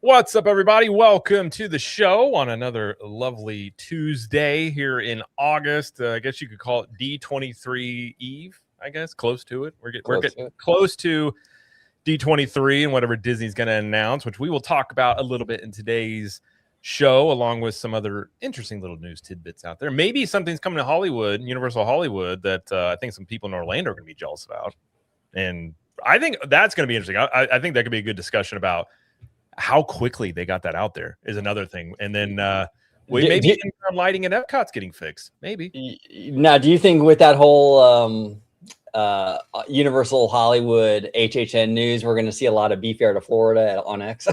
What's up, everybody? Welcome to the show on another lovely Tuesday here in August. I guess you could call it D23 Eve, I guess, close to it. We're getting close to D23 and whatever Disney's going to announce, which we will talk about a little bit in today's show, along with some other interesting little news tidbits out there. Maybe something's coming to Hollywood, Universal Hollywood, that I think some people in Orlando are going to be jealous about. And I think that's going to be interesting. I think that could be a good discussion about how quickly they got that out there is another thing. And then maybe lighting at Epcot's getting fixed. Maybe. Now, do you think with that whole Universal Hollywood HHN news, we're going to see a lot of Be Fair to Florida on X?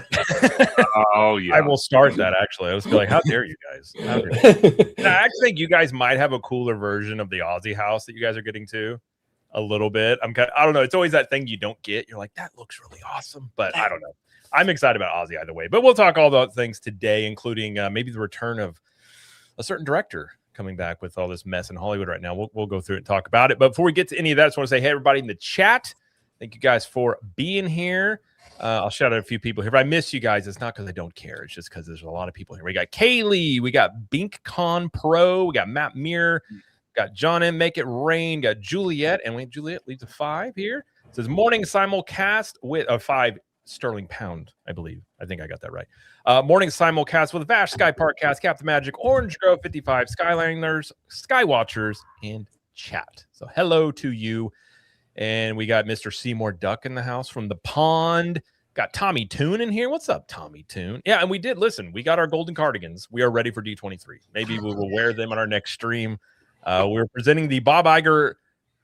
Oh, yeah. I will start that, actually. I was like, how dare you guys? I actually think you guys might have a cooler version of the Aussie house that you guys are getting to. A little bit. I don't know. It's always that thing you don't get. You're like, that looks really awesome. But I don't know. I'm excited about Aussie either way, but we'll talk all those things today, including maybe the return of a certain director coming back with all this mess in Hollywood right now. We'll go through it and talk about it. But before we get to any of that, I just want to say, hey, everybody in the chat, thank you guys for being here. I'll shout out a few people here. If I miss you guys, it's not because I don't care. It's just because there's a lot of people here. We got Kaylee, we got BinkCon Pro, we got Matt Muir, got John M. Make It Rain, got Juliet, and Juliet leaves a 5 here. It says morning simulcast with a 5 sterling pound, I believe. I think I got that right. Morning simulcast with Vash Sky ParkCast, Captain Magic, Orange Grove 55, Skyliners, Skywatchers, and chat. So hello to you. And we got Mr. Seymour Duck in the house from the pond. Got Tommy Toon in here. What's up, Tommy Toon? Yeah, and we did listen. We got our golden cardigans. We are ready for D23. Maybe we will wear them on our next stream. We're presenting the Bob Iger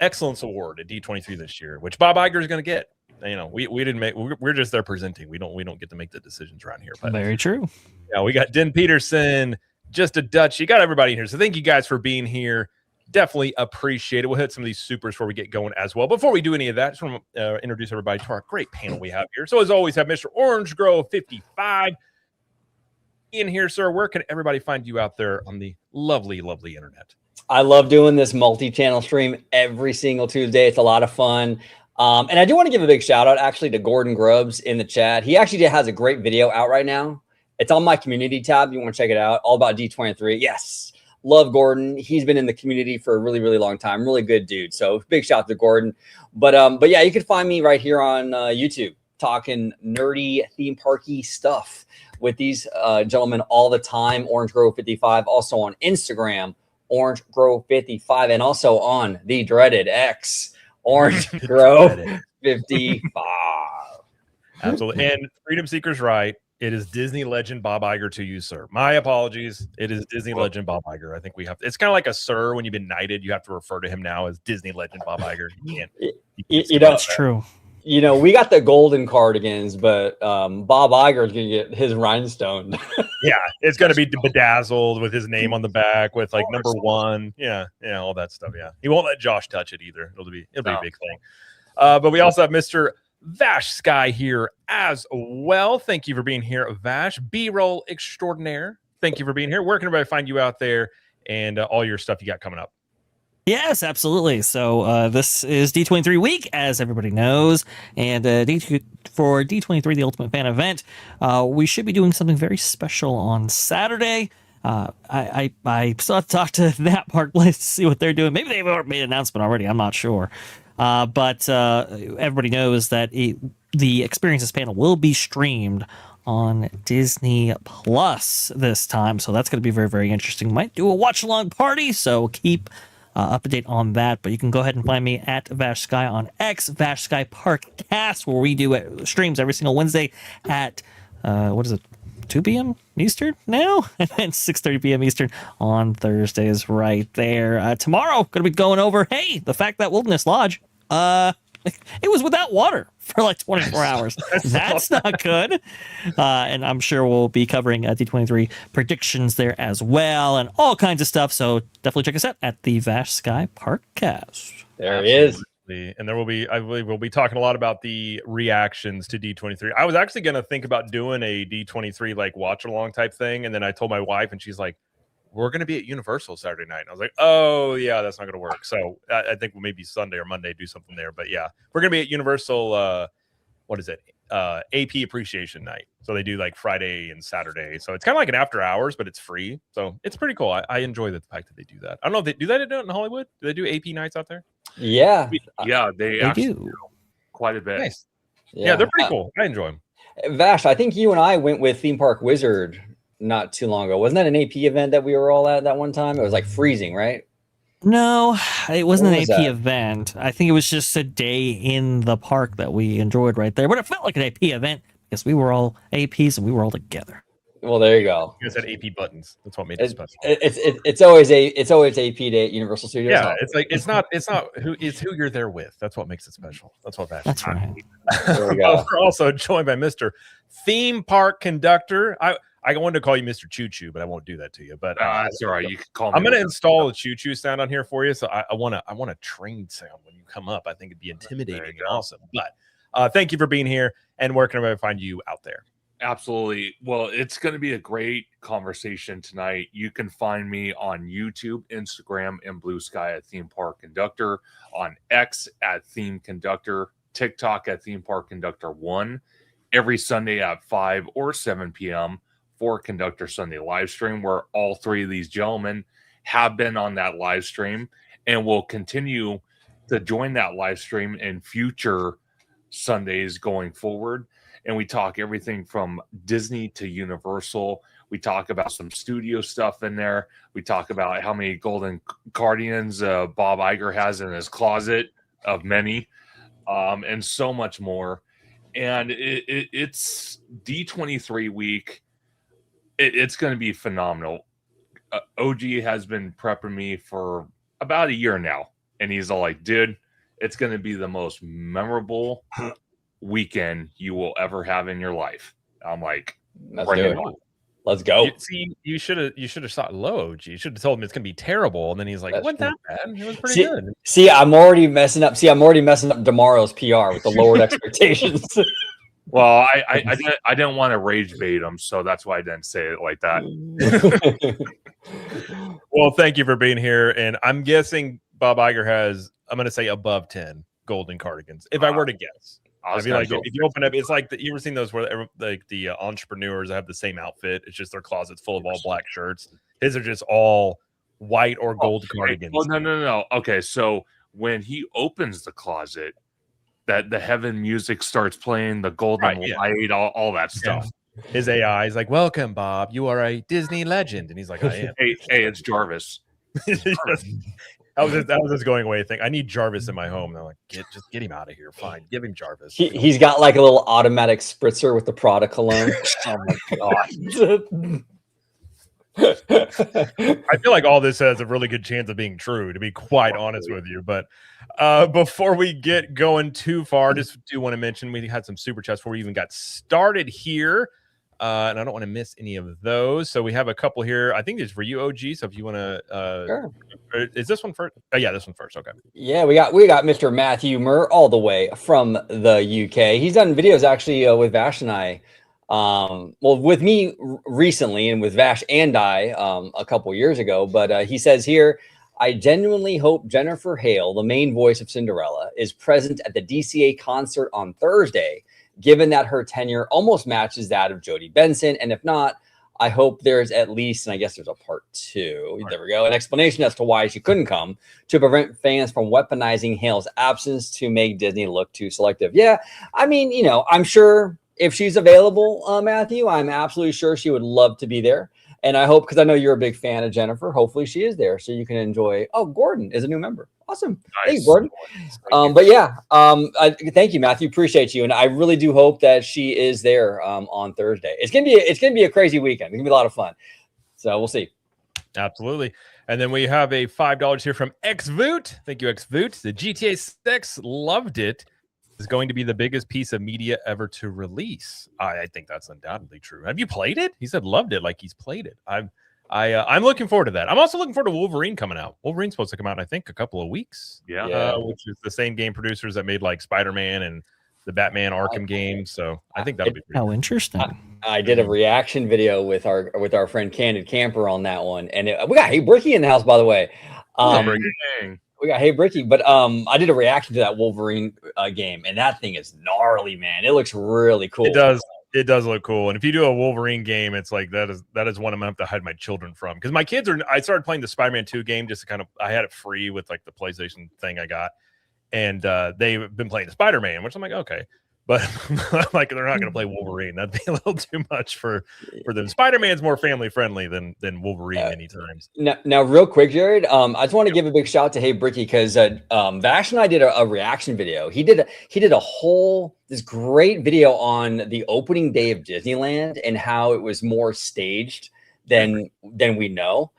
Excellence Award at D23 this year, which Bob Iger is going to get. You know, we didn't make. We're just there presenting. We don't get to make the decisions around here. But very true. Yeah, we got Den Peterson, just a Dutch. You got everybody in here. So thank you guys for being here. Definitely appreciate it. We'll hit some of these supers before we get going as well. Before we do any of that, just want to introduce everybody to our great panel we have here. So as always, have Mr. Orange Grove 55 in here, sir. Where can everybody find you out there on the lovely, lovely internet? I love doing this multi-channel stream every single Tuesday. It's a lot of fun. And I do want to give a big shout out actually to Gordon Grubbs in the chat. He actually has a great video out right now. It's on my community tab. You want to check it out. All about D23. Yes. Love Gordon. He's been in the community for a really, really long time. Really good dude. So big shout out to Gordon. But yeah, you can find me right here on YouTube talking nerdy theme parky stuff with these gentlemen all the time. Orange Grove 55. Also on Instagram, Orange Grove 55. And also on the dreaded X. Orange Grove 55. Absolutely. And Freedom Seeker's right. It is Disney legend Bob Iger to you, sir. My apologies. It is Disney legend Bob Iger. I think we have it's kind of like a sir when you've been knighted. You have to refer to him now as Disney legend Bob Iger. That's true. You know, we got the golden cardigans, but Bob Iger is going to get his rhinestone. Yeah, it's going to be bedazzled with his name on the back with like number 1. Yeah, all that stuff. Yeah, he won't let Josh touch it either. It'll be a big thing. But we also have Mr. Vash Sky here as well. Thank you for being here, Vash. B-roll extraordinaire. Thank you for being here. Where can everybody find you out there and all your stuff you got coming up? Yes, absolutely. So this is D23 week, as everybody knows, and for D23, the Ultimate Fan event, we should be doing something very special on Saturday. I still have to talk to that park place to see what they're doing. Maybe they've already made an announcement already. I'm not sure. But everybody knows that the Experiences panel will be streamed on Disney Plus this time. So that's going to be very, very interesting. Might do a watch-along party, so keep up to date on that. But you can go ahead and find me at Vash Sky on X, Vash Sky ParkCast, where we do streams every single Wednesday at, 2 p.m. Eastern now? And then 6:30 p.m. Eastern on Thursdays right there. Tomorrow, going to be going over, hey, the fact that Wilderness Lodge, it was without water for like 24 hours. That's not good. And I'm sure we'll be covering D23 predictions there as well and all kinds of stuff. So definitely check us out at the Vash Sky ParkCast. There he is. And there will be, I believe we'll be talking a lot about the reactions to D23. I was actually going to think about doing a D23 like watch along type thing. And then I told my wife and she's like, we're going to be at Universal Saturday night. And I was like, oh yeah, that's not going to work. So I think we'll maybe Sunday or Monday do something there. But yeah, we're going to be at Universal. What is it? AP appreciation night. So they do like Friday and Saturday. So it's kind of like an after hours, but it's free. So it's pretty cool. I enjoy the fact that they do that. I don't know if they do that in Hollywood. Do they do AP nights out there? Yeah. Yeah, they actually do quite a bit. Nice. Yeah, they're pretty cool. I enjoy them. Vash, I think you and I went with Theme Park Wizard not too long ago. Wasn't that an AP event that we were all at that one time? It was like freezing, right? No, it wasn't an AP that? event. I think it was just a day in the park that we enjoyed right there. But it felt like an AP event because we were all APs and we were all together. Well, there you go. You guys had AP buttons. That's what made it special. It's always AP Day at Universal Studios. Yeah, it's like it's not who you're there with. That's what makes it special. That's what That's right. There we go. We're also joined by Mr. Theme Park Conductor. I wanted to call you Mr. Choo Choo, but I won't do that to you. But that's all right. You can call me. I'm going to install a Choo Choo sound on here for you. So I want a train sound when you come up. I think it'd be intimidating and awesome. But thank you for being here. And where can I find you out there? Absolutely. Well, it's going to be a great conversation tonight. You can find me on YouTube, Instagram, and Blue Sky at Theme Park Conductor, on X at Theme Conductor, TikTok at Theme Park Conductor 1, every Sunday at 5 or 7 p.m. for Conductor Sunday live stream, where all three of these gentlemen have been on that live stream and will continue to join that live stream in future Sundays going forward. And we talk everything from Disney to Universal. We talk about some studio stuff in there. We talk about how many golden Guardians Bob Iger has in his closet of many, and so much more. And it's D23 week. It's going to be phenomenal. OG has been prepping me for about a year now. And he's all like, dude, it's going to be the most memorable weekend you will ever have in your life. I'm like, let's go. You should have shot low, OG. You should have told him it's gonna be terrible, and then he's like, "What that bad? It was pretty good." See, I'm already messing up tomorrow's PR with the lowered expectations. Well, I didn't want to rage bait him, so that's why I didn't say it like that. Well, thank you for being here, and I'm guessing Bob Iger has, I'm gonna say, above 10 golden cardigans, if I were to guess. I feel like if you open up, it's like you ever seen those where like the entrepreneurs have the same outfit? It's just their closet's full of all black shirts. His are just all white or gold cardigans. Oh no. Okay, so when he opens the closet, that the heaven music starts playing, the golden light, all that stuff. Yeah. His AI is like, "Welcome, Bob. You are a Disney legend," and he's like, "I am." Hey, it's Jarvis. That was his going away thing. I need Jarvis in my home. And I'm like, just get him out of here. Fine, give him Jarvis. He's got like a little automatic spritzer with the Prada cologne. Oh my god! I feel like all this has a really good chance of being true, to be quite honest with you. But before we get going too far, just do want to mention we had some super chats before we even got started here. And I don't want to miss any of those. So we have a couple here. I think it's for you, OG. So if you want to, sure. Is this one first? Oh, yeah, this one first. Okay. Yeah, we got Mr. Matthew Murr all the way from the UK. He's done videos actually with Vash and I. Well, with me recently and with Vash and I a couple years ago. But he says here, I genuinely hope Jennifer Hale, the main voice of Cinderella, is present at the DCA concert on Thursday, given that her tenure almost matches that of Jodie Benson. And if not, I hope there's at least, and I guess there's a part 2, right. There we go, an explanation as to why she couldn't come to prevent fans from weaponizing Hale's absence to make Disney look too selective. Yeah, I mean, you know, I'm sure if she's available, Matthew, I'm absolutely sure she would love to be there. And I hope, because I know you're a big fan of Jennifer, hopefully she is there so you can enjoy. Oh, Gordon is a new member. Awesome. Nice. Hey, Gordon. But yeah, thank you, Matthew. Appreciate you. And I really do hope that she is there on Thursday. It's gonna be a crazy weekend. It's gonna be a lot of fun. So we'll see. Absolutely. And then we have a $5 here from XVoot. Thank you, XVoot. The GTA 6 loved it. Is going to be the biggest piece of media ever to release. I think that's undoubtedly true. Have you played it? He said loved it like he's played it. I'm looking forward to that. I'm also looking forward to Wolverine coming out. Wolverine's supposed to come out in, I think, a couple of weeks. Yeah. Which is the same game producers that made like Spider-Man and the Batman Arkham games. So I think that'll be pretty cool. Interesting. I did a reaction video with our friend Candid Camper on that one. And we're Ricky in the house, by the way. We got Hey Bricky, but I did a reaction to that Wolverine game, and that thing is gnarly, man. It looks really cool. It does look cool. And if you do a Wolverine game, it's like that is one I'm gonna have to hide my children from, because my kids I started playing the Spider-Man 2 game just to kind of, I had it free with like the PlayStation thing I got, and they've been playing Spider-Man, which I'm like, okay. But like, they're not going to play Wolverine. That'd be a little too much for them. Spider-Man's more family friendly than Wolverine many times. Now, real quick, Jared, I just want to give a big shout out to Hey Bricky, because Vash and I did a reaction video. He did this great video on the opening day of Disneyland and how it was more staged than we know.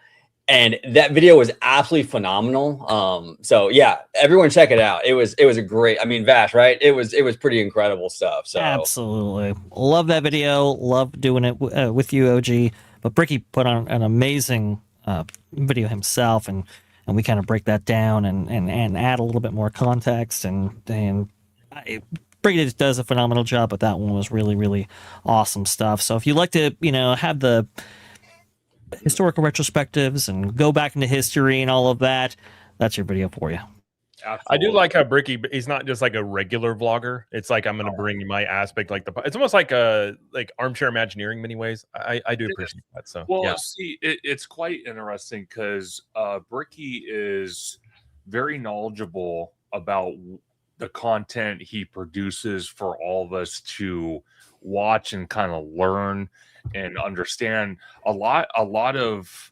And that video was absolutely phenomenal. So yeah, everyone check it out. It was a great, I mean, Vash, right? It was pretty incredible stuff. So absolutely love that video. Love doing it with you, OG. But Bricky put on an amazing video himself, and we kind of break that down and add a little bit more context, and Bricky does a phenomenal job, but that one was really, really awesome stuff. So if you like to, have the historical retrospectives and go back into history and all of that, that's your video for you. Absolutely. I do like how Bricky, he's not just like a regular vlogger. It's like, I'm going to bring my aspect, like it's almost like armchair imagineering in many ways. I do appreciate that. So, well, yeah. See, it's quite interesting because Bricky is very knowledgeable about the content he produces for all of us to watch and kind of learn and understand a lot of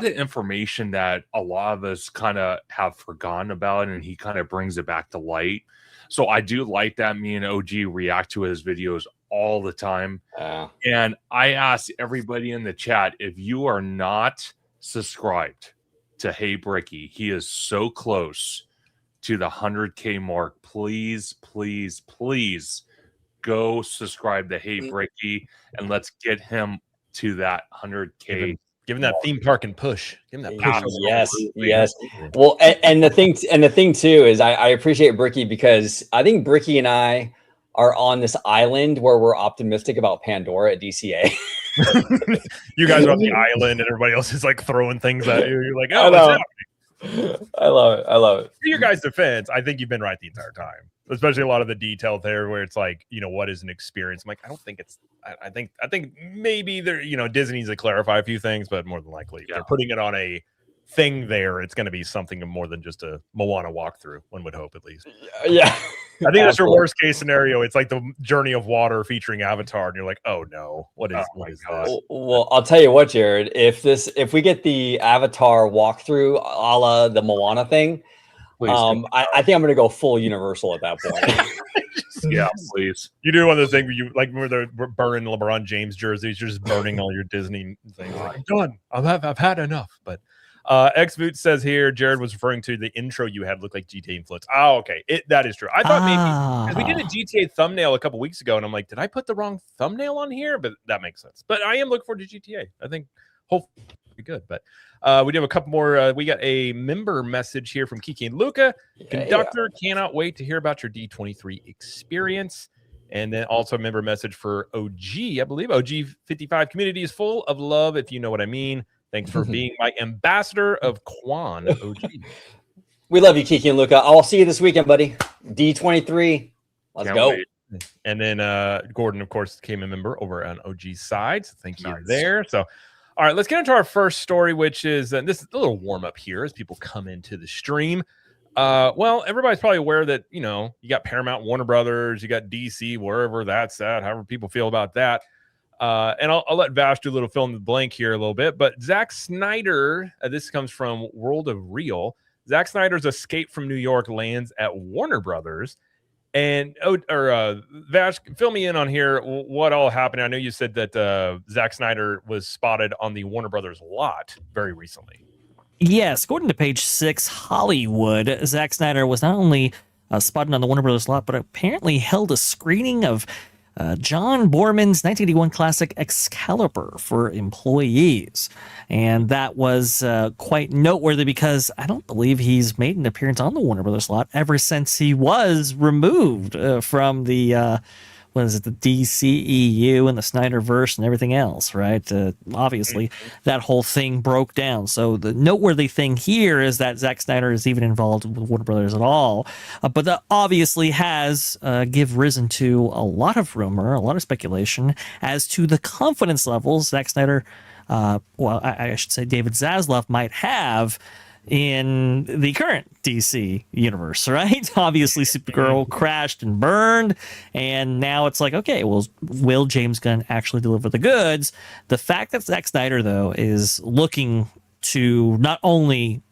information that a lot of us kind of have forgotten about, and he kind of brings it back to light. So I do like that. Me and OG react to his videos all the time. And I ask everybody in the chat, if you are not subscribed to Hey Bricky, he is so close to the 100K mark. Please go subscribe to Hey Bricky, and let's get him to that 100K. Give him that theme park and push. Give him that push. Yes. Well, and the thing too is I appreciate Bricky, because I think Bricky and I are on this island where we're optimistic about Pandora at DCA. You guys are on the island, and everybody else is like throwing things at you. You're like, oh, I love it. For your guys' defense, I think you've been right the entire time. Especially a lot of the detail there, where it's like, what is an experience? I'm like, I don't think it's. I think maybe there. Disney needs to clarify a few things, but more than likely, they're putting it on a thing there. It's going to be something more than just a Moana walkthrough. One would hope, at least. Yeah. I think that's your worst case scenario. It's like the Journey of Water featuring Avatar, and you're like, oh no, what is this? Well, I'll tell you what, Jared. If we get the Avatar walkthrough a la the Moana thing, I think I'm going to go full Universal at that point. Yeah, please. You do one of those things where they're burning LeBron James jerseys. You're just burning all your Disney things. Like, I'm done. I've had enough. But Xvoot says here, Jared was referring to the intro you had look like GTA influence. Oh, okay. That is true. I thought maybe, because we did a GTA thumbnail a couple weeks ago, and I'm like, did I put the wrong thumbnail on here? But that makes sense. But I am looking forward to GTA. I think hopefully it'll be good. But we do have a couple more. We got a member message here from Kiki and Luca. Conductor, cannot wait to hear about your D23 experience. And then also a member message for OG. I believe OG 55 community is full of love, if you know what I mean. Thanks for being my ambassador of Quan, OG. We love you, Kiki and Luca. I'll see you this weekend, buddy. D23. Let's go. Wait. And then Gordon, of course, became a member over on OG's side. So thank you there. So, all right, let's get into our first story, which is, and this is a little warm up here as people come into the stream. Well, everybody's probably aware that, you got Paramount, Warner Brothers, you got DC, wherever that's at, however people feel about that. And I'll let Vash do a little fill in the blank here a little bit. But Zack Snyder, this comes from World of Real. Zack Snyder's escape from New York lands at Warner Brothers. And Vash, fill me in on here. What all happened? I know you said that Zack Snyder was spotted on the Warner Brothers lot very recently. Yes, according to Page 6 Hollywood, Zack Snyder was not only spotted on the Warner Brothers lot, but apparently held a screening of John Borman's 1981 classic Excalibur for employees. And that was quite noteworthy because I don't believe he's made an appearance on the Warner Brothers lot ever since he was removed from the what is it, the DCEU and the Snyderverse and everything else, right? Obviously, that whole thing broke down. So the noteworthy thing here is that Zack Snyder is even involved with Warner Brothers at all, but that obviously has give risen to a lot of rumor, a lot of speculation as to the confidence levels Zack Snyder, I should say David Zaslav might have in the current DC universe, right? Obviously, Supergirl crashed and burned, and now it's like, okay, well, will James Gunn actually deliver the goods? The fact that Zack Snyder, though, is looking to not only,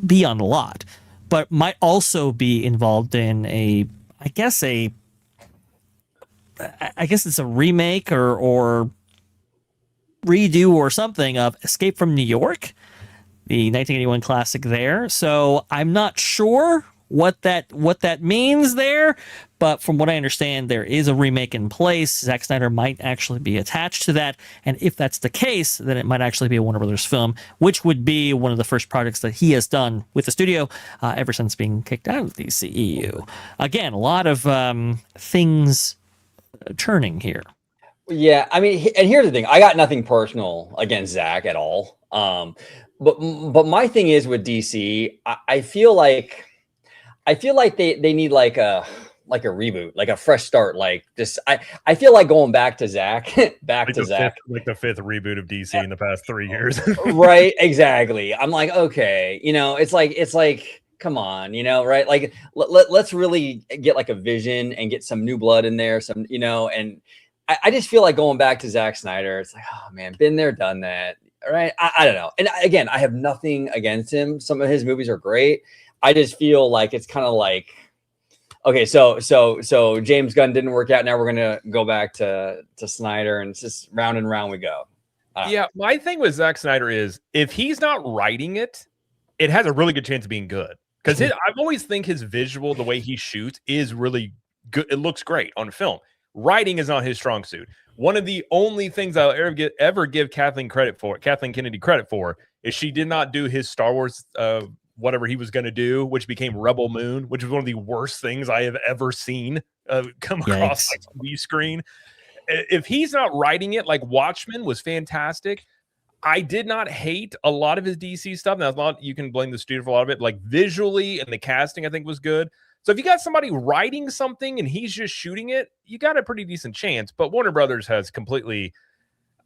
be on the lot, but might also be involved in I guess it's a remake or redo or something of Escape from New York, the 1981 classic there. So I'm not sure what that means there, but from what I understand, there is a remake in place. Zack Snyder might actually be attached to that, and if that's the case, then it might actually be a Warner Brothers film, which would be one of the first projects that he has done with the studio ever since being kicked out of the CEU. Again, a lot of things turning here. Yeah, I mean, and here's the thing: I got nothing personal against Zach at all. But my thing is with DC, I feel like they need like a reboot, like a fresh start. Like this, I feel like going back to Zach, like the fifth reboot of DC in the past 3 years. Right? Exactly. I'm like, okay, it's like. Come on, right? Like, let's really get like a vision and get some new blood in there. Some, and I just feel like going back to Zack Snyder. It's like, oh man, been there, done that. Right? I don't know. And again, I have nothing against him. Some of his movies are great. I just feel like it's kind of like, okay, so James Gunn didn't work out. Now we're gonna go back to Snyder, and it's just round and round we go. Yeah, my thing with Zack Snyder is if he's not writing it, it has a really good chance of being good. Because I've always think his visual, the way he shoots, is really good. It looks great on film. Writing is not his strong suit. One of the only things I'll ever give Kathleen Kennedy credit for, is she did not do his Star Wars, whatever he was going to do, which became Rebel Moon, which was one of the worst things I have ever seen come across my TV screen. If he's not writing it, like Watchmen was fantastic. I did not hate a lot of his DC stuff. Now, you can blame the studio for a lot of it. Like visually and the casting, I think was good. So if you got somebody writing something and he's just shooting it, you got a pretty decent chance. But Warner Brothers has completely,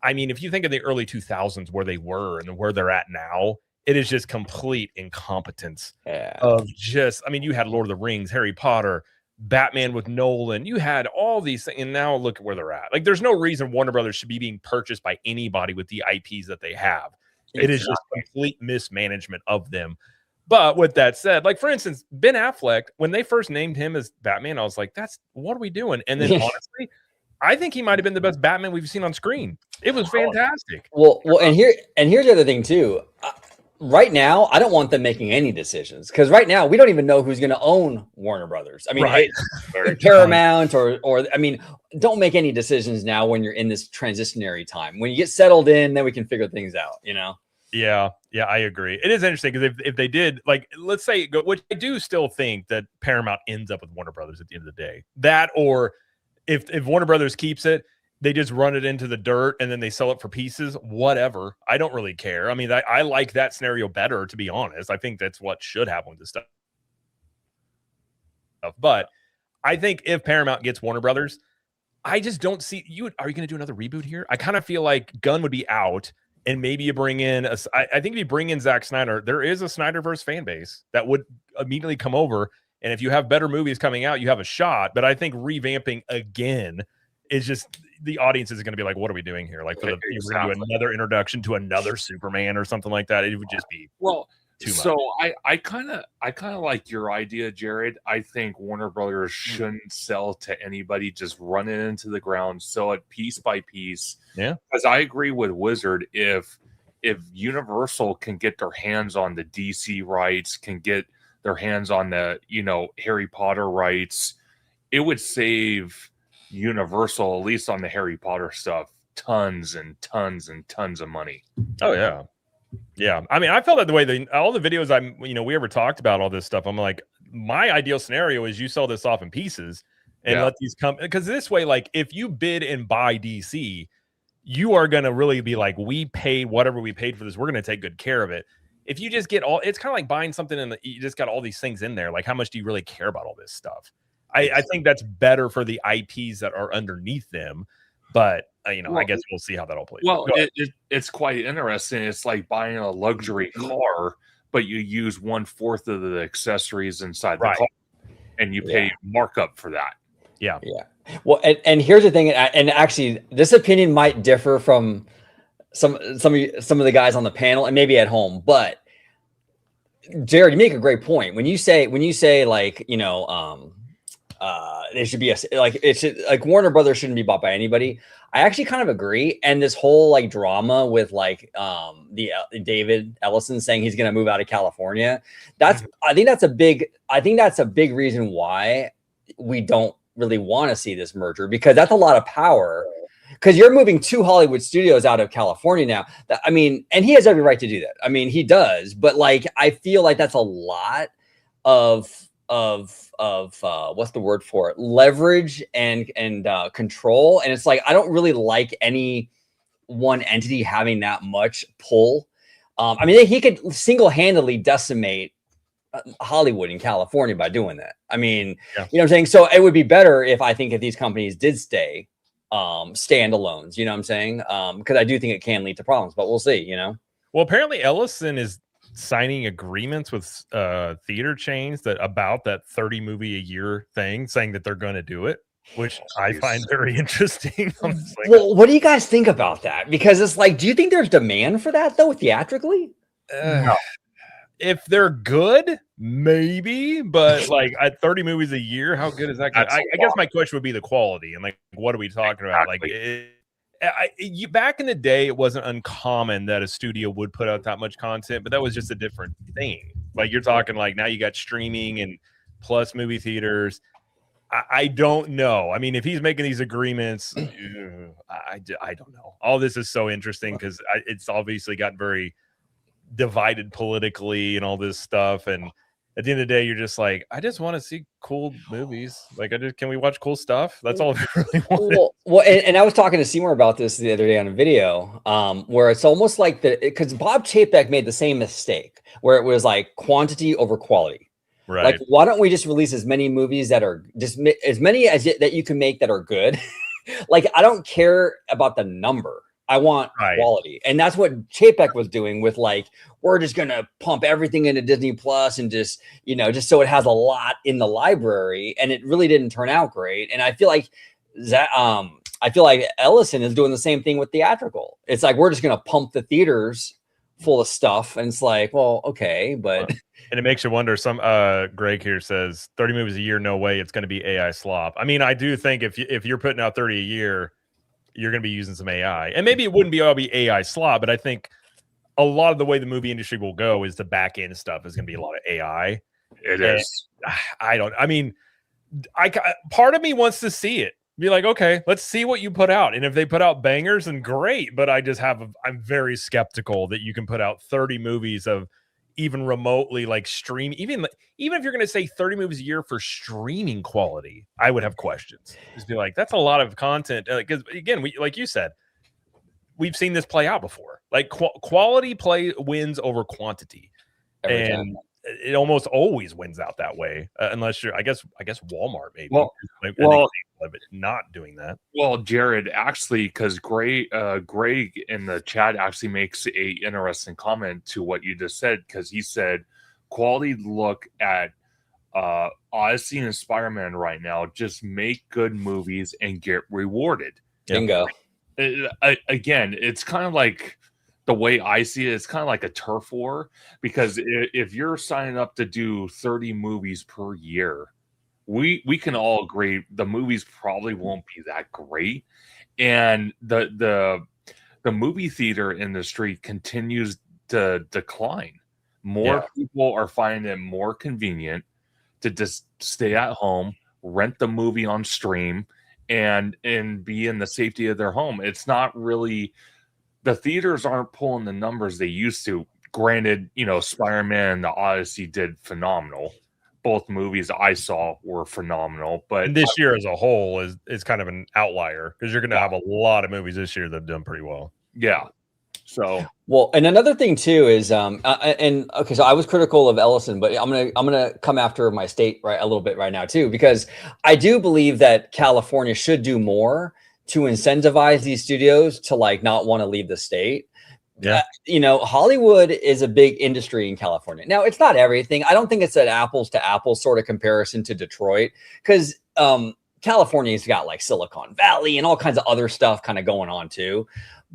I mean, if you think of the early 2000s where they were and where they're at now, it is just complete incompetence of just, I mean, you had Lord of the Rings, Harry Potter, Batman with Nolan, you had all these things, and now look at where they're at. Like, there's no reason Warner Brothers should be being purchased by anybody with the IPs that they have. It is just complete mismanagement of them. But with that said, like, for instance, Ben Affleck, when they first named him as Batman, I was like, what are we doing? And then honestly, I think he might have been the best Batman we've seen on screen. It was fantastic. Well, and here's the other thing too. Right now, I don't want them making any decisions, because right now we don't even know who's going to own Warner Brothers. I mean, Paramount or I mean, don't make any decisions now when you're in this transitionary time. When you get settled in, then we can figure things out, Yeah, I agree. It is interesting because if they did, like, let's say, which I do still think that Paramount ends up with Warner Brothers at the end of the day. That, or if Warner Brothers keeps it, they just run it into the dirt and then they sell it for pieces, whatever. I don't really care. I mean, I like that scenario better, to be honest. I think that's what should happen with this stuff. But I think if Paramount gets Warner Brothers, I just don't see you. Are you going to do another reboot here? I kind of feel like Gunn would be out, and maybe you bring in I think if you bring in Zack Snyder, there is a Snyderverse fan base that would immediately come over. And if you have better movies coming out, you have a shot. But I think revamping again is just, the audience is going to be like, what are we doing here? Like, we're going to do another introduction to another Superman or something like that. It would just be too much. So I kind of like your idea, Jared. I think Warner Brothers shouldn't sell to anybody. Just run it into the ground, sell it piece by piece. Yeah, because I agree with Wizard. If Universal can get their hands on the DC rights, can get their hands on the Harry Potter rights, it would save Universal, at least on the Harry Potter stuff, tons and tons and tons of money. Oh yeah. I mean, I felt that the way all the videos we ever talked about all this stuff. I'm like, my ideal scenario is you sell this off in pieces, and let these come, because this way, like if you bid and buy DC, you are going to really be like, we paid whatever we paid for this, we're going to take good care of it. If you just get all, it's kind of like buying something and you just got all these things in there, like how much do you really care about all this stuff? I think that's better for the IPs that are underneath them, but I guess we'll see how that all plays. Well, it's quite interesting. It's like buying a luxury car, but you use 1/4 of the accessories inside the car, and you pay markup for that. Yeah. Well, and here's the thing, and actually, this opinion might differ from some of the guys on the panel, and maybe at home, but Jared, you make a great point when you say like there should be like Warner Brothers shouldn't be bought by anybody. I actually kind of agree. And this whole like drama with like the David Ellison saying he's going to move out of California. I think that's a big reason why we don't really want to see this merger, because that's a lot of power. Because you're moving 2 Hollywood studios out of California now. And he has every right to do that. I mean, he does, but like I feel like that's a lot of what's the word for it? Leverage and control. And it's like I don't really like any one entity having that much pull. I mean, he could single-handedly decimate Hollywood in California by doing that. I mean, you know what I'm saying? So it would be better if these companies did stay standalones, you know what I'm saying? Because I do think it can lead to problems, but we'll see, Well, apparently Ellison is signing agreements with theater chains about that 30 movie a year thing, saying that they're going to do it, which I find very interesting. Well, what do you guys think about that? Because it's like, do you think there's demand for that though, theatrically? No. If they're good, maybe, but like at 30 movies a year, how good is that? I guess my question would be the quality, and like, what are we talking about? Like, back in the day, it wasn't uncommon that a studio would put out that much content, but that was just a different thing. Like you're talking like now you got streaming and plus movie theaters. I don't know. I mean, if he's making these agreements, I don't know. All this is so interesting because it's obviously gotten very divided politically and all this stuff, and at the end of the day you're just like, I just want to see cool movies. Like can we watch cool stuff? That's all I really want. Well, and I was talking to Seymour about this the other day on a video where it's almost like because Bob Chapek made the same mistake where it was like quantity over quality. Right. Like, why don't we just release as many movies that are just as many that you can make that are good? Like, I don't care about the number. I want quality. And that's what Chapek was doing with like, we're just going to pump everything into Disney Plus and just so it has a lot in the library. And it really didn't turn out great. And I feel like Ellison is doing the same thing with theatrical. It's like, we're just going to pump the theaters full of stuff. And it's like, well, okay, but. And it makes you wonder. Some Greg here says 30 movies a year, no way it's going to be AI slop. I mean, I do think if you're putting out 30 a year, you're going to be using some AI, and maybe it wouldn't be all be AI slop, but I think a lot of the way the movie industry will go is the back end stuff is going to be a lot of AI. It is. Part of me wants to see it. Be like, okay, let's see what you put out. And if they put out bangers, then great. But I'm very skeptical that you can put out 30 movies of even remotely like stream, even if you're going to say 30 movies a year for streaming quality, I would have questions. Just be like, that's a lot of content. Because again, like you said, we've seen this play out before. Like quality play wins over quantity, and it almost always wins out that way, unless you're, I guess Walmart maybe. But not doing that. Well, Jared, actually, because Greg in the chat actually makes a interesting comment to what you just said, because he said quality look at Odyssey and Spider-Man right now. Just make good movies and get rewarded. Bingo. Again, it's kind of like the way I see it. It's kind of like a turf war, because if you're signing up to do 30 movies per year, we can all agree the movies probably won't be that great, and the movie theater industry continues to decline. More people are finding it more convenient to just stay at home, rent the movie on stream, and be in the safety of their home. It's not really, the theaters aren't pulling the numbers they used to. Granted, Spider-Man and the Odyssey did phenomenal, both movies I saw were phenomenal. But and this year as a whole is kind of an outlier because you're going to have a lot of movies this year that have done pretty well. Yeah. So well, and another thing too is and okay, so I was critical of Ellison, but I'm gonna come after my state a little bit right now too, because I do believe that California should do more to incentivize these studios to like not want to leave the state. Yeah. Hollywood is a big industry in California. Now, it's not everything. I don't think it's an apples to apples sort of comparison to Detroit, because California's got like Silicon Valley and all kinds of other stuff kind of going on too.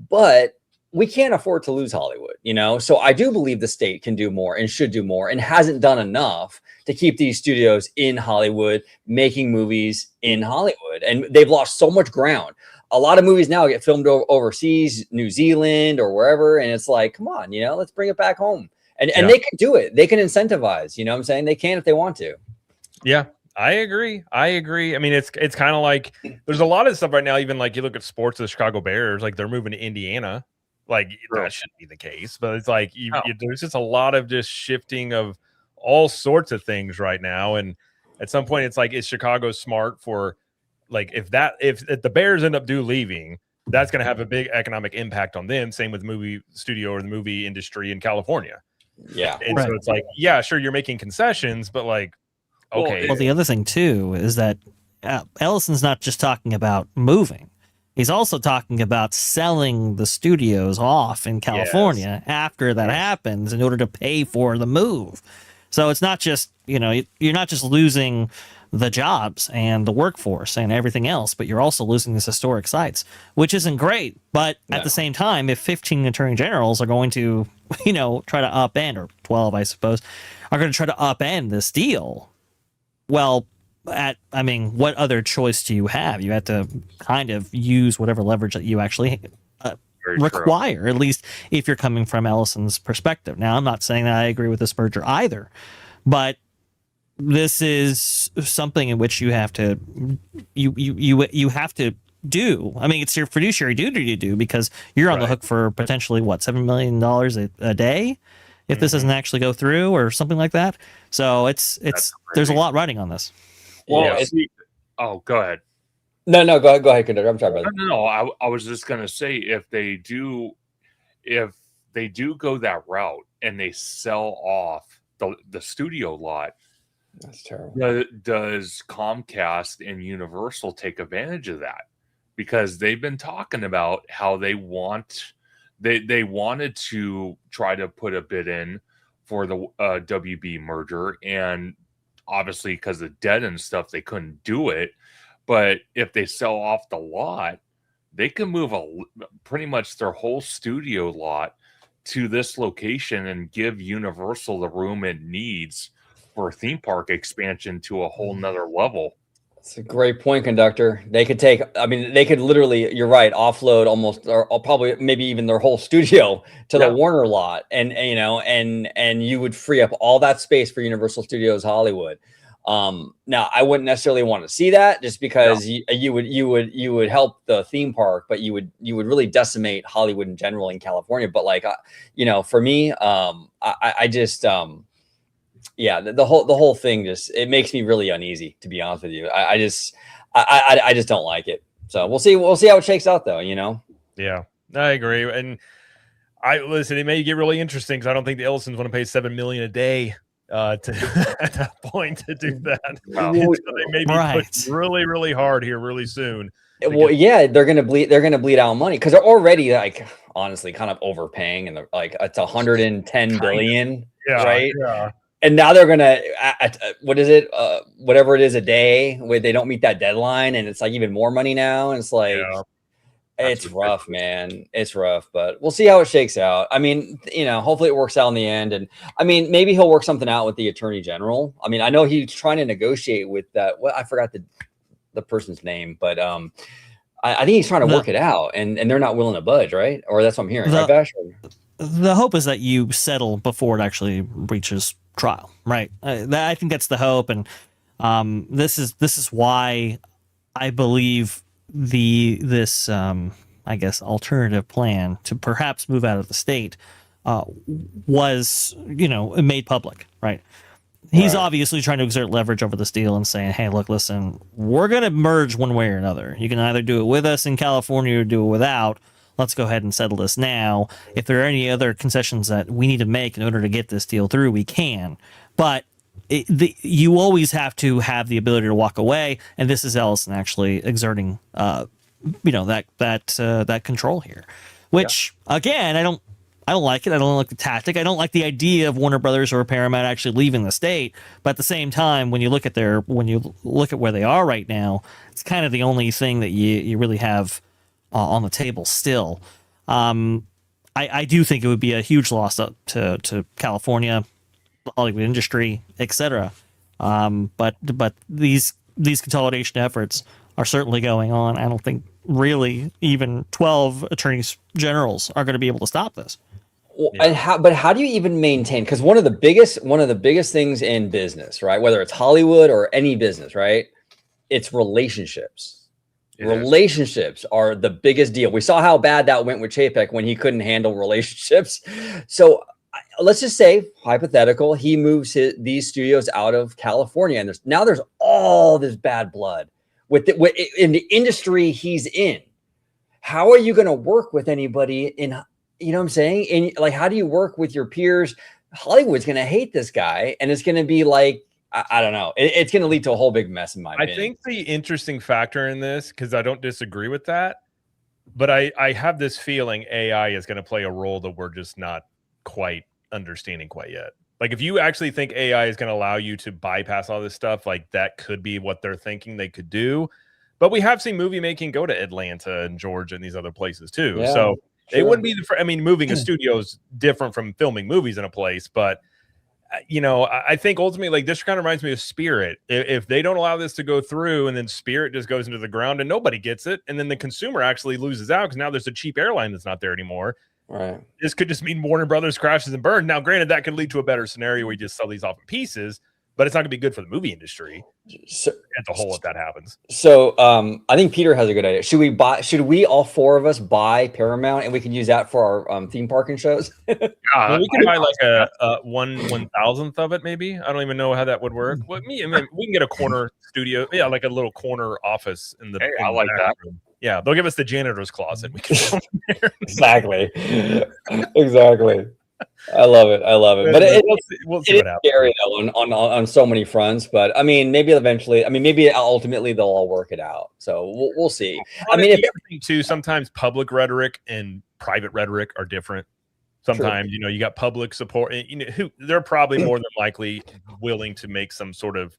But we can't afford to lose Hollywood, So I do believe the state can do more and should do more and hasn't done enough to keep these studios in Hollywood, making movies in Hollywood. And they've lost so much ground. A lot of movies now get filmed overseas, New Zealand or wherever. And it's like, come on, let's bring it back home. And they can do it. They can incentivize, what I'm saying? They can if they want to. Yeah, I agree. I mean, it's kind of like there's a lot of stuff right now, even like you look at sports, the Chicago Bears, like they're moving to Indiana. Like that shouldn't be the case, but it's like there's just a lot of just shifting of all sorts of things right now. And at some point it's like, is Chicago smart for like, if the Bears end up leaving, that's going to have a big economic impact on them. Same with the movie studio or the movie industry in California. Yeah. And so it's like, yeah, sure, you're making concessions, but like, okay. Well, the other thing too is that Ellison's not just talking about moving. He's also talking about selling the studios off in California after that happens in order to pay for the move. So it's not just, you're not just losing the jobs and the workforce and everything else, but you're also losing these historic sites, which isn't great. But at the same time, if 15 attorney generals are going to, try to upend, or 12, I suppose, are going to try to upend this deal, well, what other choice do you have? You have to kind of use whatever leverage that you actually require, at least if you're coming from Ellison's perspective. Now, I'm not saying that I agree with this merger either, but this is something in which you have to you have to do. I mean, it's your fiduciary duty to do, because you're on the hook for potentially $7 million a day if this doesn't actually go through or something like that. So there's a lot riding on this. Well, go ahead. No, go ahead, Conductor. I'm sorry, brother. No, I was just gonna say, if they do go that route and they sell off the studio lot, that's terrible. Does Comcast and Universal take advantage of that? Because they've been talking about how they wanted to try to put a bid in for the WB merger, and obviously because of debt and stuff, they couldn't do it. But if they sell off the lot, they can move pretty much their whole studio lot to this location and give Universal the room it needs for theme park expansion to a whole nother level. That's a great point, Conductor. They could literally, you're right, offload almost, or probably maybe even their whole studio to the Warner lot. And you would free up all that space for Universal Studios Hollywood. Now I wouldn't necessarily want to see that, just because you would help the theme park, but you would really decimate Hollywood in general in California. But like, for me, I just, the whole thing it makes me really uneasy, to be honest with you. I just don't like it. So we'll see how it shakes out, though. Yeah, I agree. And listen, it may get really interesting, because I don't think the Ellisons want to pay $7 million a day at that point to do that. So they may be pushing really, really hard here really soon. Well, yeah, they're gonna bleed out money, because they're already, like, honestly kind of overpaying, and they're like, it's 110 billion, right? Yeah. And now they're gonna, what is it? Whatever it is a day, where they don't meet that deadline, and it's like even more money now. And it's like, it's rough, man. It's rough, but we'll see how it shakes out. I mean, hopefully it works out in the end. And I mean, maybe he'll work something out with the attorney general. I mean, I know he's trying to negotiate with that. I forgot the person's name, but I think he's trying to work it out, and they're not willing to budge, right? Or that's what I'm hearing, right, Vash? The hope is that you settle before it actually reaches trial, right? I think that's the hope, and this is why I believe this I guess alternative plan to perhaps move out of the state was made public, right? He's obviously trying to exert leverage over this deal and saying, hey, look, listen, we're going to merge one way or another. You can either do it with us in California or do it without. Let's go ahead and settle this now. If there are any other concessions that we need to make in order to get this deal through, we can. But you always have to have the ability to walk away, and this is Ellison actually exerting, that control here. Which again, I don't like it. I don't like the tactic. I don't like the idea of Warner Brothers or Paramount actually leaving the state. But at the same time, when you look at where they are right now, it's kind of the only thing that you really have on the table still. I do think it would be a huge loss to California, the Hollywood industry, etc. But these consolidation efforts are certainly going on. I don't think really even 12 attorneys generals are going to be able to stop this. Well, and how do you even maintain? Because one of the biggest things in business, right? Whether it's Hollywood or any business, right? It's relationships. Relationships are the biggest deal. We saw how bad that went with Chapek when he couldn't handle relationships. So let's just say, hypothetical, he moves these studios out of California, and there's all this bad blood in the industry he's in. How are you going to work with anybody in? You know what I'm saying? And like, how do you work with your peers? Hollywood's going to hate this guy, and it's going to be like, I don't know. It's going to lead to a whole big mess in my opinion. I think the interesting factor in this, because I don't disagree with that, but I have this feeling AI is going to play a role that we're just not quite understanding quite yet. Like, if you actually think AI is going to allow you to bypass all this stuff, like that could be what they're thinking they could do. But we have seen movie making go to Atlanta and Georgia and these other places too. Yeah, so they wouldn't be moving a studio is different from filming movies in a place, but I think ultimately, like, this kind of reminds me of Spirit. If they don't allow this to go through, and then Spirit just goes into the ground and nobody gets it, and then the consumer actually loses out because now there's a cheap airline that's not there anymore. Right. This could just mean Warner Brothers crashes and burns. Now, granted, that could lead to a better scenario where you just sell these off in pieces, but it's not going to be good for the movie industry as a whole if that happens. So I think Peter has a good idea. Should we all four of us buy Paramount, and we can use that for our theme parking shows? We can buy like a 1/1000th of it, maybe. I don't even know how that would work. Well, we can get a corner studio, like a little corner office in the. Hey, I like that. Room. Yeah, they'll give us the janitor's closet. We can go there. Exactly. I love it. But we'll see it's scary though on so many fronts. But I mean, maybe ultimately they'll all work it out. So we'll see. I mean, sometimes public rhetoric and private rhetoric are different. Sometimes you got public support. They're probably more than likely willing to make some sort of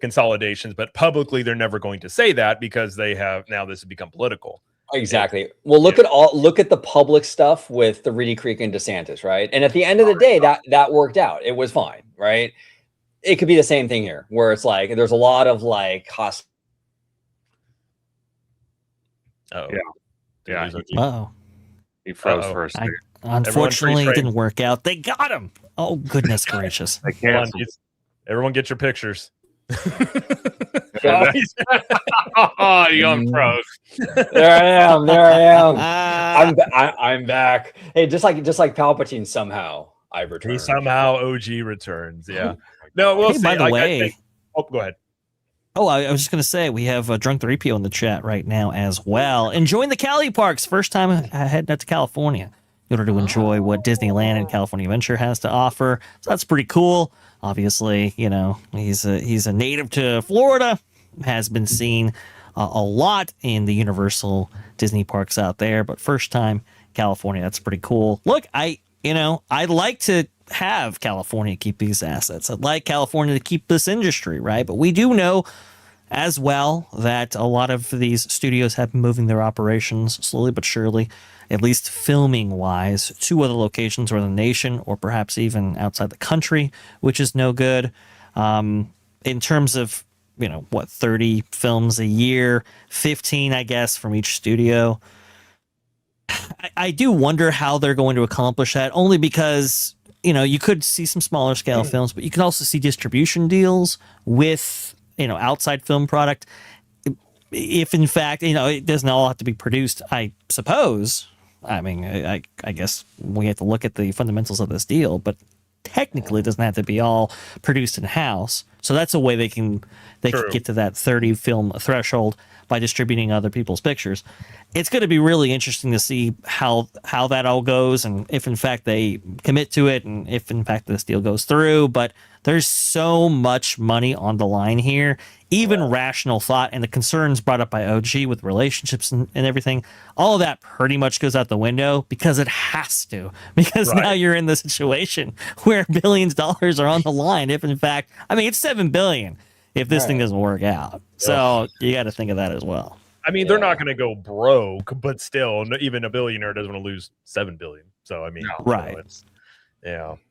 consolidations, but publicly they're never going to say that because they have now this has become political. Exactly. Well, look at the public stuff with the Reedy Creek and DeSantis, right? And at the end of the day, that worked out. It was fine, right? It could be the same thing here, where it's like there's a lot of like cost. Oh, he froze for a second. Unfortunately, it didn't work out. They got him. Oh, goodness gracious! Everyone, get your pictures. You unfroze. There I am. I'm back. Hey, just like Palpatine, somehow I returned. He somehow OG returns. Yeah. No, we'll see. By the way, go ahead. Oh, I was just going to say, we have Drunk 3PO in the chat right now as well. Enjoying the Cali Parks. First time heading out to California in order to enjoy what Disneyland and California Adventure has to offer. So that's pretty cool. Obviously, he's a native to Florida, has been seen a lot in the Universal Disney parks out there, but first time California. That's pretty cool. Look, I'd like to have California keep these assets. I'd like California to keep this industry, right? But we do know as well that a lot of these studios have been moving their operations slowly but surely, at least filming wise, to other locations around the nation or perhaps even outside the country, which is no good. In terms of, 30 films a year, 15, I guess, from each studio. I do wonder how they're going to accomplish that, only because, you could see some smaller scale films, but you can also see distribution deals with, outside film product. If in fact, it doesn't all have to be produced, I suppose. I mean, I guess we have to look at the fundamentals of this deal, but technically it doesn't have to be all produced in house. So that's a way they can get to that 30 film threshold by distributing other people's pictures. It's going to be really interesting to see how that all goes, and if in fact they commit to it, and if in fact this deal goes through. But there's so much money on the line here. Even rational thought and the concerns brought up by OG with relationships and everything, all of that pretty much goes out the window because it has to. Because now you're in the situation where billions of dollars are on the line. If in fact, I mean, it's $7 billion if this thing doesn't work out. So you got to think of that as well. I mean, they're not going to go broke, but still, even a billionaire doesn't want to lose $7 billion. So I mean,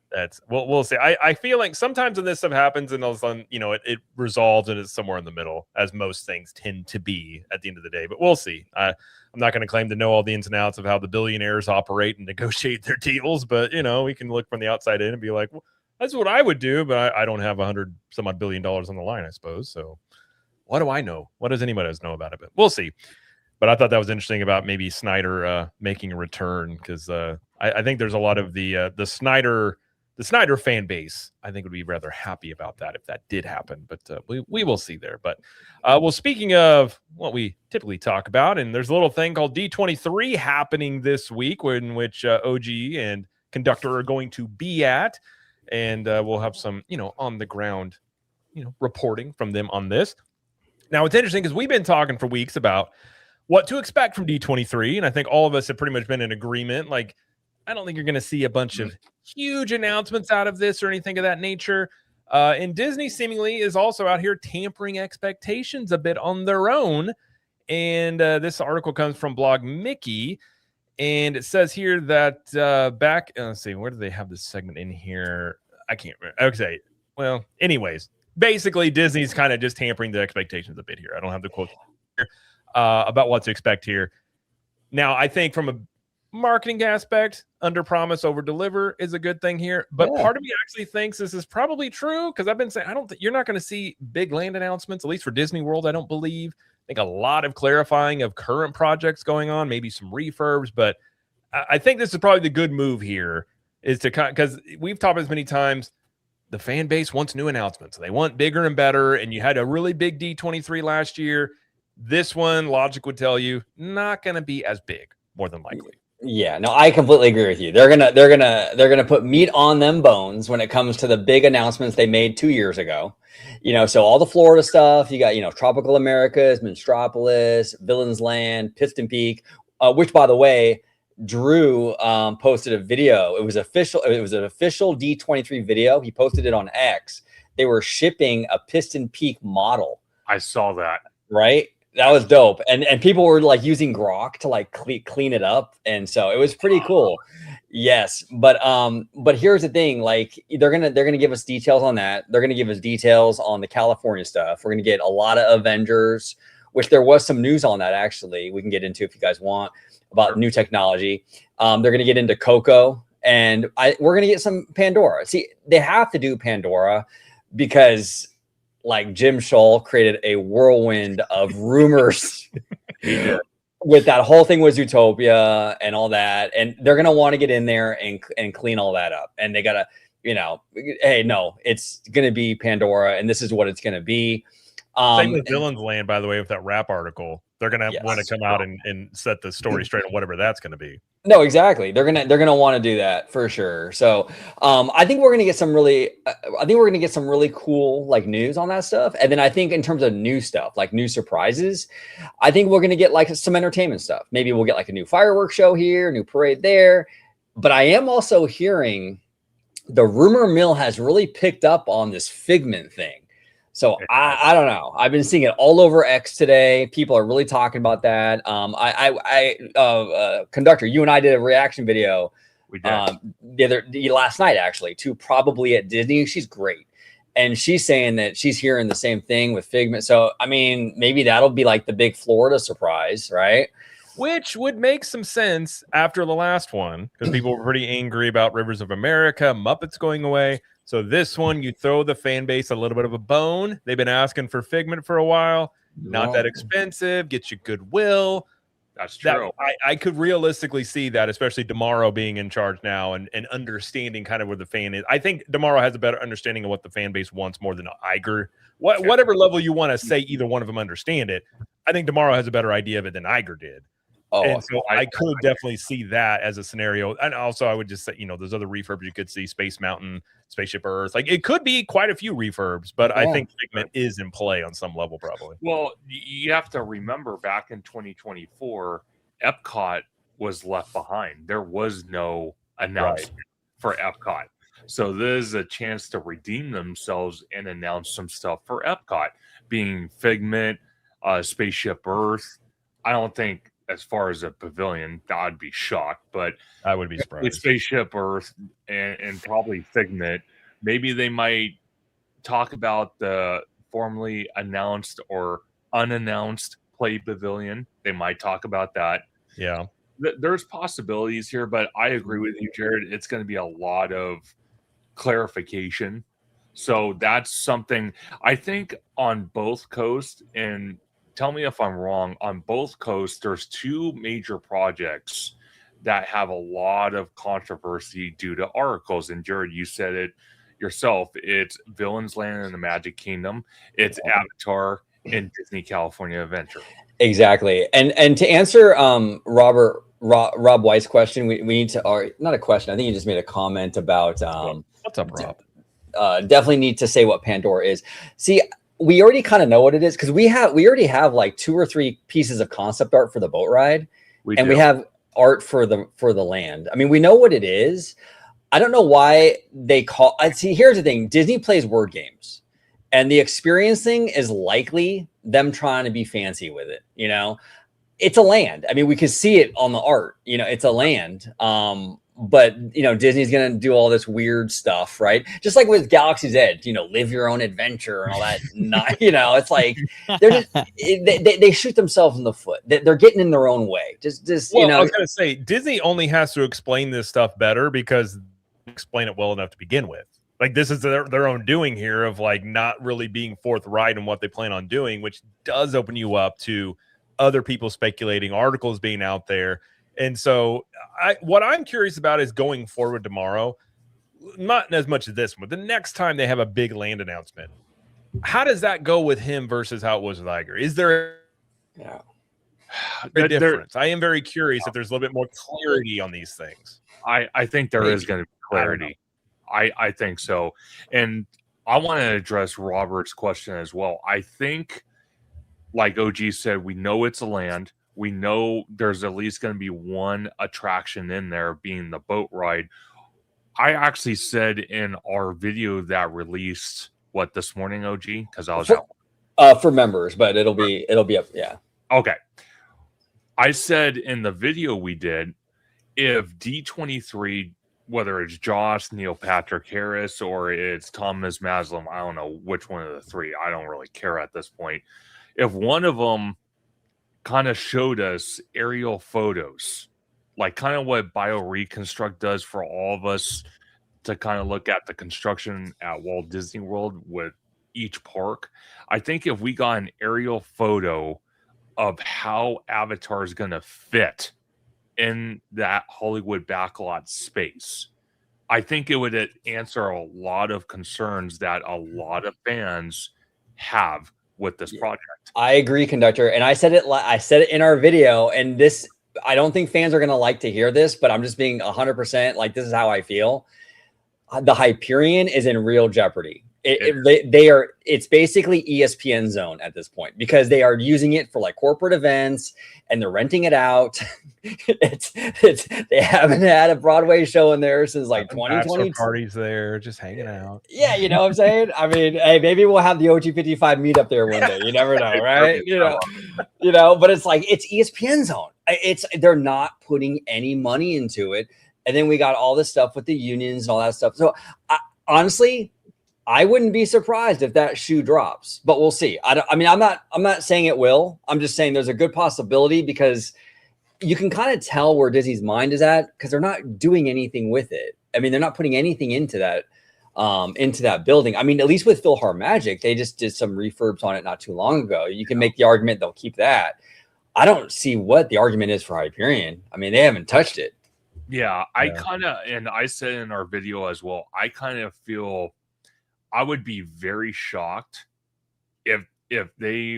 that's we'll see. I feel like sometimes when this stuff happens and all of a sudden, it resolves and it's somewhere in the middle, as most things tend to be at the end of the day. But we'll see. I'm not going to claim to know all the ins and outs of how the billionaires operate and negotiate their deals, but we can look from the outside in and be like, well, that's what I would do, but I don't have $100-some-odd billion on the line, I suppose. So what do I know? What does anybody else know about it? But we'll see. But I thought that was interesting about maybe Snyder making a return, because I think there's a lot of the Snyder fan base, I think, would be rather happy about that if that did happen. But we will see there. But well, speaking of what we typically talk about, and there's a little thing called D23 happening this week, in which OG and Conductor are going to be at, and we'll have some on the ground reporting from them on this. Now, it's interesting because we've been talking for weeks about what to expect from D23, and I think all of us have pretty much been in agreement. Like, I don't think you're going to see a bunch of huge announcements out of this or anything of that nature. And Disney seemingly is also out here tampering expectations a bit on their own. And this article comes from Blog Mickey, and it says here that let's see, where do they have this segment in here? I can't remember. Okay, well, anyways, basically Disney's kind of just tampering the expectations a bit here. I don't have the quote here about what to expect here. Now, I think from a marketing aspect, under promise, over deliver is a good thing here. But part of me actually thinks this is probably true, because I've been saying you're not going to see big land announcements, at least for Disney World. I don't believe. I think a lot of clarifying of current projects going on, maybe some refurbs. But I think this is probably the good move here, is to, because we've talked as many times, the fan base wants new announcements. They want bigger and better. And you had a really big D23 last year. This one, logic would tell you, not going to be as big, more than likely. Yeah, no, I completely agree with you. They're gonna put meat on them bones when it comes to the big announcements they made 2 years ago. So all the Florida stuff, you got, Tropical Americas, Monstropolis, Villains Land, Piston Peak, which, by the way, Drew posted a video. It was an official D23 video. He posted it on X. They were shipping a Piston Peak model. I saw that. Right? That was dope. And people were like using Grok to like clean it up. And so it was pretty cool. Yes. But here's the thing, like they're going to give us details on that. They're going to give us details on the California stuff. We're going to get a lot of Avengers, which there was some news on that. Actually, we can get into if you guys want, about new technology. They're going to get into Coco, and we're going to get some Pandora. See, they have to do Pandora because like Jim Scholl created a whirlwind of rumors with that whole thing with Zootopia and all that. And they're going to want to get in there and clean all that up. And they got to, hey, no, it's going to be Pandora, and this is what it's going to be. Same with Villains Land, by the way, with that rap article. They're going to want to come out and set the story straight on whatever that's going to be. No, exactly. They're gonna want to do that for sure. So, I think we're gonna get some really, cool like news on that stuff. And then I think in terms of new stuff, like new surprises, I think we're gonna get like some entertainment stuff. Maybe we'll get like a new fireworks show here, new parade there. But I am also hearing the rumor mill has really picked up on this Figment thing. So I don't know. I've been seeing it all over X today. People are really talking about that. Conductor, you and I did a reaction video. We did last night, actually, to Probably at Disney. She's great, and she's saying that she's hearing the same thing with Figment. So I mean, maybe that'll be like the big Florida surprise, right? Which would make some sense after the last one, because people were pretty angry about Rivers of America, Muppets going away. So this one, you throw the fan base a little bit of a bone. They've been asking for Figment for a while. Not that expensive. Gets you goodwill. That's true. I could realistically see that, especially Tomorrow being in charge now and understanding kind of where the fan is. I think Tomorrow has a better understanding of what the fan base wants more than Iger. Whatever level you want to say either one of them understand it, I think Tomorrow has a better idea of it than Iger did. Oh, and so I could definitely see that as a scenario. And also I would just say, there's other refurbs you could see, Space Mountain, Spaceship Earth. Like it could be quite a few refurbs, but I think Figment is in play on some level probably. Well, you have to remember back in 2024, Epcot was left behind. There was no announcement for Epcot. So there's a chance to redeem themselves and announce some stuff for Epcot, being Figment, Spaceship Earth. I don't think as far as a pavilion, I'd be shocked, but I would be surprised. Spaceship Earth and probably Figment, maybe they might talk about the formerly announced or unannounced Play Pavilion. They might talk about that. Yeah. There's possibilities here, but I agree with you, Jared. It's going to be a lot of clarification. So that's something I think on both coasts, and tell me if I'm wrong, on both coasts, there's two major projects that have a lot of controversy due to articles. And Jared, you said it yourself. It's Villains Land and the Magic Kingdom. It's Avatar and Disney California Adventure. Exactly. And to answer Rob White's question, we need to, or not a question, I think you just made a comment about what's up, Rob? Definitely need to say what Pandora is. See, we already kind of know what it is because we already have like 2 or 3 pieces of concept art for the boat ride, we have art for the land. I mean, we know what it is. I don't know why they call. See, here's the thing: Disney plays word games, and the experience thing is likely them trying to be fancy with it. It's a land. I mean, we can see it on the art. It's a land. But Disney's gonna do all this weird stuff, right? Just like with Galaxy's Edge, live your own adventure and all that. It's like they're just they shoot themselves in the foot. They're getting in their own way. I was gonna say Disney only has to explain this stuff better because they explain it well enough to begin with. Like this is their own doing here of like not really being forthright in what they plan on doing, which does open you up to other people speculating, articles being out there. And so what I'm curious about is going forward tomorrow, not as much as this one, but the next time they have a big land announcement, how does that go with him versus how it was with Iger? Is there a difference? I am very curious if there's a little bit more clarity on these things. I think there is going to be clarity. I think so. And I want to address Robert's question as well. I think, like OG said, we know it's a land. We know there's at least going to be one attraction in there being the boat ride. I actually said in our video that released this morning, OG, because I was out for members, but it'll be up. Yeah. Okay. I said in the video we did, if D23, whether it's Josh, Neil Patrick Harris, or it's Thomas Maslam, I don't know which one of the three. I don't really care at this point. If one of them kind of showed us aerial photos, like kind of what BioReconstruct does for all of us to kind of look at the construction at Walt Disney World with each park. I think if we got an aerial photo of how Avatar is going to fit in that Hollywood backlot space, I think it would answer a lot of concerns that a lot of fans have with this project. I agree, Conductor. And I said it in our video, and this, I don't think fans are going to like to hear this, but I'm just being 100% like, this is how I feel. The Hyperion is in real jeopardy. It's basically ESPN Zone at this point because they are using it for like corporate events and they're renting it out. They haven't had a Broadway show in there since like 2020. Parties there, just hanging out. Yeah, you know what I'm saying? I mean, hey, maybe we'll have the OG55 meetup there one day. You never know, right? But it's like it's ESPN Zone. They're not putting any money into it. And then we got all this stuff with the unions and all that stuff. So honestly, I wouldn't be surprised if that shoe drops, but we'll see. I'm not saying it will. I'm just saying there's a good possibility because you can kind of tell where Disney's mind is at because they're not doing anything with it. I mean, they're not putting anything into that building. I mean, at least with PhilharMagic, they just did some refurbs on it not too long ago. You can make the argument they'll keep that. I don't see what the argument is for Hyperion. I mean, they haven't touched it. Yeah, I kind of, and I said in our video as well, I kind of feel I would be very shocked if they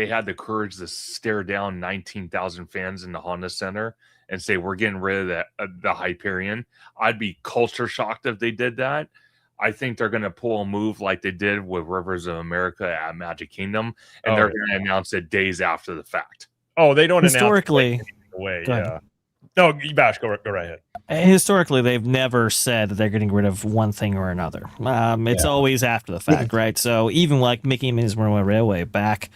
had the courage to stare down 19,000 fans in the Honda Center and say we're getting rid of the Hyperion. I'd be culture shocked if they did that. I think they're going to pull a move like they did with Rivers of America at Magic Kingdom, and they're going to announce it days after the fact. Oh, they don't historically announce it away. Yeah. No, Bash, go right ahead. Historically, they've never said that they're getting rid of one thing or another. It's always after the fact, right? So even like Mickey and Minnie's Runaway Railway back,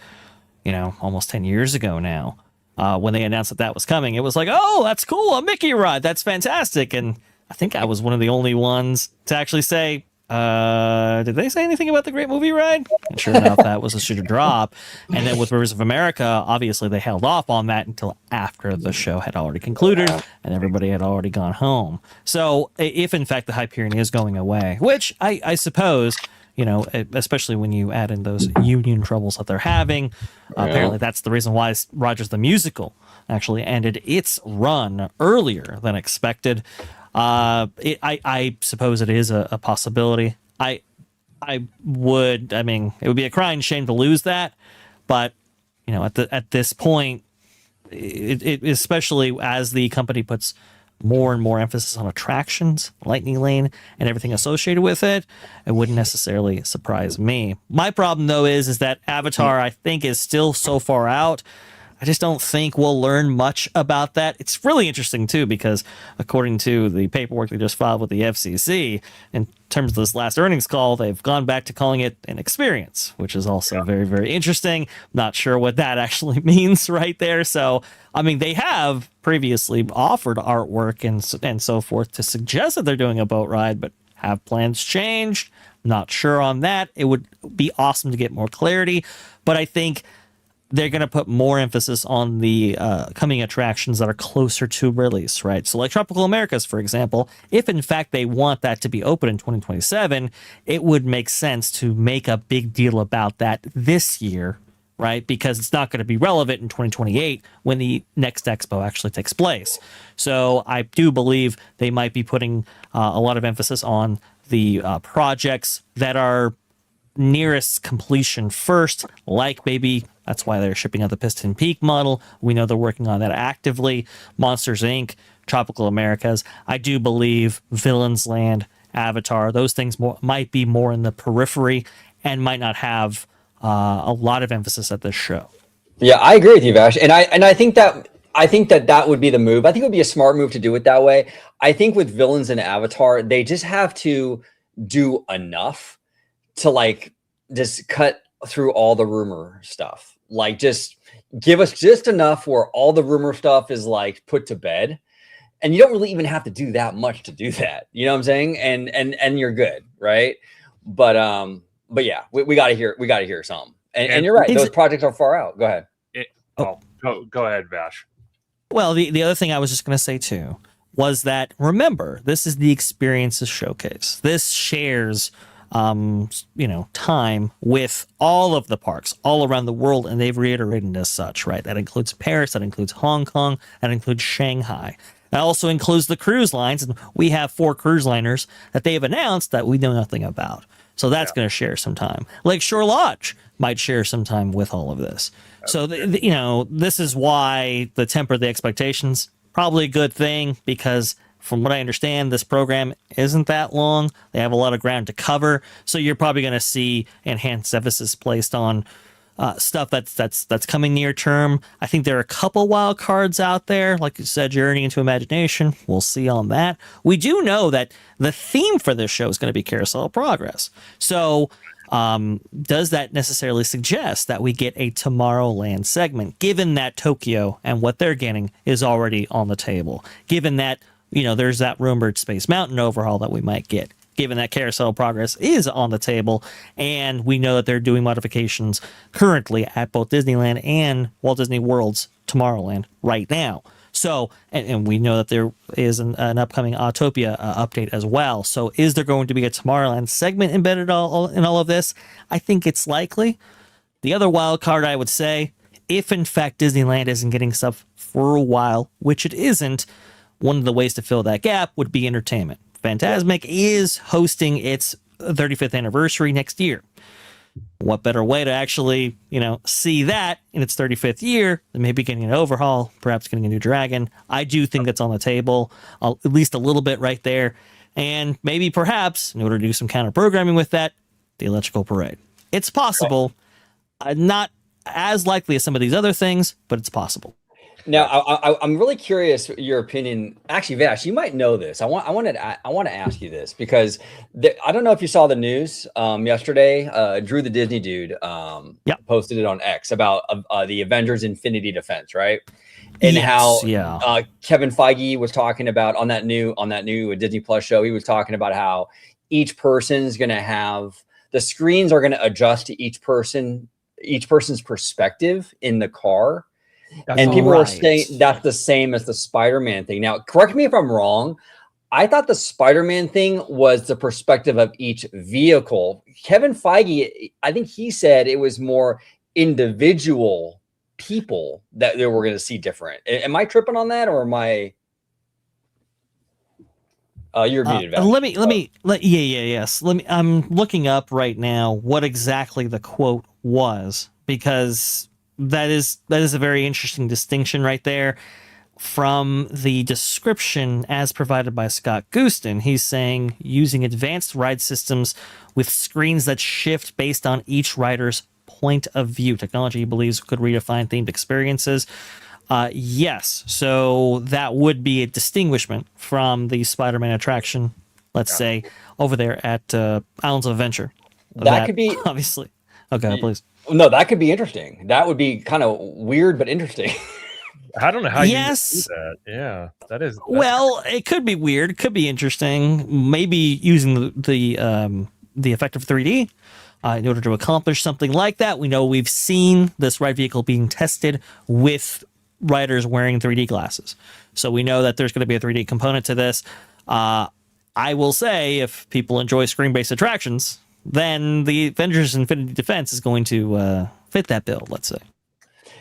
almost 10 years ago now, when they announced that was coming, it was like, oh, that's cool, a Mickey ride, that's fantastic. And I think I was one of the only ones to actually say, did they say anything about the Great Movie Ride? And sure enough, that was a shooter drop. And then with Rivers of America, obviously they held off on that until after the show had already concluded and everybody had already gone home. So if in fact the Hyperion is going away, which I suppose, especially when you add in those union troubles that they're having, apparently that's the reason why Rogers the Musical actually ended its run earlier than expected. I suppose it is a possibility. It would be a crying shame to lose that, but at this point, it especially as the company puts more and more emphasis on attractions, Lightning Lane, and everything associated with it, it wouldn't necessarily surprise me. My problem though is that Avatar, I think, is still so far out. I just don't think we'll learn much about that. It's really interesting, too, because according to the paperwork they just filed with the FCC, in terms of this last earnings call, they've gone back to calling it an experience, which is also very, very interesting. Not sure what that actually means right there. So, they have previously offered artwork and so forth to suggest that they're doing a boat ride, but have plans changed? Not sure on that. It would be awesome to get more clarity, but I think they're going to put more emphasis on the coming attractions that are closer to release, right? So like Tropical Americas, for example, if in fact they want that to be open in 2027, it would make sense to make a big deal about that this year, right? Because it's not going to be relevant in 2028 when the next expo actually takes place. So I do believe they might be putting a lot of emphasis on the projects that are nearest completion first, like maybe that's why they're shipping out the Piston Peak model. We know they're working on that actively. Monsters Inc., Tropical Americas. I do believe Villains Land, Avatar, those things might be more in the periphery and might not have a lot of emphasis at this show. Yeah, I agree with you, Vash. And I think that would be the move. I think it would be a smart move to do it that way. I think with Villains and Avatar, they just have to do enough to just cut through all the rumor stuff. Just give us just enough where all the rumor stuff is put to bed. And you don't really even have to do that much to do that. You know what I'm saying? And you're good, right? But yeah, we gotta hear something. And you're right, those projects are far out. Go ahead. Go ahead, Vash. Well, the other thing I was just gonna say too was that, remember, this is the Experiences Showcase. This shares time with all of the parks all around the world, and they've reiterated as such, right? That includes Paris, that includes Hong Kong, that includes Shanghai. That also includes the cruise lines, and we have 4 cruise liners that they've announced that we know nothing about. So that's going to share some time. Lakeshore Lodge might share some time with all of this. So, this is why the temper the expectations, probably a good thing, because from what I understand, this program isn't that long. They have a lot of ground to cover. So you're probably going to see enhanced emphasis placed on stuff that's coming near term. I think there are a couple wild cards out there. Like you said, Journey into Imagination. We'll see on that. We do know that the theme for this show is going to be Carousel of Progress. So does that necessarily suggest that we get a Tomorrowland segment, given that Tokyo and what they're getting is already on the table, given that there's that rumored Space Mountain overhaul that we might get, given that Carousel of Progress is on the table, and we know that they're doing modifications currently at both Disneyland and Walt Disney World's Tomorrowland right now. So, and we know that there is an upcoming Autopia update as well. So is there going to be a Tomorrowland segment embedded in all of this? I think it's likely. The other wild card I would say if in fact Disneyland isn't getting stuff for a while, which it isn't, one of the ways to fill that gap would be entertainment. Fantasmic is hosting its 35th anniversary next year. What better way to actually, see that in its 35th year than maybe getting an overhaul, perhaps getting a new dragon? I do think that's on the table, at least a little bit right there. And maybe perhaps, in order to do some counter programming with that, the electrical parade. It's possible. Not as likely as some of these other things, but it's possible. Now, I'm really curious your opinion. Actually, Vash, you might know this. I want to ask you this because I don't know if you saw the news yesterday. Drew the Disney dude posted it on X about the Avengers Infinity Defense, right? And how Kevin Feige was talking about on that new Disney Plus show. He was talking about how each person's going to have the screens are going to adjust to each person's perspective in the car. And people are saying that's the same as the Spider-Man thing. Now, correct me if I'm wrong. I thought the Spider-Man thing was the perspective of each vehicle. Kevin Feige, I think he said it was more individual people that they were going to see different. Am I tripping on that, or am I? You're muted. Yes. I'm looking up right now what exactly the quote was, because that is a very interesting distinction right there from the description as provided by Scott Gustin. He's saying using advanced ride systems with screens that shift based on each rider's point of view. Technology he believes could redefine themed experiences. Yes, so that would be a distinguishment from the Spider-Man attraction, let's say, over there at Islands of Adventure. That could be... Obviously. Okay, please. No, that could be interesting. That would be kind of weird, but interesting. I don't know how you do that. Yeah, that's well, it could be weird. It could be interesting. Maybe using the effect of 3D in order to accomplish something like that. We know we've seen this ride vehicle being tested with riders wearing 3D glasses. So we know that there's going to be a 3D component to this. I will say, if people enjoy screen-based attractions, then the Avengers Infinity Defense is going to fit that bill, let's say.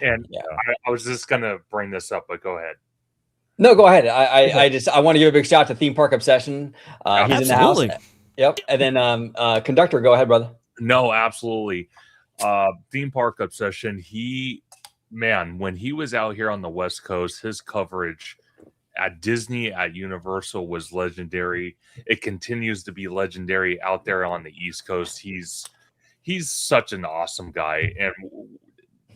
And I was just going to bring this up, but go ahead. No, go ahead. I want to give a big shout out to Theme Park Obsession. He's in the house. Yep. And then Conductor, go ahead, brother. No, absolutely. Theme Park Obsession, when he was out here on the West Coast, his coverage at Disney, at Universal was legendary. It continues to be legendary out there on the East Coast. He's such an awesome guy, and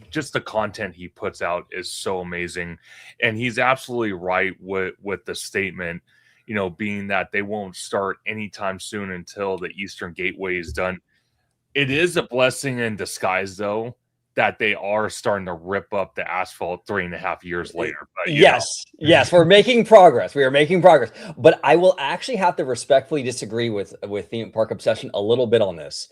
just the content he puts out is so amazing. And he's absolutely right with the statement, being that they won't start anytime soon until the Eastern Gateway is done. It is a blessing in disguise, though, that they are starting to rip up the asphalt 3.5 years later. But, yes, we're making progress. We are making progress. But I will actually have to respectfully disagree with Theme Park Obsession a little bit on this.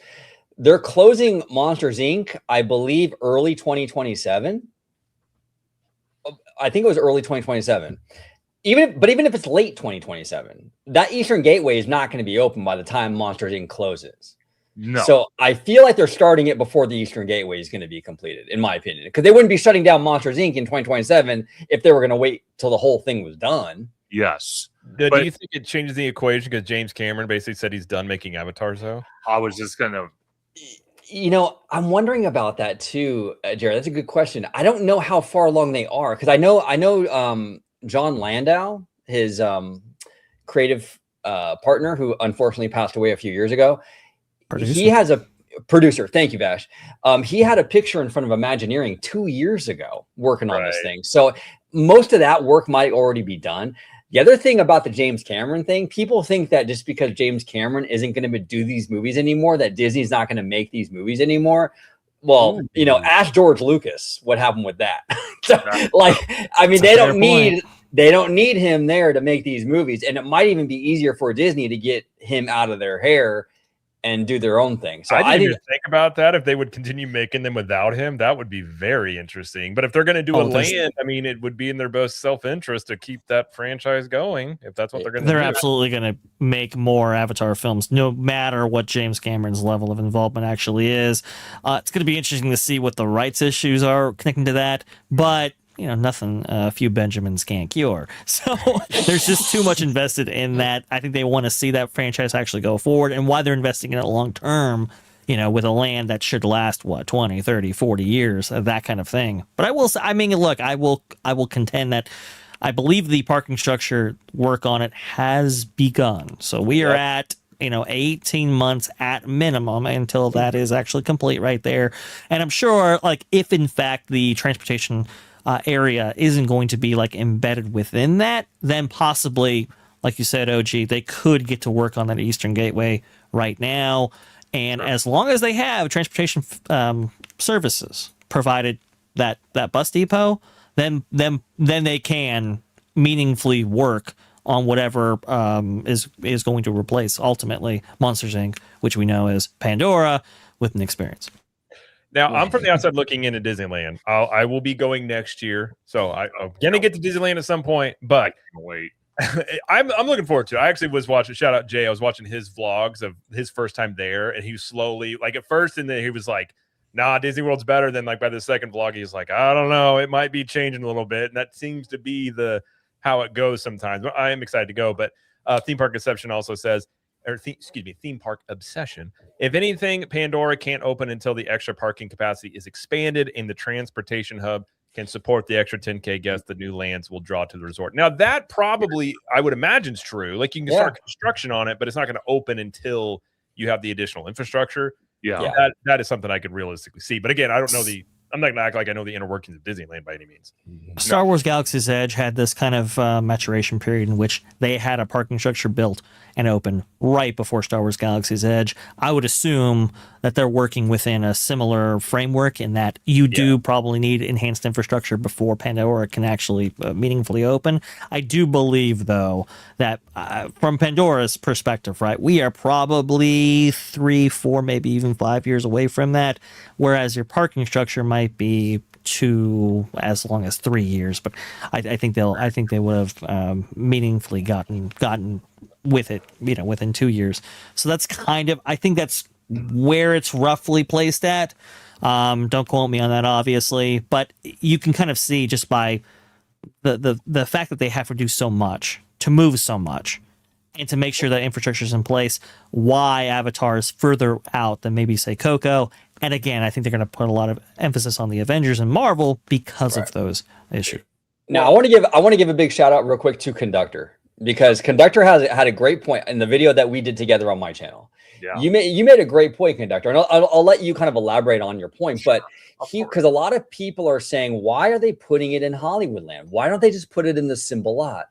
They're closing Monsters, Inc., I believe, early 2027. I think it was early 2027. Even if it's late 2027, that Eastern Gateway is not going to be open by the time Monsters, Inc. closes. No. So I feel like they're starting it before the Eastern Gateway is going to be completed, in my opinion, because they wouldn't be shutting down Monsters, Inc. in 2027 if they were going to wait till the whole thing was done. Yes. Do you think it changes the equation because James Cameron basically said he's done making avatars, though? I was just going to... I'm wondering about that too, Jared. That's a good question. I don't know how far along they are, because I know John Landau, his creative partner, who unfortunately passed away a few years ago. He has a producer. Thank you, Vash. He had a picture in front of Imagineering 2 years ago working on this thing. So most of that work might already be done. The other thing about the James Cameron thing, people think that just because James Cameron isn't going to do these movies anymore, that Disney's not going to make these movies anymore. Well, ask George Lucas what happened with that. So, they don't need him there to make these movies. And it might even be easier for Disney to get him out of their hair and do their own thing. So I didn't even think about that. If they would continue making them without him, that would be very interesting. But if they're going to do a land, I mean, it would be in their best self-interest to keep that franchise going. If that's what they're going to do, they're absolutely going to make more Avatar films, no matter what James Cameron's level of involvement actually is. It's going to be interesting to see what the rights issues are connecting to that, but nothing a few Benjamins can't cure. So there's just too much invested in that. I think they want to see that franchise actually go forward, and why they're investing in it long term, with a land that should last 20, 30, 40 years, that kind of thing. But I will say, I mean, look, I will contend that I believe the parking structure work on it has begun. So we are at 18 months at minimum until that is actually complete right there. And I'm sure, like, if in fact the transportation area isn't going to be like embedded within that, then possibly, like you said, OG, they could get to work on that Eastern Gateway right now. And as long as they have transportation services provided that bus depot, then they can meaningfully work on whatever is going to replace ultimately Monsters Inc., which we know is Pandora with an experience. Now, I'm from the outside looking into Disneyland. I will be going next year, so I'm gonna get to Disneyland at some point. But wait, I'm looking forward to it. I actually was watching. Shout out Jay. I was watching his vlogs of his first time there, and he was slowly, like, at first, and then he was like, "Nah, Disney World's better." Then, like, by the second vlog, he's like, "I don't know, it might be changing a little bit," and that seems to be how it goes sometimes. But I am excited to go. But Theme Park Inception also says, Theme Park Obsession. If anything, Pandora can't open until the extra parking capacity is expanded and the transportation hub can support the extra 10K guests the new lands will draw to the resort. Now, that probably, I would imagine, is true. Like, you can start construction on it, but it's not going to open until you have the additional infrastructure. Yeah. That is something I could realistically see. But again, I don't know I'm not going to act like I know the inner workings of Disneyland by any means. Star Wars Galaxy's Edge had this kind of maturation period in which they had a parking structure built and open right before Star Wars Galaxy's Edge. I would assume that they're working within a similar framework in that you do probably need enhanced infrastructure before Pandora can actually meaningfully open. I do believe, though, that from Pandora's perspective, right, we are probably 3, 4, maybe even 5 years away from that, whereas your parking structure might be 2 as long as 3 years. But I think they would have meaningfully gotten with it, within 2 years. So that's I think that's where it's roughly placed at. Don't quote me on that, obviously, but you can kind of see just by the fact that they have to do so much to move so much and to make sure that infrastructure is in place, why Avatar is further out than maybe, say, Coco. And again, I think they're going to put a lot of emphasis on the Avengers and Marvel because of those issues. Now, I want to give a big shout out real quick to Conductor, because Conductor had a great point in the video that we did together on my channel. Yeah. You made a great point, Conductor, and I'll let you kind of elaborate on your point. But because a lot of people are saying, why are they putting it in Hollywoodland? Why don't they just put it in the Symbol Lot?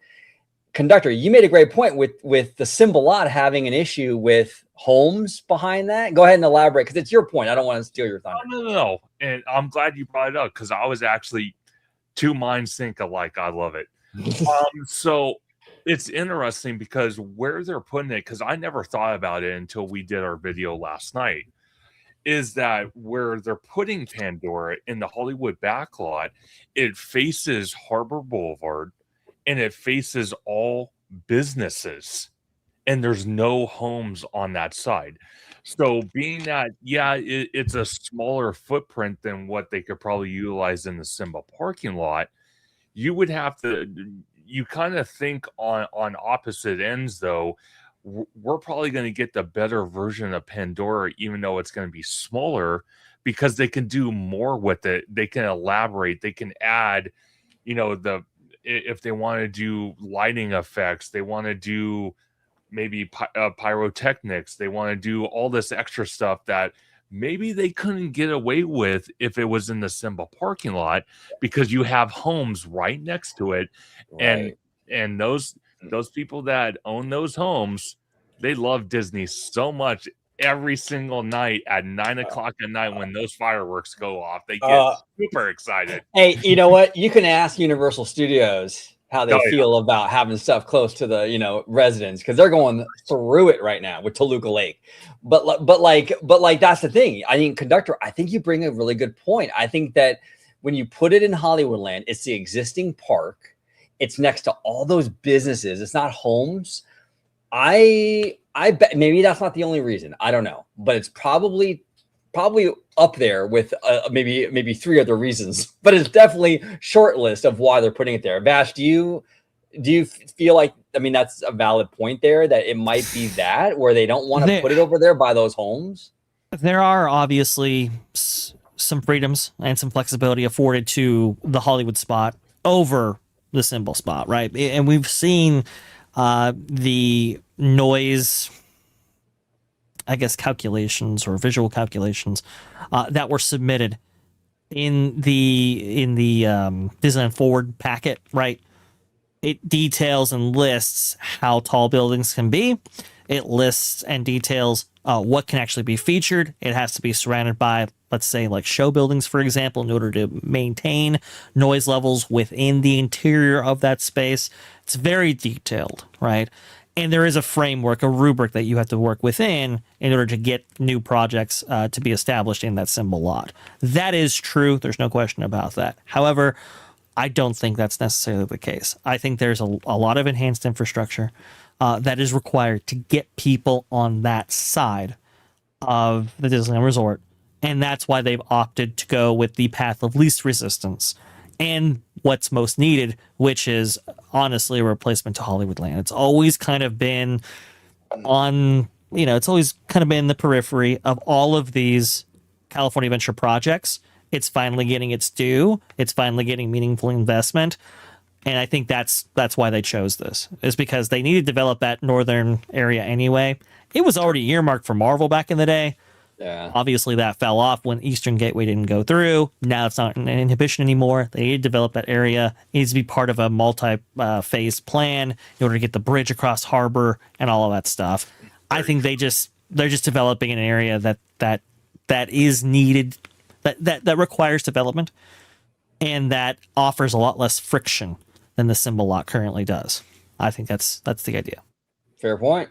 Conductor, you made a great point with the Symbol Lot having an issue with homes behind that. Go ahead and elaborate, because it's your point. I don't want to steal your thunder. No. And I'm glad you brought it up, because I was actually two minds think alike. I love it. So it's interesting because where they're putting it, because I never thought about it until we did our video last night, is that where they're putting Pandora in the Hollywood backlot, it faces Harbor Boulevard and it faces all businesses, and there's no homes on that side. So being that, it's a smaller footprint than what they could probably utilize in the Simba parking lot, you would have to, you kind of think on opposite ends, though. We're probably going to get the better version of Pandora, even though it's going to be smaller, because they can do more with it. They can elaborate. They can add, if they want to do lighting effects, they want to do maybe pyrotechnics, they want to do all this extra stuff that maybe they couldn't get away with if it was in the Simba parking lot, because you have homes right next to it. Right. And those people that own those homes, they love Disney so much. Every single night at 9 o'clock at night, when those fireworks go off, they get super excited. Hey, you know what? You can ask Universal Studios how they feel about having stuff close to the, you know, residents, because they're going through it right now with Toluca Lake. But like that's the thing. I mean, Conductor, I think you bring a really good point. I think that when you put it in Hollywoodland, it's the existing park. It's next to all those businesses. It's not homes. I bet maybe that's not the only reason. I don't know, but it's probably up there with maybe 3 other reasons, but it's definitely short list of why they're putting it there. Vash, do you feel like, I mean, that's a valid point there, that it might be that where they don't want to put it over there by those homes? There are obviously some freedoms and some flexibility afforded to the Hollywood spot over the Symbol spot, right? And we've seen the noise, I guess, calculations or visual calculations that were submitted in the Disneyland Forward packet, right? It details and lists how tall buildings can be. It lists and details what can actually be featured. It has to be surrounded by, let's say, like show buildings, for example, in order to maintain noise levels within the interior of that space. It's very detailed, right? And there is a framework, a rubric that you have to work within in order to get new projects to be established in that Symbol lot. That is true. There's no question about that. However, I don't think that's necessarily the case. I think there's a lot of enhanced infrastructure that is required to get people on that side of the Disneyland Resort. And that's why they've opted to go with the path of least resistance and what's most needed, which is honestly a replacement to Hollywoodland. It's always kind of been on, you know, it's always kind of been in the periphery of all of these California Adventure projects. It's finally getting its due. It's finally getting meaningful investment. And I think that's why they chose this, is because they need to develop that northern area anyway. It was already earmarked for Marvel back in the day. Yeah. Obviously, that fell off when Eastern Gateway didn't go through. Now it's not an inhibition anymore. They need to develop that area. It needs to be part of a multi-phase plan in order to get the bridge across harbor and all of that stuff. I think they're just developing an area that is needed, that requires development, and that offers a lot less friction than the Symbol lot currently does. I think that's the idea. Fair point.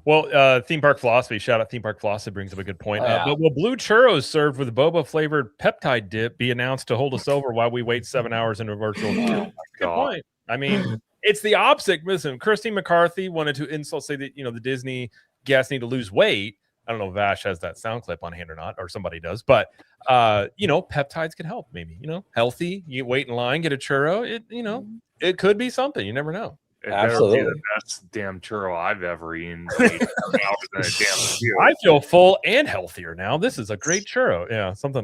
Well, Theme Park Philosophy, shout out Theme Park Philosophy, brings up a good point. But will blue churros served with boba flavored peptide dip be announced to hold us over while we wait 7 hours in a virtual queue? Good point. I mean, it's the opposite. Listen, Christine McCarthy wanted to say that, you know, the Disney guests need to lose weight. I don't know if Vash has that sound clip on hand or not, or somebody does, but you know, peptides can help. Maybe, you know, healthy. You wait in line, get a churro. It could be something. You never know. It Absolutely, better be the best damn churro I've ever eaten. I feel full and healthier now. This is a great churro. Yeah, something.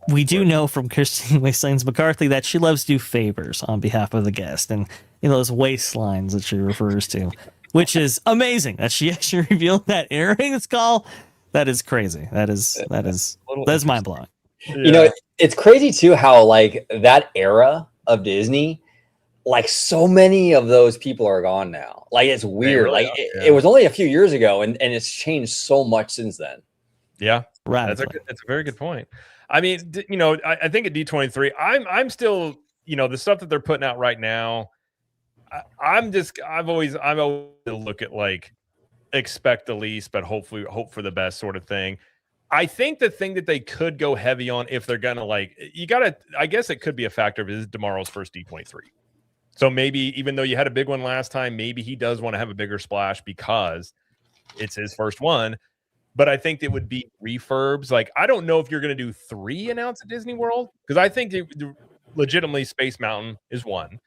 We do know from Christine Wastelands McCarthy that she loves to do favors on behalf of the guest, and you know, those waistlines that she refers to, which is amazing that she actually revealed that earrings call. That is crazy. That is mind blowing. Yeah. You know, it's crazy too how like that era of Disney, like so many of those people are gone now. Like it's weird. Really like it was only a few years ago, and it's changed so much since then. Yeah, right. That's a very good point. I mean, you know, I think at D23, I'm still, you know, the stuff that they're putting out right now. I've always look at like expect the least, but hope for the best sort of thing. I think the thing that they could go heavy on, if they're gonna I guess it could be a factor, is tomorrow's first D23. So maybe, even though you had a big one last time, maybe he does want to have a bigger splash because it's his first one. But I think it would be refurbs. Like, I don't know if you're going to do 3 announced at Disney World, because I think legitimately Space Mountain is one.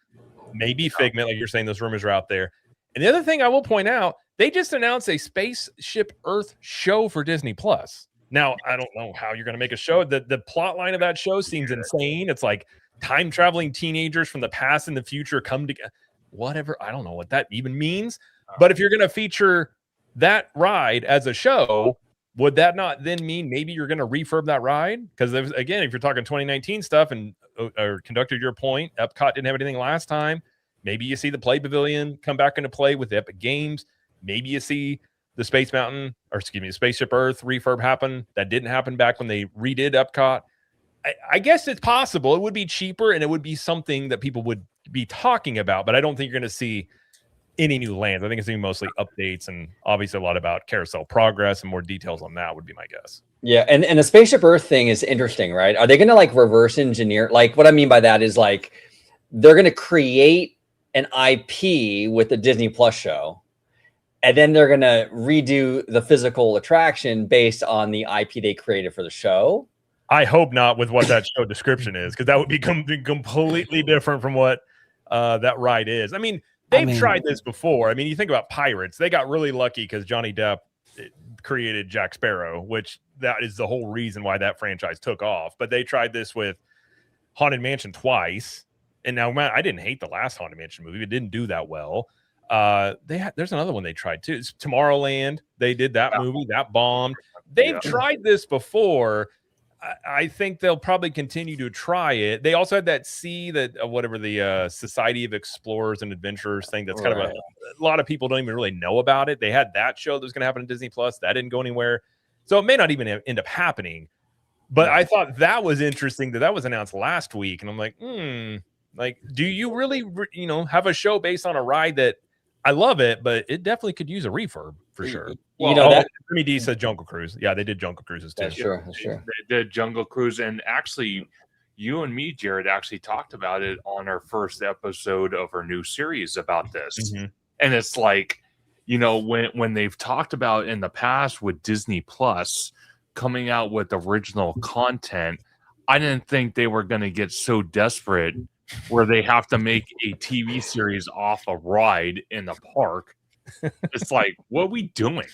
Maybe Figment, like you're saying, those rumors are out there. And the other thing I will point out, they just announced a Spaceship Earth show for Disney Plus. Now, I don't know how you're going to make a show. The plot line of that show seems insane. It's like time traveling teenagers from the past and the future come together. Whatever. I don't know what that even means. But if you're going to feature that ride as a show, would that not then mean maybe you're going to refurb that ride? Because again, if you're talking 2019 stuff, and or Conductor, your point, Epcot didn't have anything last time. Maybe you see the Play Pavilion come back into play with the Epic Games. Maybe you see the Space Mountain, or excuse me, the Spaceship Earth refurb happen. That didn't happen back when they redid Epcot. I guess it's possible. It would be cheaper, and it would be something that people would be talking about, but I don't think you're going to see any new lands. I think it's going to be mostly updates and obviously a lot about carousel progress and more details on that would be my guess. Yeah, and the Spaceship Earth thing is interesting, right? Are they going to like reverse engineer? Like what I mean by that is like they're going to create an IP with the Disney Plus show, and then they're going to redo the physical attraction based on the IP they created for the show. I hope not with what that show description is, because that would be completely different from what that ride is. I mean, they've tried this before. I mean, you think about Pirates. They got really lucky because Johnny Depp created Jack Sparrow, which that is the whole reason why that franchise took off. But they tried this with Haunted Mansion twice. And now, man, I didn't hate the last Haunted Mansion movie. It didn't do that well. There's another one they tried too. It's Tomorrowland. They did that movie. That bombed. They've tried this before. I think they'll probably continue to try it. They also had that whatever the Society of Explorers and Adventurers thing. That's kind of a lot of people don't even really know about it. They had that show that was going to happen on Disney Plus. That didn't go anywhere. So it may not even end up happening. But I thought that was interesting that was announced last week. And I'm like, like, do you really, have a show based on a ride that I love it, but it definitely could use a refurb for sure. Well, Jimmy D said Jungle Cruise. Yeah, they did Jungle Cruises too. That's true. They did Jungle Cruise, and actually, you and me, Jared, actually talked about it on our first episode of our new series about this. Mm-hmm. And it's like, when they've talked about in the past with Disney Plus coming out with original content, I didn't think they were going to get so desperate where they have to make a TV series off a ride in the park. It's like, what are we doing?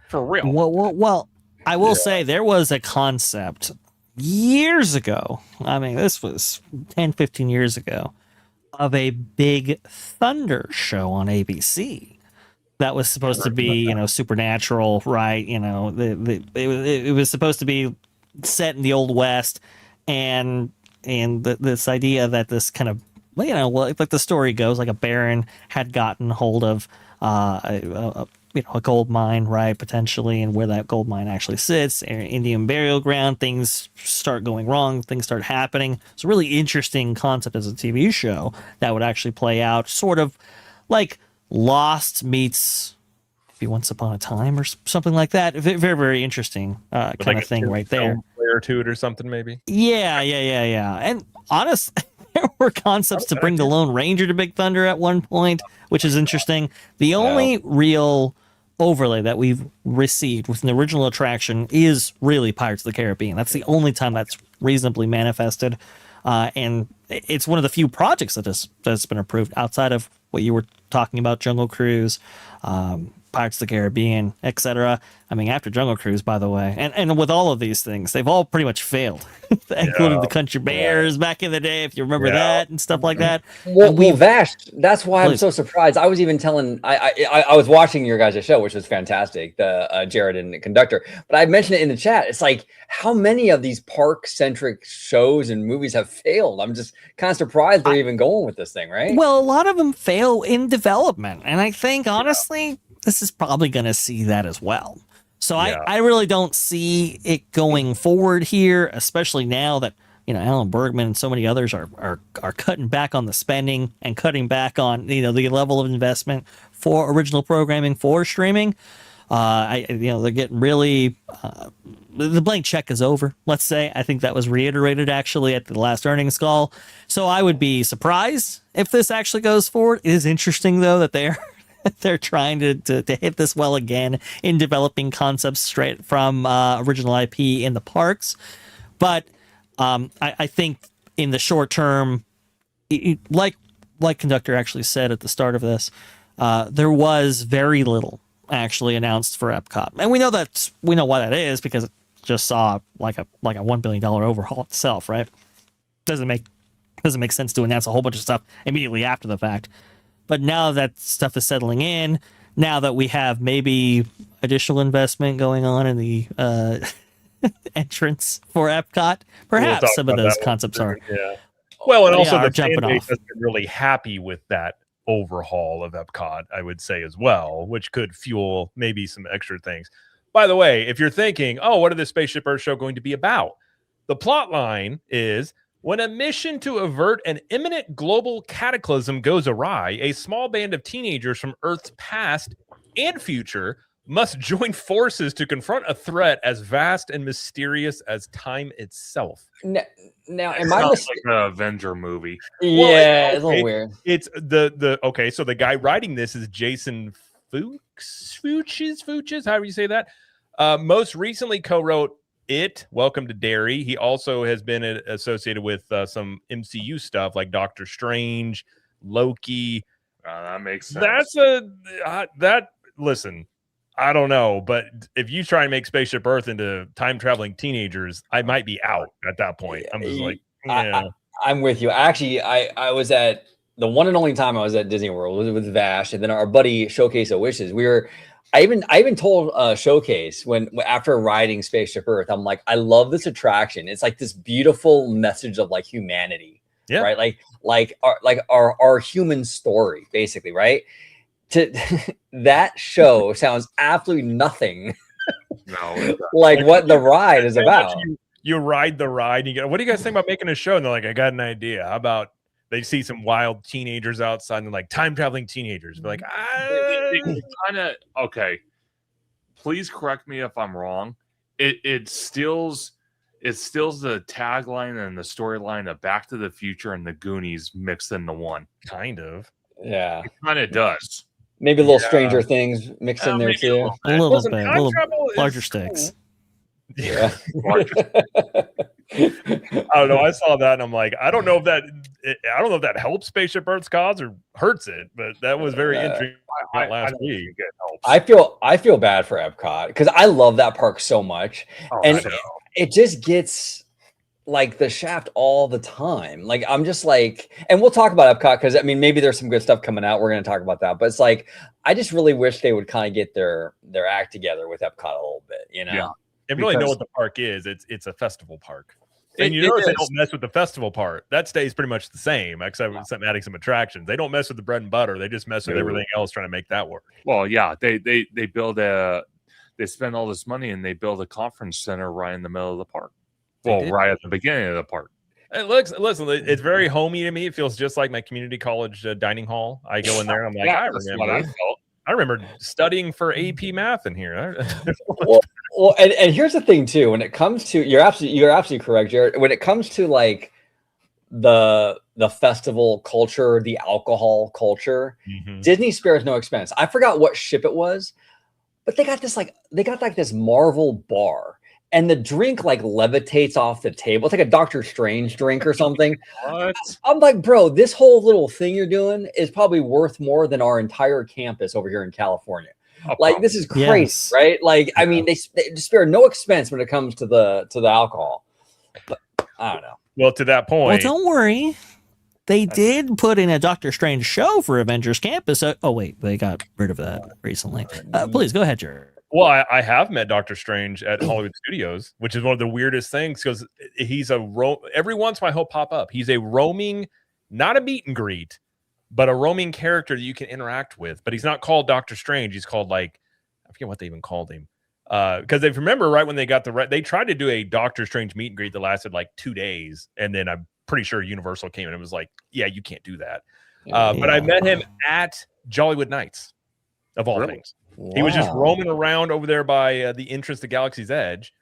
For real. Well, I will say there was a concept years ago. I mean, this was 10, 15 years ago of a big thunder show on ABC that was supposed to be, supernatural, right? It was supposed to be set in the Old West, and this idea that this kind of, like the story goes, like a baron had gotten hold of a gold mine, right, potentially, and where that gold mine actually sits, Indian burial ground, things start going wrong, things start happening. It's a really interesting concept as a TV show that would actually play out sort of like Lost meets Once Upon a Time or something like that. Very, very interesting kind of thing right there. Player to it or something, maybe. Yeah. And honestly, there were concepts to bring the Lone Ranger to Big Thunder at one point, which is interesting. The only real overlay that we've received with an original attraction is really Pirates of the Caribbean. That's the only time that's reasonably manifested. And it's one of the few projects that's been approved outside of what you were talking about, Jungle Cruise, Pirates of the Caribbean, etc. I mean, after Jungle Cruise, by the way, and with all of these things, they've all pretty much failed, including the Country Bears back in the day, if you remember that and stuff like that. Well, Vash, that's why I'm so surprised. I was even telling, I was watching your guys' show, which was fantastic, the Jared and the conductor, but I mentioned it in the chat. It's like, how many of these park-centric shows and movies have failed? I'm just kind of surprised they're even going with this thing, right? Well, a lot of them fail in development, and I think, honestly, this is probably going to see that as well. So I really don't see it going forward here, especially now that, Alan Bergman and so many others are cutting back on the spending and cutting back on, the level of investment for original programming, for streaming. They're getting really, the blank check is over, let's say. I think that was reiterated actually at the last earnings call. So I would be surprised if this actually goes forward. It is interesting though that they're trying to hit this well again in developing concepts straight from original IP in the parks. But I think in the short term, like Conductor actually said at the start of this, there was very little actually announced for Epcot. And we know why that is, because it just saw like a $1 billion overhaul itself, right? Doesn't make sense to announce a whole bunch of stuff immediately after the fact. But now that stuff is settling in, now that we have maybe additional investment going on in the entrance for Epcot, perhaps some of those concepts are. Yeah. Well, and also the fan base has been really happy with that overhaul of Epcot, I would say as well, which could fuel maybe some extra things. By the way, if you're thinking, oh, what is the Spaceship Earth show going to be about? The plot line is When a mission to avert an imminent global cataclysm goes awry, a small band of teenagers from Earth's past and future must join forces to confront a threat as vast and mysterious as time itself. Now, It sounds like an Avenger movie. Yeah, it's a little weird. It's okay. So the guy writing this is Jason Fuchs, however you say that. Most recently co-wrote It, Welcome to Derry. He also has been associated with some MCU stuff like Doctor Strange, Loki. That makes sense. Listen, I don't know, but if you try and make Spaceship Earth into time traveling teenagers, I might be out at that point. I'm just like, yeah. I'm with you. Actually, I was at the one and only time I was at Disney World was with Vash, and then our buddy Showcase of Wishes. I even told Showcase after riding Spaceship Earth, I'm like, I love this attraction. It's like this beautiful message of like humanity, right? Like our human story, basically, right? That show sounds absolutely nothing like what the ride is about. You ride the ride. And you go, what do you guys think about making a show? And they're like, I got an idea. How about they see some wild teenagers outside and they're like time traveling teenagers? They're like, kind of okay. Please correct me if I'm wrong. It steals the tagline and the storyline of Back to the Future and the Goonies mixed into one. Kind of. Yeah. It kind of does. Maybe a little Stranger Things mixed in there too. A little bit. A little larger sticks. Yeah. I don't know. I saw that and I'm like, I don't know if that helps Spaceship Earth's cause or hurts it, but that was very interesting last week. I feel bad for Epcot because I love that park so much, and it just gets like the shaft all the time. Like I'm just like, and we'll talk about Epcot because I mean maybe there's some good stuff coming out. We're going to talk about that, but it's like I just really wish they would kind of get their act together with Epcot a little bit, you know. Yeah. They really know what the park is. It's a festival park. And you notice they don't mess with the festival part. That stays pretty much the same, except adding some attractions. They don't mess with the bread and butter. They just mess with everything else trying to make that work. Well, yeah, they spend all this money and they build a conference center right in the middle of the park. Well, right at the beginning of the park. Listen, it's very homey to me. It feels just like my community college dining hall. I go in there and I'm like, I remember studying for AP math in here. Well, and here's the thing too. When it comes to, you're absolutely correct, Jared. When it comes to like the festival culture, the alcohol culture, Disney spares no expense. I forgot what ship it was, but they got this Marvel bar, and the drink like levitates off the table. It's like a Doctor Strange drink or something. What? I'm like, bro, this whole little thing you're doing is probably worth more than our entire campus over here in California. Like this is crazy, right? Like I mean, they spare no expense when it comes to the alcohol. But I don't know. Well, to that point, well, don't worry. They did put in a Doctor Strange show for Avengers Campus. Oh wait, they got rid of that recently. Please go ahead, Jared. Well, I have met Doctor Strange at Hollywood Studios, which is one of the weirdest things because he's every once in a while he'll pop up. He's a roaming, not a meet and greet, but a roaming character that you can interact with. But he's not called Doctor Strange. He's called I forget what they even called him. Because if you remember right when they got they tried to do a Doctor Strange meet and greet that lasted like 2 days. And then I'm pretty sure Universal came in and was like, yeah, you can't do that. But I met him at Jollywood Nights of all things. Wow. He was just roaming around over there by the entrance to Galaxy's Edge.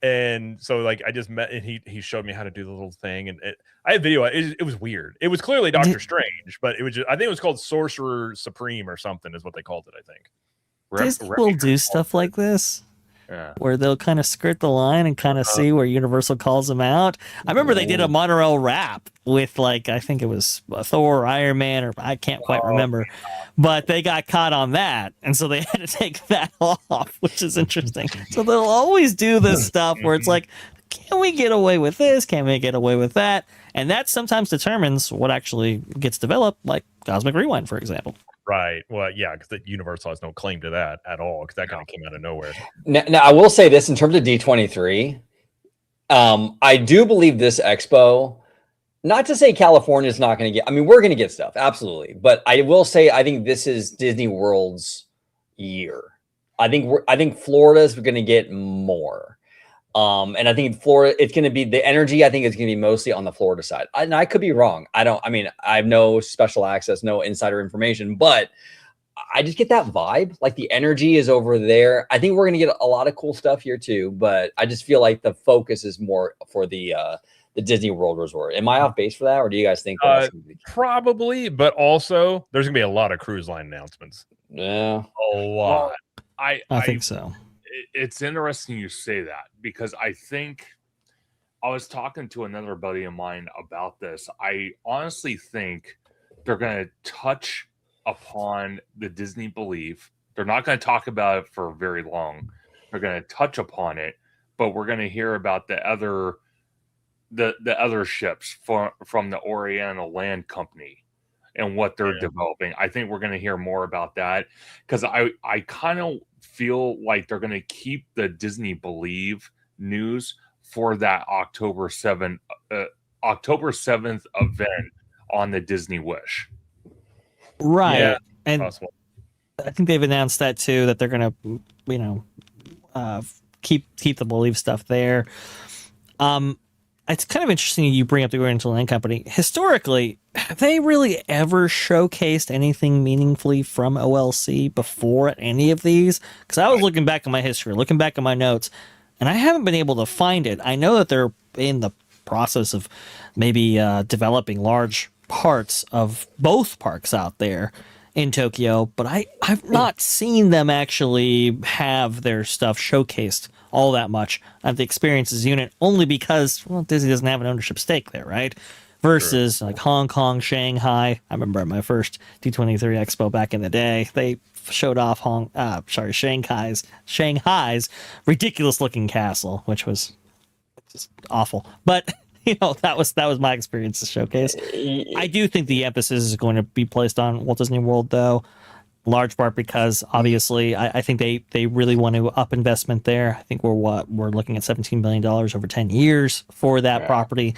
And so like I just met and he showed me how to do the little thing and I had video. It was weird. It was clearly Doctor Strange, but it was I think it was called Sorcerer Supreme or something is what they called it, I think. Disney will do stuff like this. Where they'll kind of skirt the line and kind of see where Universal calls them out. I remember they did a monorail rap with like, I think it was Thor or Iron Man, or I can't quite remember, but they got caught on that. And so they had to take that off, which is interesting. So they'll always do this stuff where it's like, can we get away with this? Can we get away with that? And that sometimes determines what actually gets developed, like Cosmic Rewind, for example. Right. Well, yeah, because the Universal has no claim to that at all, because that kind of came out of nowhere. Now, I will say this in terms of D23, I do believe this expo, not to say California is not going to get, I mean, we're going to get stuff, absolutely. But I will say, I think this is Disney World's year. I think Florida's going to get more. And I think Florida, it's going to be the energy. I think it's going to be mostly on the Florida side. And I could be wrong. I have no special access, no insider information, but I just get that vibe. Like the energy is over there. I think we're going to get a lot of cool stuff here too, but I just feel like the focus is more for the Disney World Resort. Am I off base for that? Or do you guys think that's probably, but also there's going to be a lot of cruise line announcements. Yeah. A lot. I think so. It's interesting you say that, because I think I was talking to another buddy of mine about this. I honestly think they're going to touch upon the Disney belief. They're not going to talk about it for very long. They're going to touch upon it, but we're going to hear about the other ships from the Oriental Land Company and what they're developing. I think we're going to hear more about that, because I kind of feel like they're going to keep the Disney Believe news for that October 7th event on the Disney Wish. Right. Yeah, and possible. I think they've announced that too, that they're going to, keep the Believe stuff there. It's kind of interesting you bring up the Oriental Land Company. Historically, have they really ever showcased anything meaningfully from OLC before at any of these? Because I was looking back at my history, looking back at my notes, and I haven't been able to find it. I know that they're in the process of maybe developing large parts of both parks out there in Tokyo, but I've not seen them actually have their stuff showcased all that much at the experiences unit, only because, well, Disney doesn't have an ownership stake there, right? Versus like Hong Kong, Shanghai. I remember at my first D23 Expo back in the day, they showed off Shanghai's ridiculous looking castle, which was just awful. But that was my experience to showcase. I do think the emphasis is going to be placed on Walt Disney World, though, large part because obviously I think they really want to up investment there. I think we're looking at $17 billion over 10 years for that property.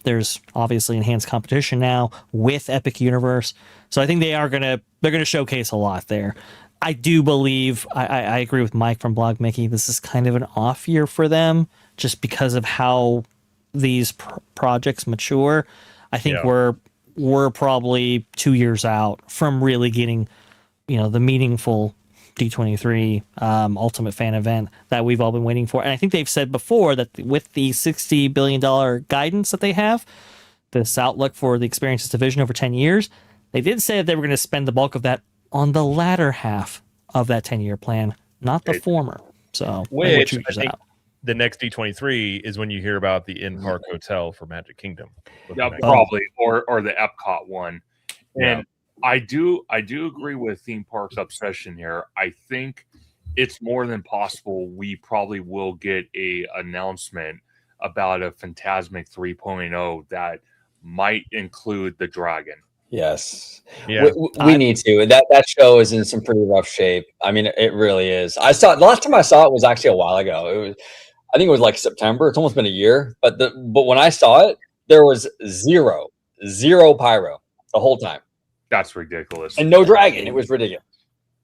There's obviously enhanced competition now with Epic Universe, so I think they're gonna showcase a lot there. I do believe I agree with Mike from Blog Mickey. This is kind of an off year for them just because of how these projects mature. I think we're probably 2 years out from really getting the meaningful D23 Ultimate Fan event that we've all been waiting for. And I think they've said before that with the $60 billion guidance that they have, this outlook for the Experiences division over 10 years, they did say that they were going to spend the bulk of that on the latter half of that 10-year plan, not the former. So which I think the next D23 is when you hear about the in-park hotel for Magic Kingdom. Yeah, probably, or the Epcot one. And I do agree with Theme Park's obsession here. I think it's more than possible we probably will get a announcement about a Fantasmic 3.0 that might include the dragon. Yes. Yeah. We need to. That show is in some pretty rough shape. I mean, it really is. The last time I saw it was actually a while ago. I think it was like September. It's almost been a year. But when I saw it, there was zero pyro the whole time. That's ridiculous. And no dragon. It was ridiculous.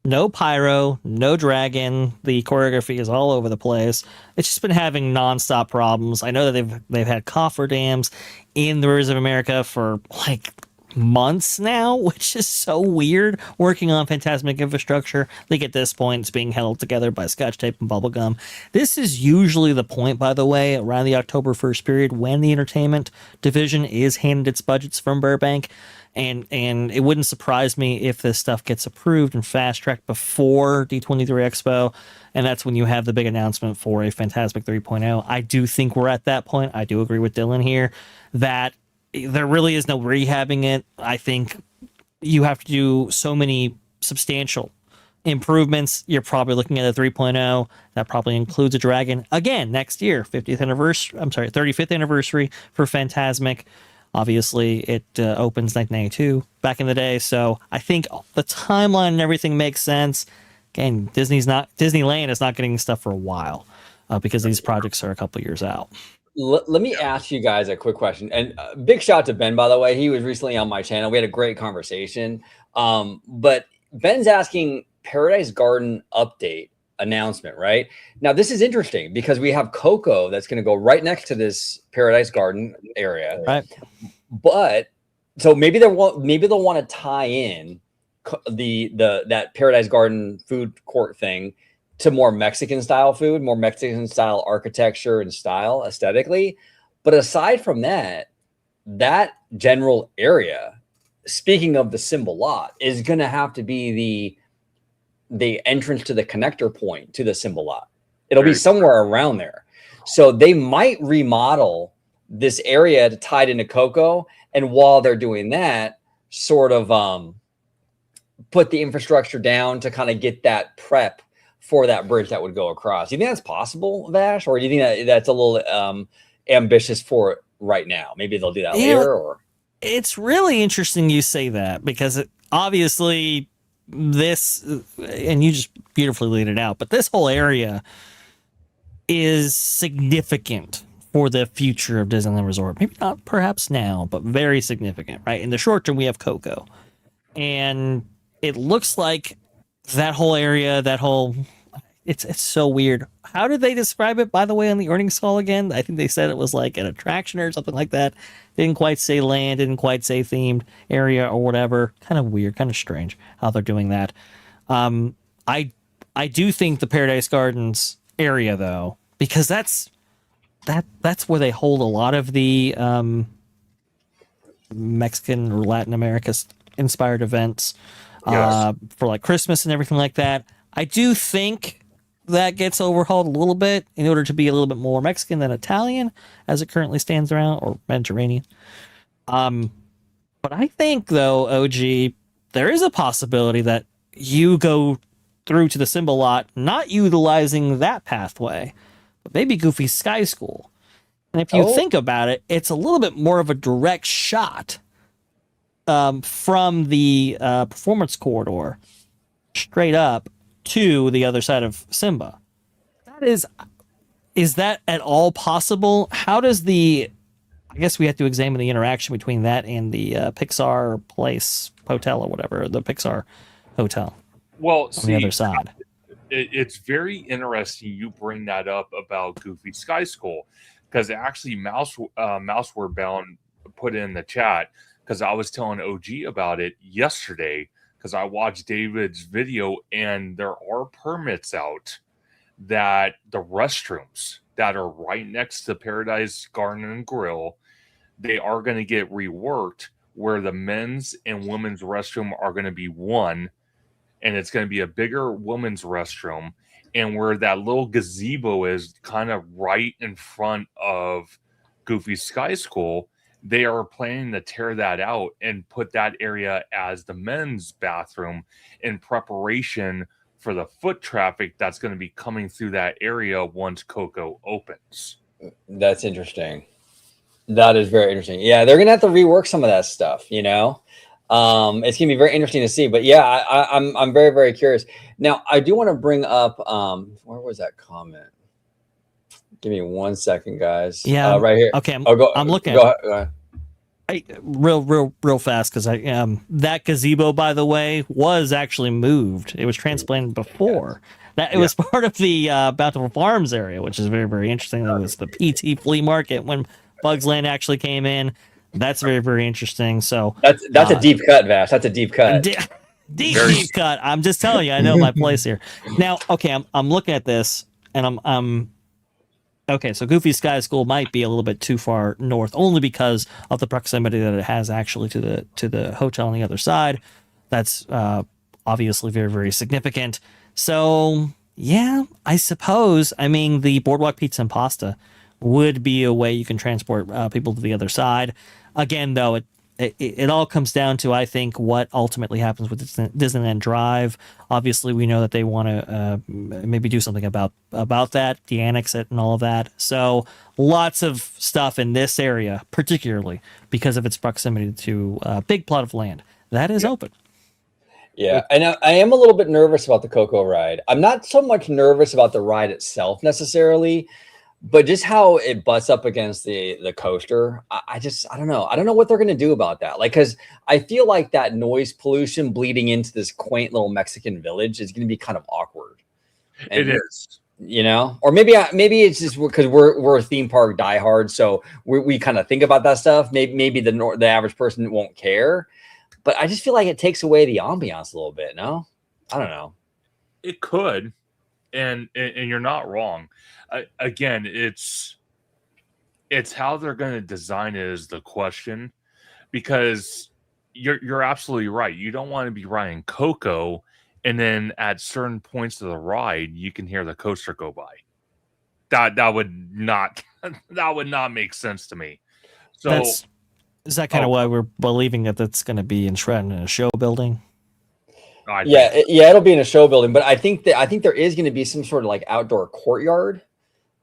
No pyro, no dragon. The choreography is all over the place. It's just been having nonstop problems. I know that they've had cofferdams in the Rivers of America for like months now, which is so weird. Working on Fantasmic infrastructure, I think at this point it's being held together by scotch tape and bubble gum. This is usually the point, by the way, around the October 1st period when the entertainment division is handed its budgets from Burbank. And it wouldn't surprise me if this stuff gets approved and fast-tracked before D23 Expo, and that's when you have the big announcement for a Fantasmic 3.0. I do think we're at that point. I do agree with Dylan here that there really is no rehabbing it. I think you have to do so many substantial improvements. You're probably looking at a 3.0. That probably includes a dragon. Again, next year, 35th anniversary for Fantasmic. Obviously, it opens 1992 back in the day, so I think the timeline and everything makes sense. Again, Disneyland is not getting stuff for a while because these projects are a couple years out. Let me ask you guys a quick question, and big shout out to Ben, by the way. He was recently on my channel. We had a great conversation, but Ben's asking Paradise Garden update announcement, right? Now, this is interesting because we have Coco that's going to go right next to this Paradise Garden area. Right. But so maybe they'll want to tie in that Paradise Garden food court thing to more Mexican style food, more Mexican style architecture and style aesthetically. But aside from that, that general area, speaking of the symbol lot, is going to have to be the entrance to the connector point to the symbol lot. It'll be somewhere around there. So they might remodel this area to tie it into Coco. And while they're doing that, sort of put the infrastructure down to kind of get that prep for that bridge that would go across. Do you think that's possible, Vash? Or do you think that that's a little ambitious for it right now? Maybe they'll do that later? Or it's really interesting you say that, because obviously this, and you just beautifully laid it out, but this whole area is significant for the future of Disneyland Resort. Maybe not perhaps now, but very significant, right? In the short term, we have Coco. And it looks like that whole area, it's so weird. How did they describe it, by the way, on the earnings call again? I think they said it was like an attraction or something like that. Didn't quite say land, didn't quite say themed area or whatever. Kind of weird, kind of strange how they're doing that. I do think the Paradise Gardens area, though, because that's where they hold a lot of the Mexican or Latin America inspired events for like Christmas and everything like that. I do think that gets overhauled a little bit in order to be a little bit more Mexican than Italian as it currently stands around, or Mediterranean. But I think, though, OG, there is a possibility that you go through to the symbol lot not utilizing that pathway, but maybe Goofy Sky School. And if you think about it, it's a little bit more of a direct shot from the performance corridor straight up to the other side of Simba. Is that at all possible? How does I guess we have to examine the interaction between that and the Pixar Place Hotel or whatever, the Pixar Hotel. Well, on the other side. It's very interesting you bring that up about Goofy Sky School, because actually Mouseware Bound put in the chat, because I was telling OG about it yesterday, because I watched David's video, and there are permits out that the restrooms that are right next to Paradise Garden and Grill, they are going to get reworked, where the men's and women's restroom are going to be one, and it's going to be a bigger women's restroom, and where that little gazebo is kind of right in front of Goofy Sky School, they are planning to tear that out and put that area as the men's bathroom in preparation for the foot traffic that's going to be coming through that area once Coco opens. That's interesting. That is very interesting. Yeah, they're going to have to rework some of that stuff, you know? It's going to be very interesting to see. But yeah, I'm very, very curious. Now, I do want to bring up, where was that comment? Give me 1 second, guys. Yeah, right here. Okay, I'm looking. Go ahead. Real fast, because that gazebo, by the way, was actually moved. It was transplanted before. It was part of the Bountiful Farms area, which is very, very interesting. That was the PT flea market when Bugs Land actually came in. That's very, very interesting. So that's a deep cut, Vash. That's a deep cut. Deep cut. I'm just telling you, I know my place here. Now, okay, I'm looking at this, and I'm okay. So Goofy Sky School might be a little bit too far north, only because of the proximity that it has actually to the hotel on the other side. That's obviously very, very significant. So yeah, I suppose. I mean, the Boardwalk Pizza and Pasta would be a way you can transport people to the other side. Again, though, it all comes down to, I think, what ultimately happens with Disneyland Drive. Obviously, we know that they want to maybe do something about that, de-annex it and all of that. So lots of stuff in this area, particularly because of its proximity to a big plot of land that is open. Yeah, and I am a little bit nervous about the Coco ride. I'm not so much nervous about the ride itself necessarily, but just how it butts up against the coaster. I don't know. I don't know what they're going to do about that. Like, because I feel like that noise pollution bleeding into this quaint little Mexican village is going to be kind of awkward. It is. You know, or maybe it's just because we're a theme park diehard, so we kind of think about that stuff. Maybe the average person won't care, but I just feel like it takes away the ambiance a little bit. No, I don't know. It could, and you're not wrong. Again, it's how they're going to design it is the question, because you're absolutely right. You don't want to be riding Coco, and then at certain points of the ride, you can hear the coaster go by. That would not make sense to me. So is that kind of why we're believing that that's going to be enshrouded in a show building? It'll be in a show building, but I think there is going to be some sort of like outdoor courtyard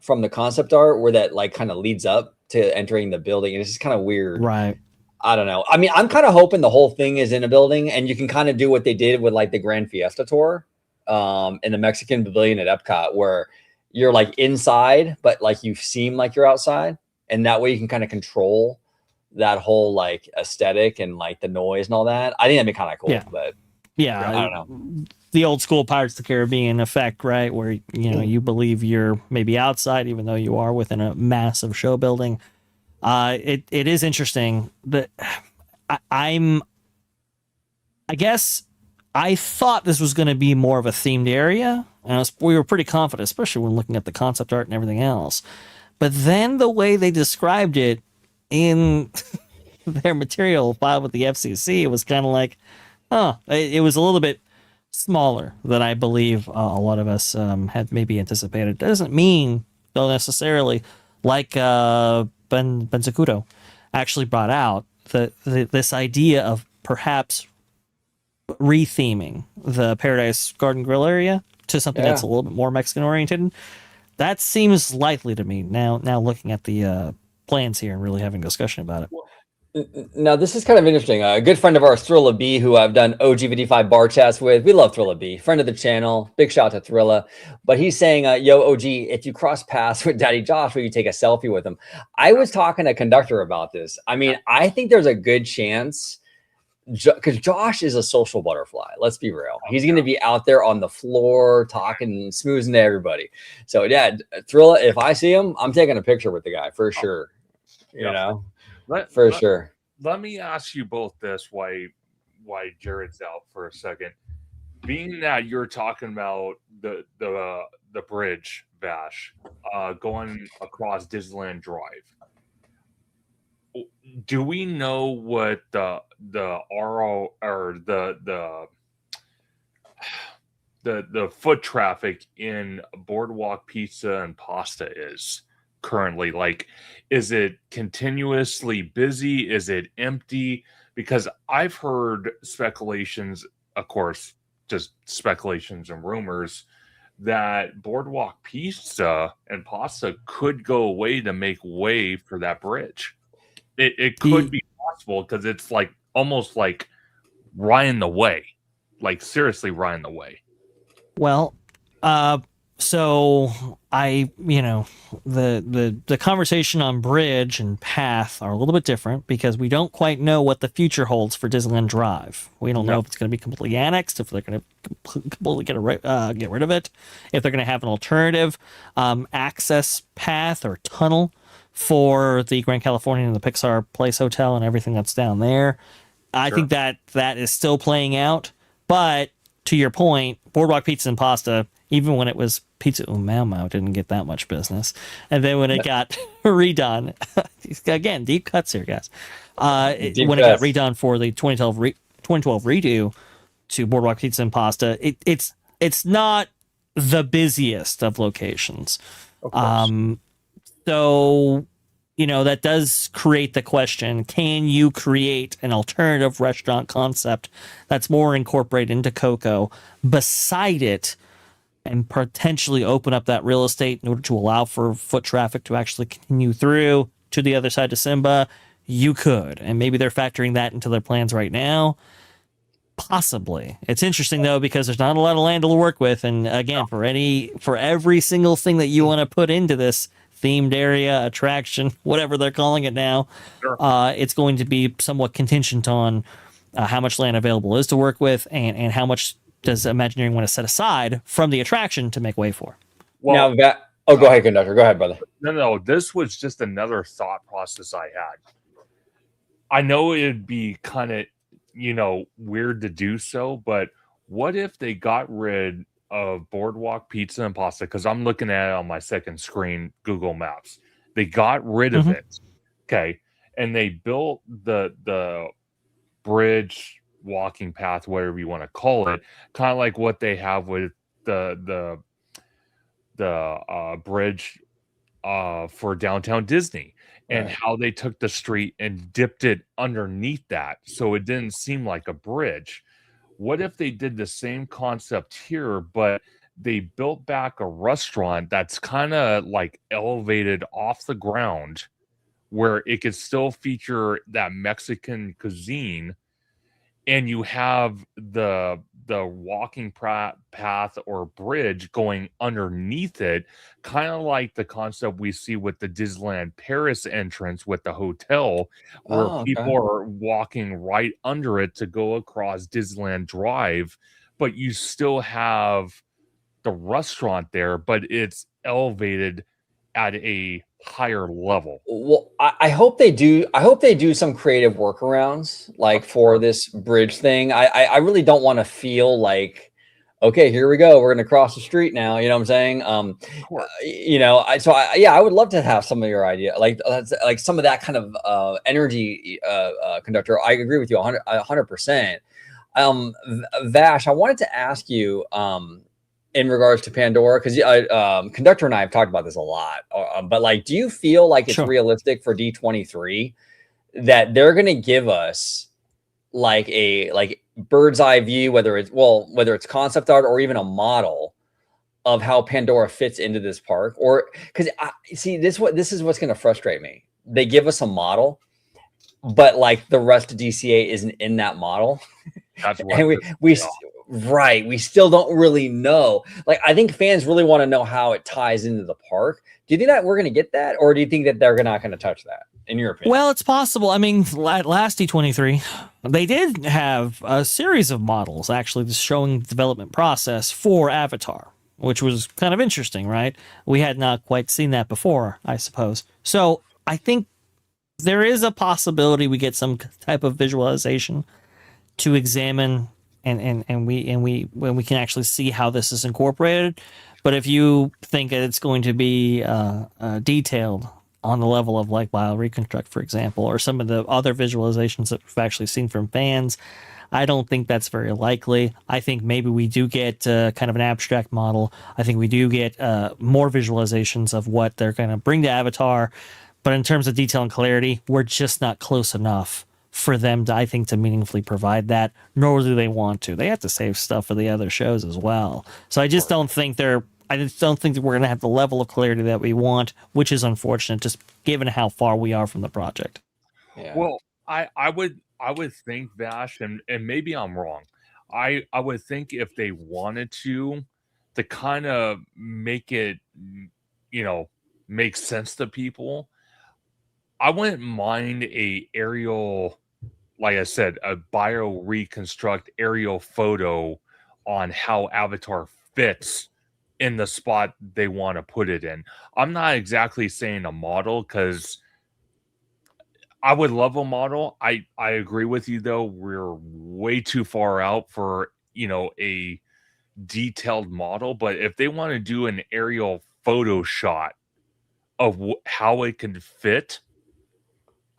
from the concept art where that like kind of leads up to entering the building, and it's just kind of weird, right? I don't know. I mean, I'm kind of hoping the whole thing is in a building, and you can kind of do what they did with like the Grand Fiesta Tour, in the Mexican Pavilion at Epcot, where you're like inside, but like you seem like you're outside, and that way you can kind of control that whole like aesthetic and like the noise and all that. I think that'd be kind of cool. Yeah. But yeah, I don't know. The old school Pirates of the Caribbean effect, right? Where you believe you're maybe outside, even though you are within a massive show building. It is interesting that I guess I thought this was going to be more of a themed area, and we were pretty confident, especially when looking at the concept art and everything else. But then the way they described it in their material filed with the FCC, it was kind of like, it was a little bit smaller than I believe a lot of us had maybe anticipated. It doesn't mean, though, necessarily, like Ben Zacuto actually brought out this idea of perhaps retheming the Paradise Garden Grill area to something that's a little bit more Mexican oriented. That seems likely to me now looking at the plans here and really having a discussion about it. Now, this is kind of interesting. A good friend of ours, Thrilla B, who I've done OG55 bar chats with. We love Thrilla B, friend of the channel. Big shout out to Thrilla. But he's saying, yo, OG, if you cross paths with Daddy Josh, will you take a selfie with him? I was talking to Conductor about this. I mean, I think there's a good chance, because Josh is a social butterfly. Let's be real. He's going to be out there on the floor talking, smoozing to everybody. So, yeah, Thrilla, if I see him, I'm taking a picture with the guy for sure. You know? For sure. Let me ask you both this why Jared's out for a second. Being that you're talking about the bridge, Vash, going across Disneyland Drive. Do we know what the RO or the foot traffic in Boardwalk Pizza and Pasta is currently? Like, is it continuously busy? Is it empty? Because I've heard speculations, of course, just speculations and rumors, that Boardwalk Pizza and Pasta could go away to make way for that bridge. It could be possible, because it's like almost like right in the way, like seriously right in the way. Well, so the conversation on bridge and path are a little bit different, because we don't quite know what the future holds for Disneyland Drive. We don't know if it's going to be completely annexed, if they're going to completely get rid of it, if they're going to have an alternative access path or tunnel for the Grand Californian and the Pixar Place Hotel and everything that's down there. I think that is still playing out. But to your point, Boardwalk Pizza and Pasta, even when it was Pizza Mau Mau, didn't get that much business. And then when it got redone, again, deep cuts here, guys. It got redone for the 2012 redo to Boardwalk Pizza and Pasta, it's not the busiest of locations. Of course. So, that does create the question, can you create an alternative restaurant concept that's more incorporated into Coco beside it, and potentially open up that real estate in order to allow for foot traffic to actually continue through to the other side of Simba? You could. And maybe they're factoring that into their plans right now. Possibly. It's interesting, though, because there's not a lot of land to work with. And again, for every single thing that you want to put into this themed area, attraction, whatever they're calling it now, it's going to be somewhat contingent on how much land available is to work with, and how much does Imagineering want to set aside from the attraction to make way for? Well, now go ahead, conductor. Go ahead, brother. No. This was just another thought process I had. I know it'd be kind of, weird to do so, but what if they got rid of Boardwalk Pizza and Pasta? Because I'm looking at it on my second screen, Google Maps. They got rid of it, okay, and they built the bridge, walking path, whatever you want to call it, kind of like what they have with the bridge for downtown Disney, and how they took the street and dipped it underneath that so it didn't seem like a bridge. What if they did the same concept here, but they built back a restaurant that's kind of like elevated off the ground where it could still feature that Mexican cuisine, and you have the walking path or bridge going underneath it, kind of like the concept we see with the Disneyland Paris entrance with the hotel, where people are walking right under it to go across Disneyland Drive, but you still have the restaurant there, but it's elevated at a higher level. Well, I hope they do. I hope they do some creative workarounds, like for this bridge thing. I really don't want to feel like, okay, here we go, we're going to cross the street now. You know what I'm saying? I would love to have some of your idea, like some of that kind of energy, conductor. I agree with you 100%. Vash, I wanted to ask you, in regards to Pandora, because conductor and I have talked about this a lot, but like, do you feel like it's realistic for D23 that they're going to give us like a bird's eye view, whether it's concept art or even a model of how Pandora fits into this park? Or because this is what's going to frustrate me. They give us a model, but like the rest of DCA isn't in that model. That's what and we still don't really know. Like, I think fans really want to know how it ties into the park. Do you think that we're going to get that, or do you think that they're not going to touch that, in your opinion? Well, it's possible. I mean, last D23, they did have a series of models actually showing the development process for Avatar, which was kind of interesting, right? We had not quite seen that before, I suppose. So I think there is a possibility we get some type of visualization to examine, and we can actually see how this is incorporated. But if you think that it's going to be detailed on the level of like Bio Reconstruct, for example, or some of the other visualizations that we've actually seen from fans, I don't think that's very likely. I think maybe we do get kind of an abstract model. I think we do get more visualizations of what they're going to bring to Avatar. But in terms of detail and clarity, we're just not close enough for them to, I think, to meaningfully provide that, nor do they want to. They have to save stuff for the other shows as well. So I just don't think that we're going to have the level of clarity that we want, which is unfortunate, just given how far we are from the project. Yeah. Well, I would think, Vash, and maybe I'm wrong. I would think if they wanted to kind of make it, make sense to people, I wouldn't mind a aerial, like I said, a bio reconstruct aerial photo on how Avatar fits in the spot they want to put it in. I'm not exactly saying a model, because I would love a model. I agree with you, though. We're way too far out for, a detailed model. But if they want to do an aerial photo shot of how it can fit,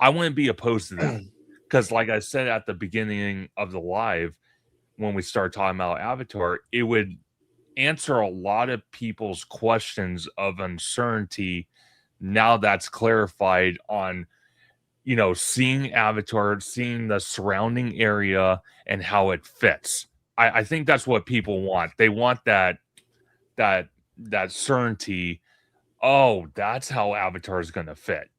I wouldn't be opposed to that. Because like I said at the beginning of the live, when we started talking about Avatar, it would answer a lot of people's questions of uncertainty. Now that's clarified on, seeing Avatar, seeing the surrounding area and how it fits. I think that's what people want. They want that certainty. Oh, that's how Avatar is going to fit.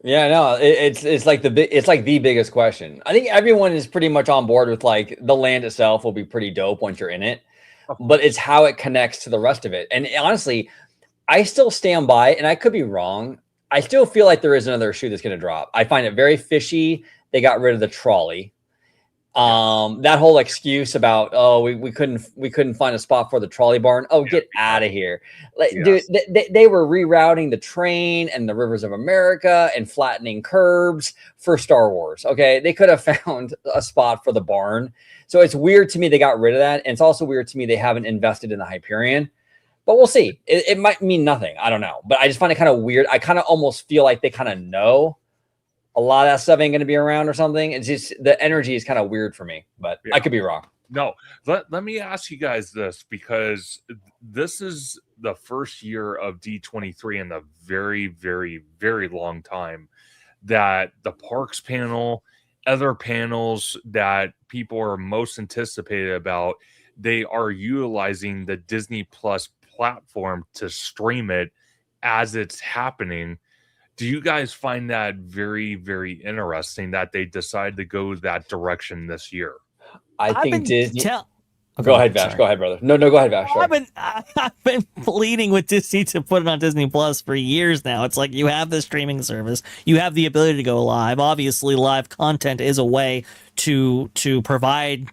Yeah, no, it's like the biggest question. I think everyone is pretty much on board with like the land itself will be pretty dope once you're in it, but it's how it connects to the rest of it. And honestly, I still stand by, and I could be wrong, I still feel like there is another shoe that's going to drop. I find it very fishy. They got rid of the trolley. That whole excuse about we couldn't find a spot for the trolley barn. Oh, get out of here. Like, dude, they were rerouting the train and the rivers of America and flattening curbs for Star Wars. Okay, they could have found a spot for the barn. So it's weird to me they got rid of that, and it's also weird to me they haven't invested in the Hyperion. But we'll see. It might mean nothing. I don't know. But I just find it kind of weird. I kind of almost feel like they kind of know a lot of that stuff ain't going to be around or something. It's just the energy is kind of weird for me, but I could be wrong. No, let me ask you guys this, because this is the first year of D23 in a very, very, very long time that the parks panel, other panels that people are most anticipated about, they are utilizing the Disney Plus platform to stream it as it's happening. Do you guys find that very, very interesting that they decide to go that direction this year? I think Disney. Go ahead, Vash. Sorry. Go ahead, brother. No, go ahead, Vash. I've been pleading with Disney to put it on Disney Plus for years now. It's like, you have the streaming service, you have the ability to go live. Obviously, live content is a way to provide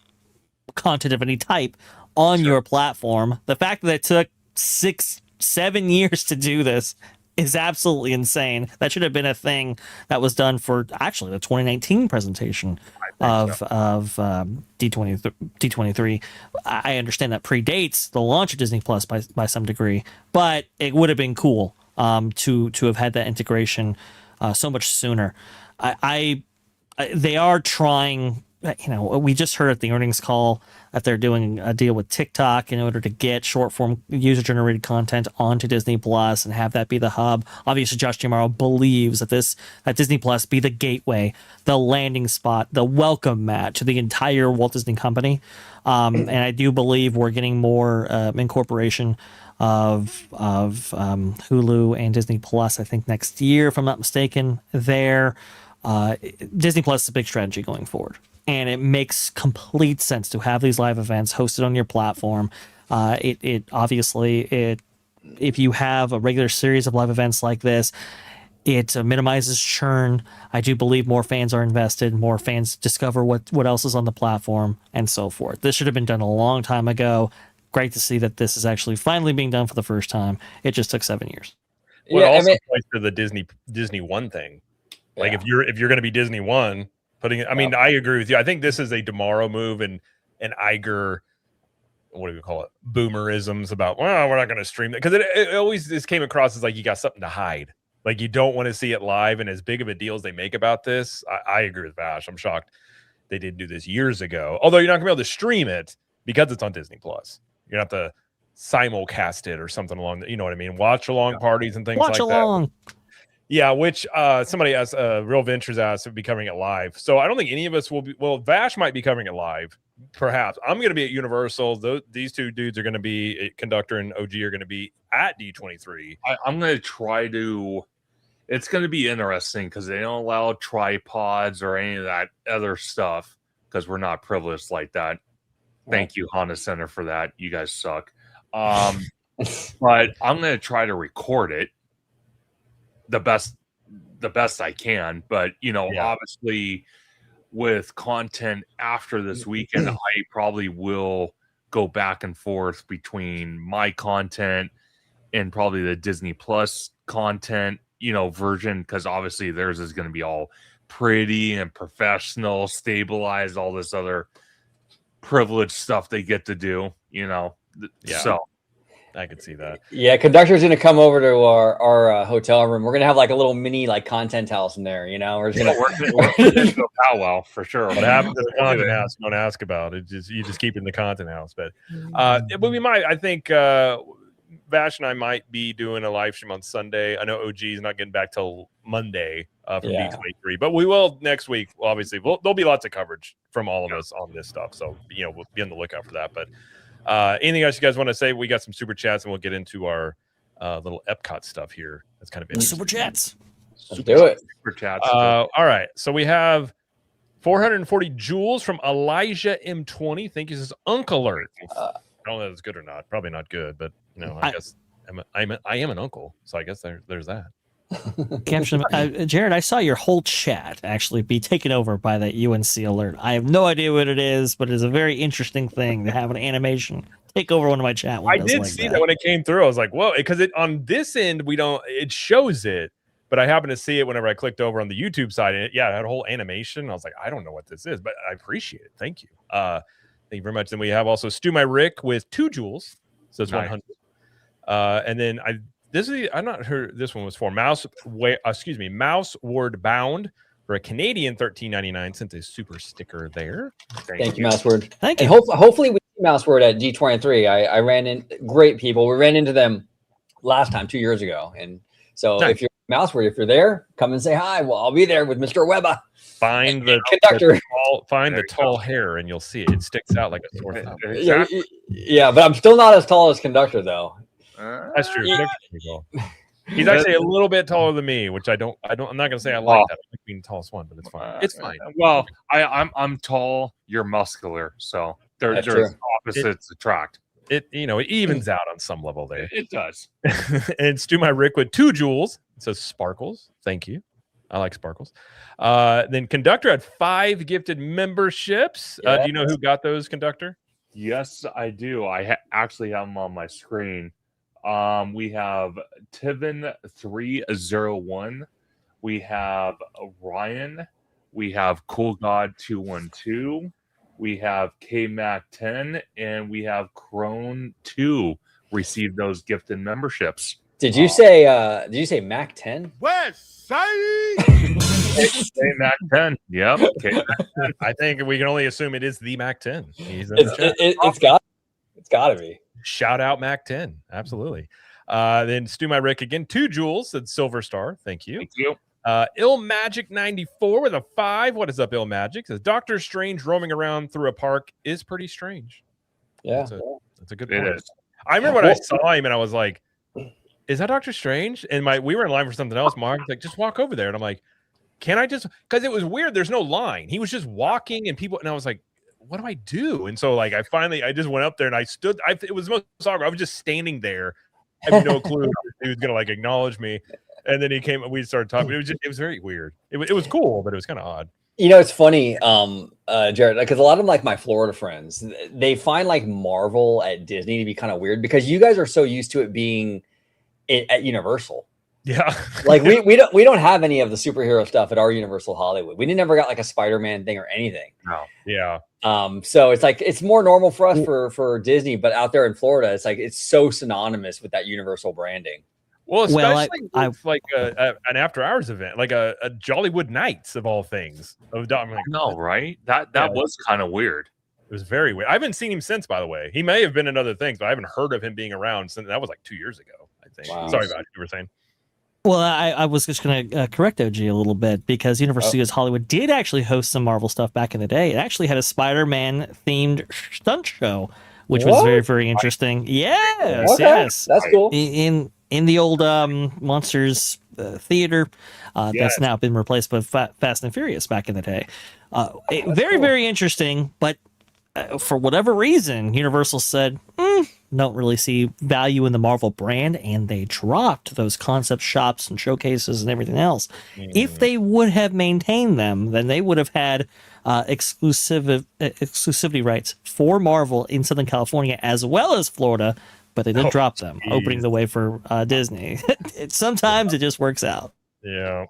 content of any type on your platform. The fact that it took 6-7 years to do this is absolutely insane. That should have been a thing that was done for actually the 2019 presentation of D23. I understand that predates the launch of Disney Plus by some degree, but it would have been cool to have had that integration so much sooner. They are trying. We just heard at the earnings call that they're doing a deal with TikTok in order to get short form user generated content onto Disney Plus and have that be the hub. Obviously, Josh D'Amaro believes that Disney Plus be the gateway, the landing spot, the welcome mat to the entire Walt Disney Company. And I do believe we're getting more incorporation of Hulu and Disney Plus, I think next year, if I'm not mistaken. There, Disney Plus is a big strategy going forward. And it makes complete sense to have these live events hosted on your platform. It obviously, if you have a regular series of live events like this, it minimizes churn. I do believe more fans are invested, more fans discover what else is on the platform, and so forth. This should have been done a long time ago. Great to see that this is actually finally being done for the first time. It just took 7 years. Well, it also points to the Disney One thing. Like if you're going to be Disney One. I agree with you. I think this is a D'Amaro move and Iger, what do we call it? Boomerisms about, well, we're not going to stream that. Because it always just came across as like you got something to hide. Like you don't want to see it live. And as big of a deal as they make about this, I agree with Vash. I'm shocked they didn't do this years ago. Although you're not going to be able to stream it because it's on Disney Plus. You're going to have to simulcast it or something along that. You know what I mean? Watch along parties and things like that. Yeah, which somebody asked, Real Ventures asked, if be covering it live. So I don't think any of us will be. Well, Vash might be covering it live, perhaps. I'm going to be at Universal. These two dudes are going to be, Conductor and OG are going to be at D23. I'm going to try to. It's going to be interesting because they don't allow tripods or any of that other stuff because we're not privileged like that. Thank you, Honda Center, for that. You guys suck. But I'm going to try to record it the best I can, but obviously with content after this weekend, I probably will go back and forth between my content and probably the Disney Plus content, version, because obviously theirs is going to be all pretty and professional, stabilized, all this other privileged stuff they get to do, so I could see that. Yeah, Conductor's going to come over to our hotel room. We're going to have like a little mini content house in there, We're just going to go powwow for sure. What happened to the content house? Don't ask about it. You just keep it in the content house. But we might. I think Vash and I might be doing a live stream on Sunday. I know OG is not getting back till Monday from D23, but we will next week. Obviously, there'll be lots of coverage from all of us on this stuff. So we'll be on the lookout for that. But anything else you guys want to say? We got some super chats and we'll get into our little Epcot stuff here. That's kind of interesting. Super chats. Let's do it. Super chats. All right. So we have 440 joules from Elijah M20. Thank you. This is Uncle Alert. I don't know if it's good or not. Probably not good, but I guess I am an uncle. So I guess there's that. Caption Jared, I saw your whole chat actually be taken over by that UNC alert. I have no idea what it is, but it is a very interesting thing to have an animation take over one of my chat windows. I did see that when it came through. I was like, whoa, because it on this end it shows it, but I happened to see it whenever I clicked over on the YouTube side. And it had a whole animation. I was like, I don't know what this is, but I appreciate it. Thank you. Thank you very much. Then we have also Stu My Rick with 2 jewels. So it's 100. And then I'm not sure this one was for Mouse Word Bound for a Canadian $13.99. Sent a super sticker there. Thank you, Mouse Word. Thank you. And hopefully we see Mouse Word at D23. I ran in great people. We ran into them last time 2 years ago, and so if you're Mouse Word, if you're there, come and say hi. Well, I'll be there with Mr. Weber. Find the conductor. Find the tall hair, and you'll see it. It sticks out like a sore thumb. Yeah, but I'm still not as tall as conductor, though. That's true. He's actually a little bit taller than me, which I'm not gonna say I like that. I like being the tallest one, but it's fine. It's fine. Well, I'm tall, you're muscular, so there's opposites attract. It evens out on some level there. It does. And Stu My Rick with 2 jewels. It says sparkles. Thank you. I like sparkles. Then Conductor had 5 gifted memberships. Do you know who got those, Conductor? Yes, I do. I actually have them on my screen. We have Tivin301. We have Ryan. We have Cool God 212. We have KMac10, and we have Crone 2 received those gifted memberships. Did you say Mac 10? West Side. Mac 10. Yep. Okay. I think we can only assume it is the Mac 10. It's got to be. Shout out Mac 10. Absolutely. Then Stu My Rick again, 2 jewels at Silver Star. Thank you. Thank you. Ill Magic 94 with a 5. What is up, Ill Magic? Says Doctor Strange roaming around through a park is pretty strange. Yeah, that's a good point. It is. I remember when I saw him and I was like, is that Doctor Strange? And we were in line for something else. Mark's like, just walk over there. And I'm like, can I just, because it was weird. There's no line. He was just walking and I was like, what do I do? And so I just went up there and I stood. It was the most awkward. I was just standing there. I have no clue if he was going to acknowledge me. And then he came and we started talking. It was very weird. It was cool, but it was kind of odd. It's funny, Jared, because a lot of my Florida friends, they find Marvel at Disney to be kind of weird because you guys are so used to it being at Universal. Yeah. we don't have any of the superhero stuff at our Universal Hollywood. We never got a Spider-Man thing or anything. No. Yeah. So it's more normal for us for Disney, but out there in Florida, it's so synonymous with that Universal branding. Well, especially with an after hours event, like a Jollywood Nights of all things. No, right? That was kind of weird. It was very weird. I haven't seen him since, by the way. He may have been in other things, but I haven't heard of him being around since. That was 2 years ago, I think. Wow. Sorry about it. You were saying. Well, I was just going to correct OG a little bit because Universal Studios Hollywood did actually host some Marvel stuff back in the day. It actually had a Spider-Man themed stunt show, which was very, very interesting. Yes, yes. That's cool. In the old Monsters Theater, that's now been replaced by Fast and Furious back in the day. Very, very interesting, but for whatever reason, Universal said, don't really see value in the Marvel brand, and they dropped those concept shops and showcases and everything else. If they would have maintained them, then they would have had exclusivity rights for Marvel in Southern California as well as Florida, but they did drop them, opening the way for Disney. Sometimes it just works out. Yeah,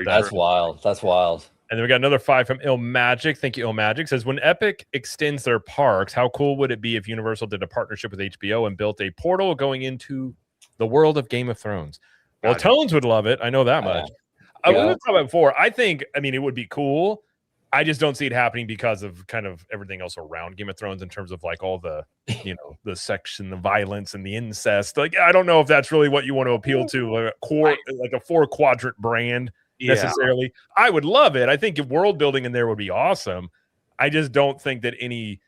That's wild. That's wild. And then we got another 5 from Ill Magic. Thank you, Ill Magic. Says, when Epic extends their parks, how cool would it be if Universal did a partnership with HBO and built a portal going into the world of Game of Thrones? Well, Tones would love it. I know that much. We were talking about before. I mean, it would be cool. I just don't see it happening because of kind of everything else around Game of Thrones in terms of all the, the sex and the violence and the incest. I don't know if that's really what you want to appeal to, a 4-quadrant brand. Necessarily. I would love it. I think world building in there would be awesome. I just don't think that any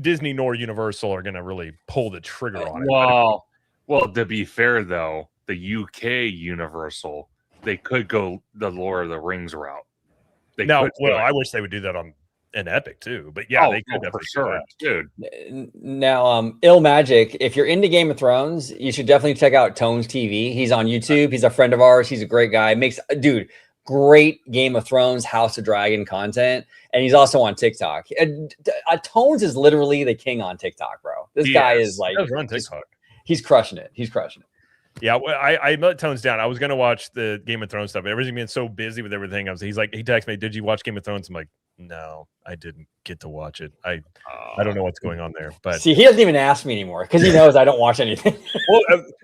Disney nor Universal are going to really pull the trigger on it. Well, to be fair though, the UK Universal, they could go the Lord of the Rings route. I wish they would do that on and Epic too. But yeah, they could for sure, dude. Now, Ill Magic, if you're into Game of Thrones, you should definitely check out Tones TV. He's on YouTube. He's a friend of ours. He's a great guy. Great Game of Thrones, House of Dragon content, and he's also on TikTok. Tones is literally the king on TikTok, bro. This guy is like, run TikTok. He's crushing it. He's crushing it. Yeah, I let Tones down. I was gonna watch the Game of Thrones stuff. Everything's been so busy with everything. He texted me, "Did you watch Game of Thrones?" I'm like, "No, I didn't get to watch it. I don't know what's going on there." But see, he doesn't even ask me anymore because he knows I don't watch anything.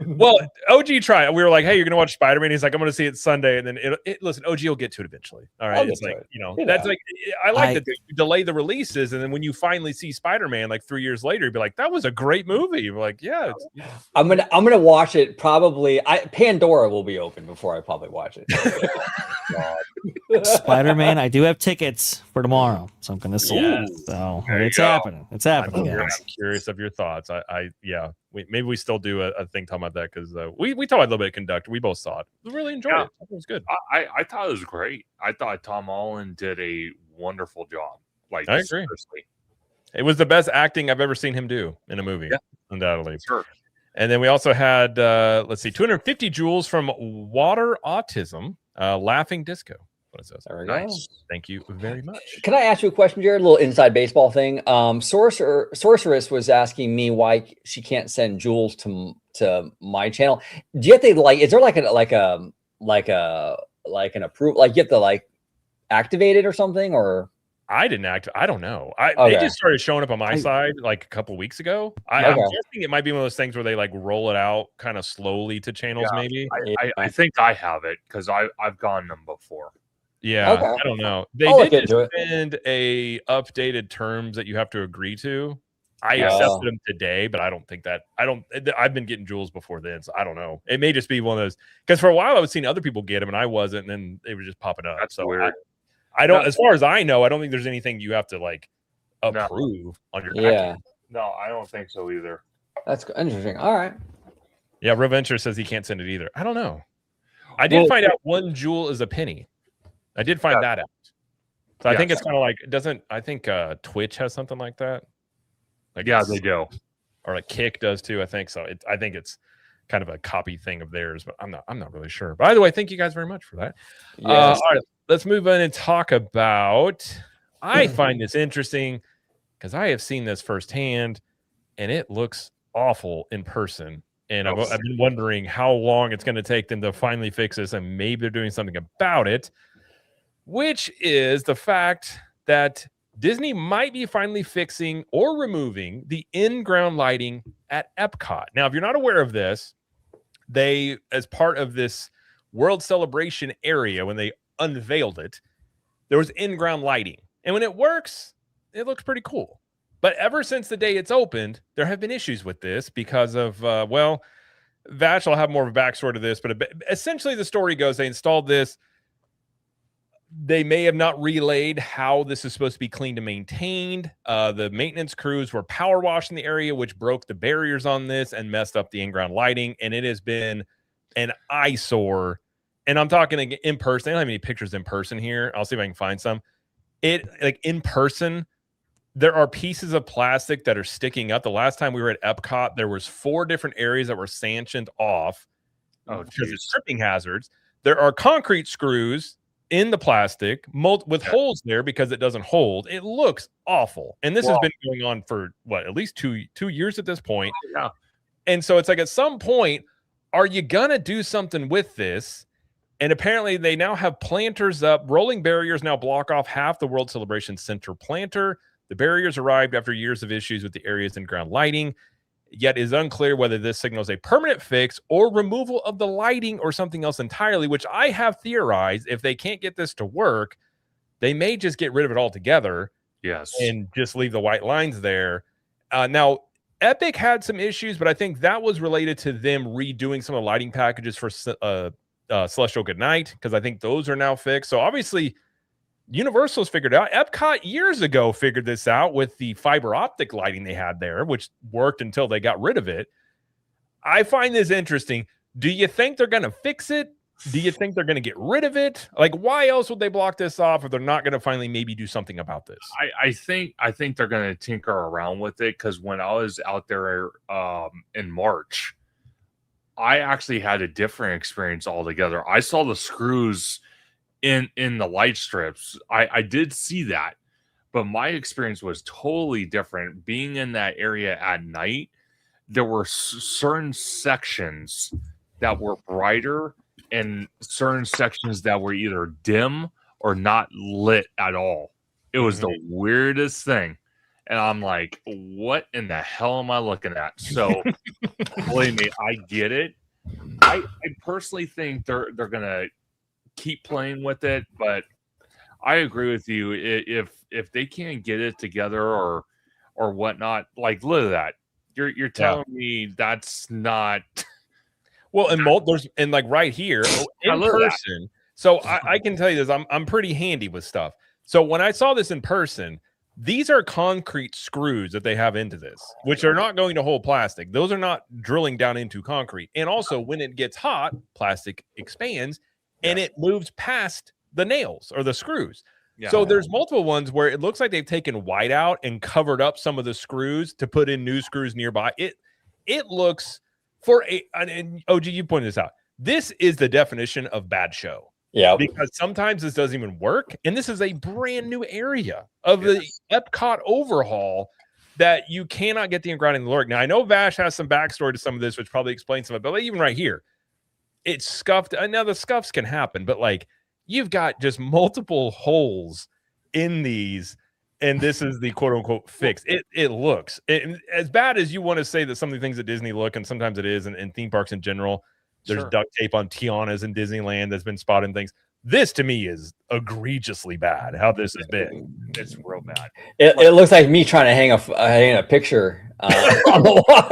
well, OG tried. We were like, "Hey, you're gonna watch Spider-Man?" He's like, "I'm gonna see it Sunday," and then listen, OG will get to it eventually. All right, it's like that's like I like that they delay the releases, and then when you finally see Spider-Man like 3 years later, you'd be like, "That was a great movie." You're like, "Yeah." I'm gonna watch it probably. Pandora will be open before I probably watch it. Spider-Man, I do have tickets for tomorrow, so I'm gonna see it. So it's happening. It's happening. I'm curious of your thoughts. Maybe we still do a thing talking about that because we talked a little bit of Conductor. We both saw it. We really enjoyed it. It was good. I thought it was great. I thought Tom Holland did a wonderful job. Like, I agree. Seriously. It was the best acting I've ever seen him do in a movie, undoubtedly. Sure. And then we also had 250 joules from Water Autism, Laughing Disco. What is this? There we go. Thank you very much. Can I ask you a question, Jared? A little inside baseball thing. Sorceress was asking me why she can't send jewels to my channel. Do you have to is there like an approval, like you have to activate it or something, or? I didn't I don't know. They just started showing up on my side like a couple weeks ago. I'm guessing it might be one of those things where they roll it out kind of slowly to channels. Maybe. I think I have it because I've gone them before. Yeah, I don't know. They did send a updated terms that you have to agree to. I accepted them today, but I don't think that I've been getting jewels before then, so I don't know. It may just be one of those because for a while I was seeing other people get them and I wasn't, and then they were just popping up. That's so weird. I don't, as far as I know, I don't think there's anything you have to approve on your package. No, I don't think so either. That's interesting. All right. Yeah, Reventure says he can't send it either. I don't know. I did find out 1 jewel is a penny. I did find that out. So I think it's kind of I think Twitch has something like that. They do. Or Kick does too. I think so. I think it's kind of a copy thing of theirs, but I'm not really sure. By the way, thank you guys very much for that. Yes. All right, let's move on and talk about. I find this interesting because I have seen this firsthand, and it looks awful in person. And I've been wondering how long it's going to take them to finally fix this, and maybe they're doing something about it. Which is the fact that Disney might be finally fixing or removing the in-ground lighting at Epcot. Now, if you're not aware of this, they, as part of this World Celebration area, when they unveiled it, there was in-ground lighting. And when it works, it looks pretty cool. But ever since the day it's opened, there have been issues with this because of, Vash will have more of a backstory to this, but essentially the story goes, they installed this. They may have not relayed how this is supposed to be cleaned and maintained. The maintenance crews were power washing the area, which broke the barriers on this and messed up the in-ground lighting. And it has been an eyesore. And I'm talking in person. I don't have any pictures in person here. I'll see if I can find some. In person, there are pieces of plastic that are sticking up. The last time we were at Epcot, there was 4 different areas that were sanctioned off because of tripping hazards. There are concrete screws in the plastic with holes there because it doesn't hold. It looks awful. And this has been going on for at least two years at this point. Yeah. And so it's at some point, are you gonna do something with this? And apparently they now have planters up. Rolling barriers now block off half the World Celebration Center planter. The barriers arrived after years of issues with the area's in-ground lighting. Yet it is unclear whether this signals a permanent fix or removal of the lighting or something else entirely, which I have theorized if they can't get this to work, they may just get rid of it altogether. Yes. And just leave the white lines there. Now, Epic had some issues, but I think that was related to them redoing some of the lighting packages for Celestial Goodnight, because I think those are now fixed. So obviously, Universal's figured it out. Epcot years ago figured this out with the fiber optic lighting they had there, which worked until they got rid of it. I find this interesting. Do you think they're going to fix it? Do you think they're going to get rid of it? Like, why else would they block this off if they're not going to finally maybe do something about this? I think they're going to tinker around with it, because when I was out there in March, I actually had a different experience altogether. I saw the screws in the light strips. I did see that, but my experience was totally different. Being in that area at night, there were certain sections that were brighter and certain sections that were either dim or not lit at all. It was the weirdest thing. And I'm like, what in the hell am I looking at? So believe me, I get it. I personally think they're gonna keep playing with it, but I agree with you. If they can't get it together or whatnot, like, look at that. You're telling me that's not well, and there's and like right here in person. So I can tell you this. I'm pretty handy with stuff. So when I saw this in person, these are concrete screws that they have into this, which are not going to hold plastic. Those are not drilling down into concrete. And also, when it gets hot, plastic expands and it moves past the nails or the screws. Yeah. So there's multiple ones where it looks like they've taken white out and covered up some of the screws to put in new screws nearby. It looks and OG, you pointed this out. This is the definition of bad show. Yeah, because sometimes this doesn't even work, and this is a brand new area of the Epcot overhaul that you cannot get the grounding to work. Now I know Vash has some backstory to some of this, which probably explains some of it, but even right here, it's scuffed. Now the scuffs can happen, but like you've got just multiple holes in these, and this is the quote unquote fix. It looks as bad as you want to say that some of the things at Disney look, and sometimes it is, and theme parks in general. There's duct tape on Tiana's in Disneyland that's been spotting things. This to me is egregiously bad. How this has been, it's real bad. It looks like me trying to hang a picture on the wall.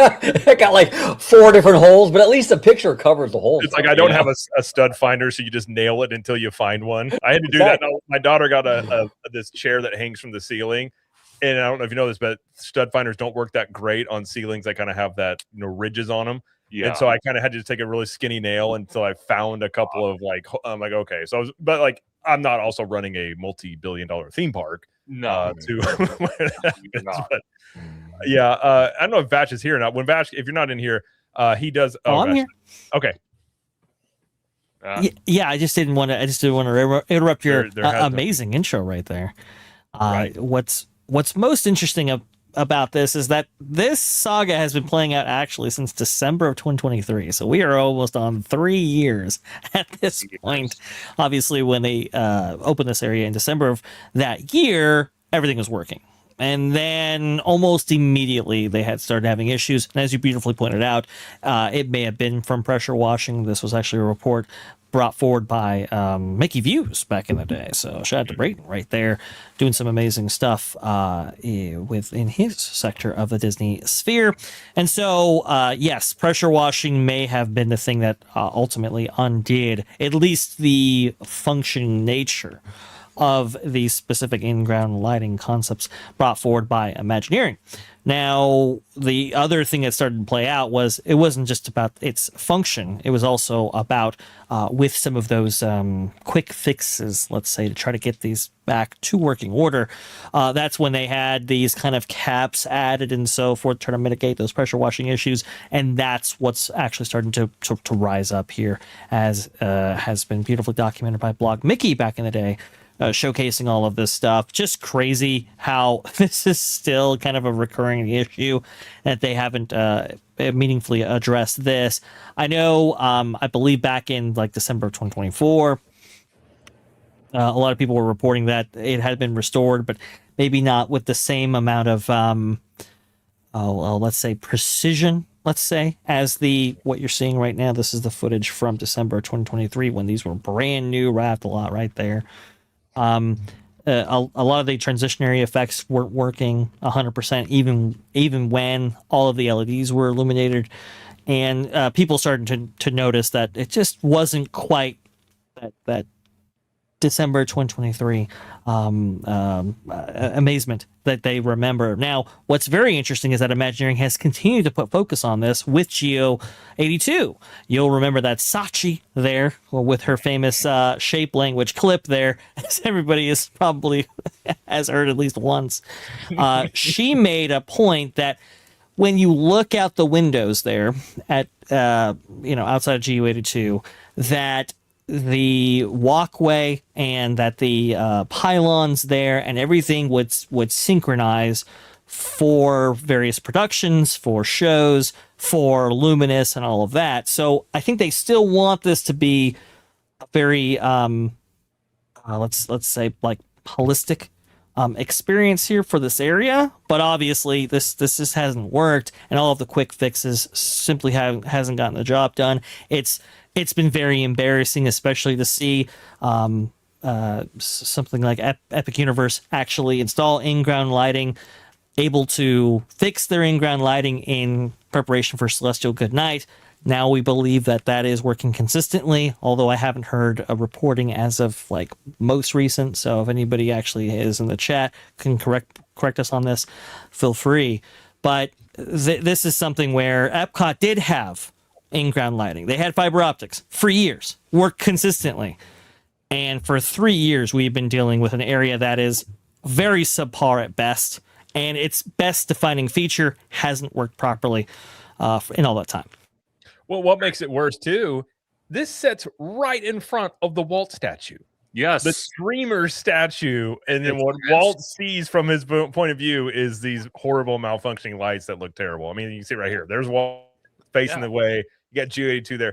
I got like 4 different holes, but at least the picture covers the hole. It's like I don't have a stud finder, so you just nail it until you find one. I had to do that. My daughter got this chair that hangs from the ceiling, and I don't know if you know this, but stud finders don't work that great on ceilings that kind of have that ridges on them. Yeah. And so I kind of had to take a really skinny nail until I found a couple of I'm like, okay. So but like, I'm not also running a multi-billion-dollar theme park. No. But, yeah. I don't know if Vash is here or not. When Vash, if you're not in here, he does. I'm here. Okay. Yeah. I just didn't want to interrupt your amazing intro right there. Right. What's most interesting about this is that this saga has been playing out actually since December of 2023. So we are almost on 3 years at this point. Obviously, when they opened this area in December of that year, everything was working. And then almost immediately they had started having issues. And as you beautifully pointed out, it may have been from pressure washing. This was actually a report brought forward by Mickey Views back in the day. So shout out to Brayton right there, doing some amazing stuff within his sector of the Disney sphere. And so, yes, pressure washing may have been the thing that ultimately undid at least the functioning nature of these specific in-ground lighting concepts brought forward by Imagineering. Now, the other thing that started to play out was it wasn't just about its function. It was also about, with some of those quick fixes, let's say, to try to get these back to working order. That's when they had these kind of caps added and so forth, trying to mitigate those pressure washing issues. And that's what's actually starting to rise up here, as has been beautifully documented by Blog Mickey back in the day. Showcasing all of this stuff. Just crazy how this is still kind of a recurring issue that they haven't meaningfully addressed this. I know, I believe back in like December of 2024, a lot of people were reporting that it had been restored, but maybe not with the same amount of, let's say, precision, let's say, as what you're seeing right now. This is the footage from December of 2023 when these were brand new right off the lot right there. A lot of the transitionary effects weren't working 100%, even when all of the LEDs were illuminated, and people started to notice that it just wasn't quite that December 2023 amazement that they remember. Now, what's very interesting is that Imagineering has continued to put focus on this with Geo 82. You'll remember that Sachi there with her famous shape language clip there, as everybody is probably has heard at least once. She made a point that when you look out the windows there at outside of Geo 82, that the walkway and that the pylons there and everything would synchronize for various productions, for shows, for Luminous and all of that. So I think they still want this to be a very let's say like holistic experience here for this area, but obviously this just hasn't worked, and all of the quick fixes simply hasn't gotten the job done. It's been very embarrassing, especially to see something like Epic Universe actually install in-ground lighting, able to fix their in-ground lighting in preparation for Celestial Goodnight. Now we believe that is working consistently, although I haven't heard a reporting as of like most recent. So if anybody actually is in the chat can correct us on this, feel free. But this is something where Epcot did have in-ground lighting. They had fiber optics for years, worked consistently. And for 3 years, we've been dealing with an area that is very subpar at best. And its best defining feature hasn't worked properly in all that time. Well, what makes it worse, too, this sits right in front of the Walt statue. Yes. The streamer statue. And then what Walt sees from his point of view is these horrible malfunctioning lights that look terrible. I mean, you can see right here. There's Walt facing the way. You got G82 there.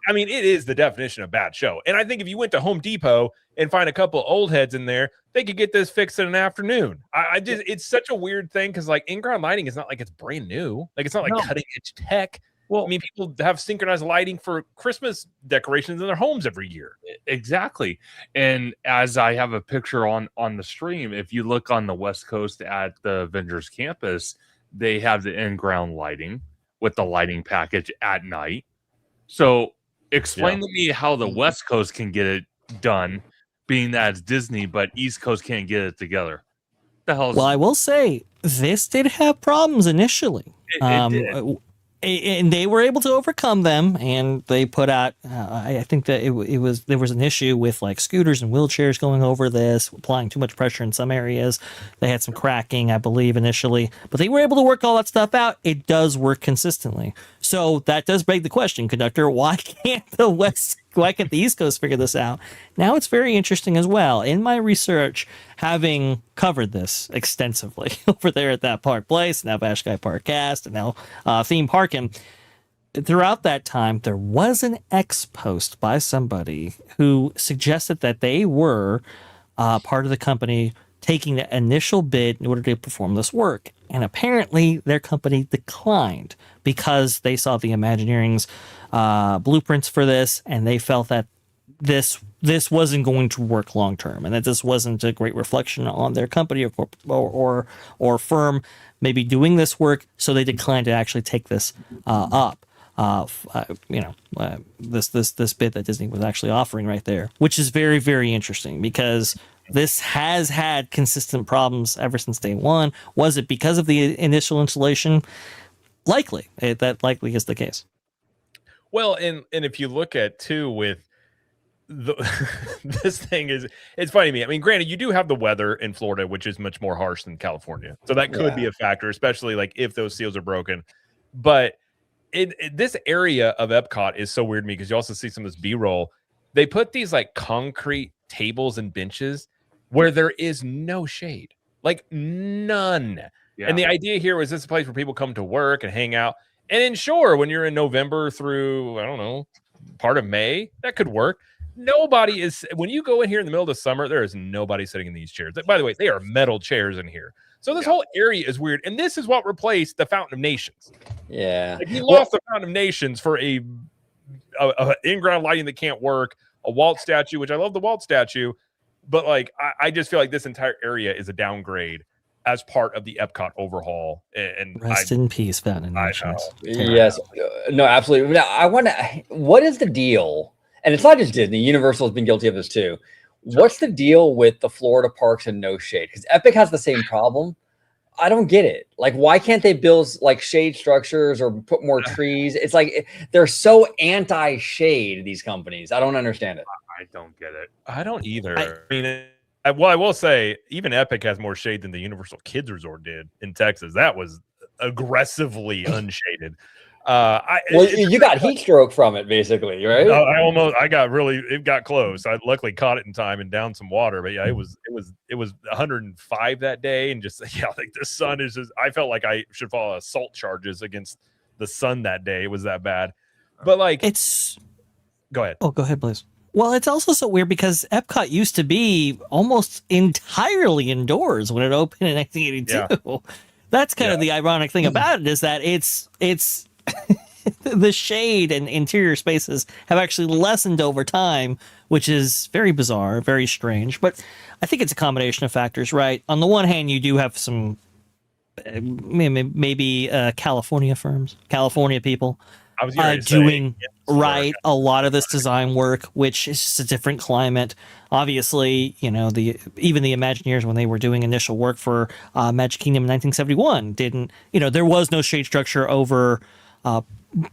I mean, it is the definition of bad show. And I think if you went to Home Depot and find a couple old heads in there, they could get this fixed in an afternoon. It's such a weird thing because like in-ground lighting is not like it's brand new. Like it's not like cutting edge tech. Well, I mean, people have synchronized lighting for Christmas decorations in their homes every year. Exactly. And as I have a picture on the stream, if you look on the West Coast at the Avengers campus, they have the in-ground lighting with the lighting package at night. So explain to me how the West Coast can get it done, being that it's Disney, but East Coast can't get it together. The hell? Well, I will say this did have problems initially. It did. And they were able to overcome them, and they put out I think that there was an issue with like scooters and wheelchairs going over this, applying too much pressure in some areas. They had some cracking, I believe, initially, but they were able to work all that stuff out. It does work consistently. So that does beg the question, Conductor, why can't the East Coast figure this out? Now it's very interesting as well. In my research, having covered this extensively over there at that Park Place, now Vash Sky ParkCast, and now Theme Parkin', throughout that time, there was an X post by somebody who suggested that they were part of the company taking the initial bid in order to perform this work. And apparently their company declined because they saw the Imagineering's blueprints for this, and they felt that this wasn't going to work long term, and that this wasn't a great reflection on their company or firm maybe doing this work. So they declined to actually take this up. This bid that Disney was actually offering right there, which is very, very interesting because this has had consistent problems ever since day one. Was it because of the initial installation? Likely. That likely is the case. Well, and if you look at too with this thing is, it's funny to me. I mean, granted, you do have the weather in Florida, which is much more harsh than California. So that could be a factor, especially like if those seals are broken. But this area of Epcot is so weird to me because you also see some of this B-roll. They put these like concrete tables and benches where there is no shade, like none. Yeah. And the idea here was this is a place where people come to work and hang out. And then sure, when you're in November through, I don't know, part of May, that could work. Nobody is, when you go in here in the middle of the summer, there is nobody sitting in these chairs. By the way, they are metal chairs in here. So this whole area is weird. And this is what replaced the Fountain of Nations. Yeah. Like, you lost the Fountain of Nations for a in-ground lighting that can't work, a Walt statue, which I love the Walt statue, but like I just feel like this entire area is a downgrade as part of the Epcot overhaul. And rest in peace, Fountain of Nations. Yes. No, absolutely. Now, I want to, what is the deal? And it's not just Disney. Universal has been guilty of this too. What's the deal with the Florida parks and no shade? Because Epic has the same problem. I don't get it. Like, why can't they build like shade structures or put more trees? It's like they're so anti-shade, these companies. I don't understand it. I don't get it. I don't either. I mean, well, I will say, even Epic has more shade than the Universal Kids Resort did in Texas. That was aggressively unshaded. You got heat stroke from it, basically, right? It got close. I luckily caught it in time and downed some water. But yeah, it was 105 that day, and just like the sun is just. I felt like I should file assault charges against the sun that day. It was that bad. But like, go ahead. Oh, go ahead, please. Well, it's also so weird because Epcot used to be almost entirely indoors when it opened in 1982. Yeah. That's kind of the ironic thing about it, is that it's the shade and interior spaces have actually lessened over time, which is very bizarre, very strange. But I think it's a combination of factors, right? On the one hand, you do have some maybe California firms, California people doing a lot of this design work, which is just a different climate. Obviously, even the Imagineers, when they were doing initial work for Magic Kingdom in 1971, there was no shade structure over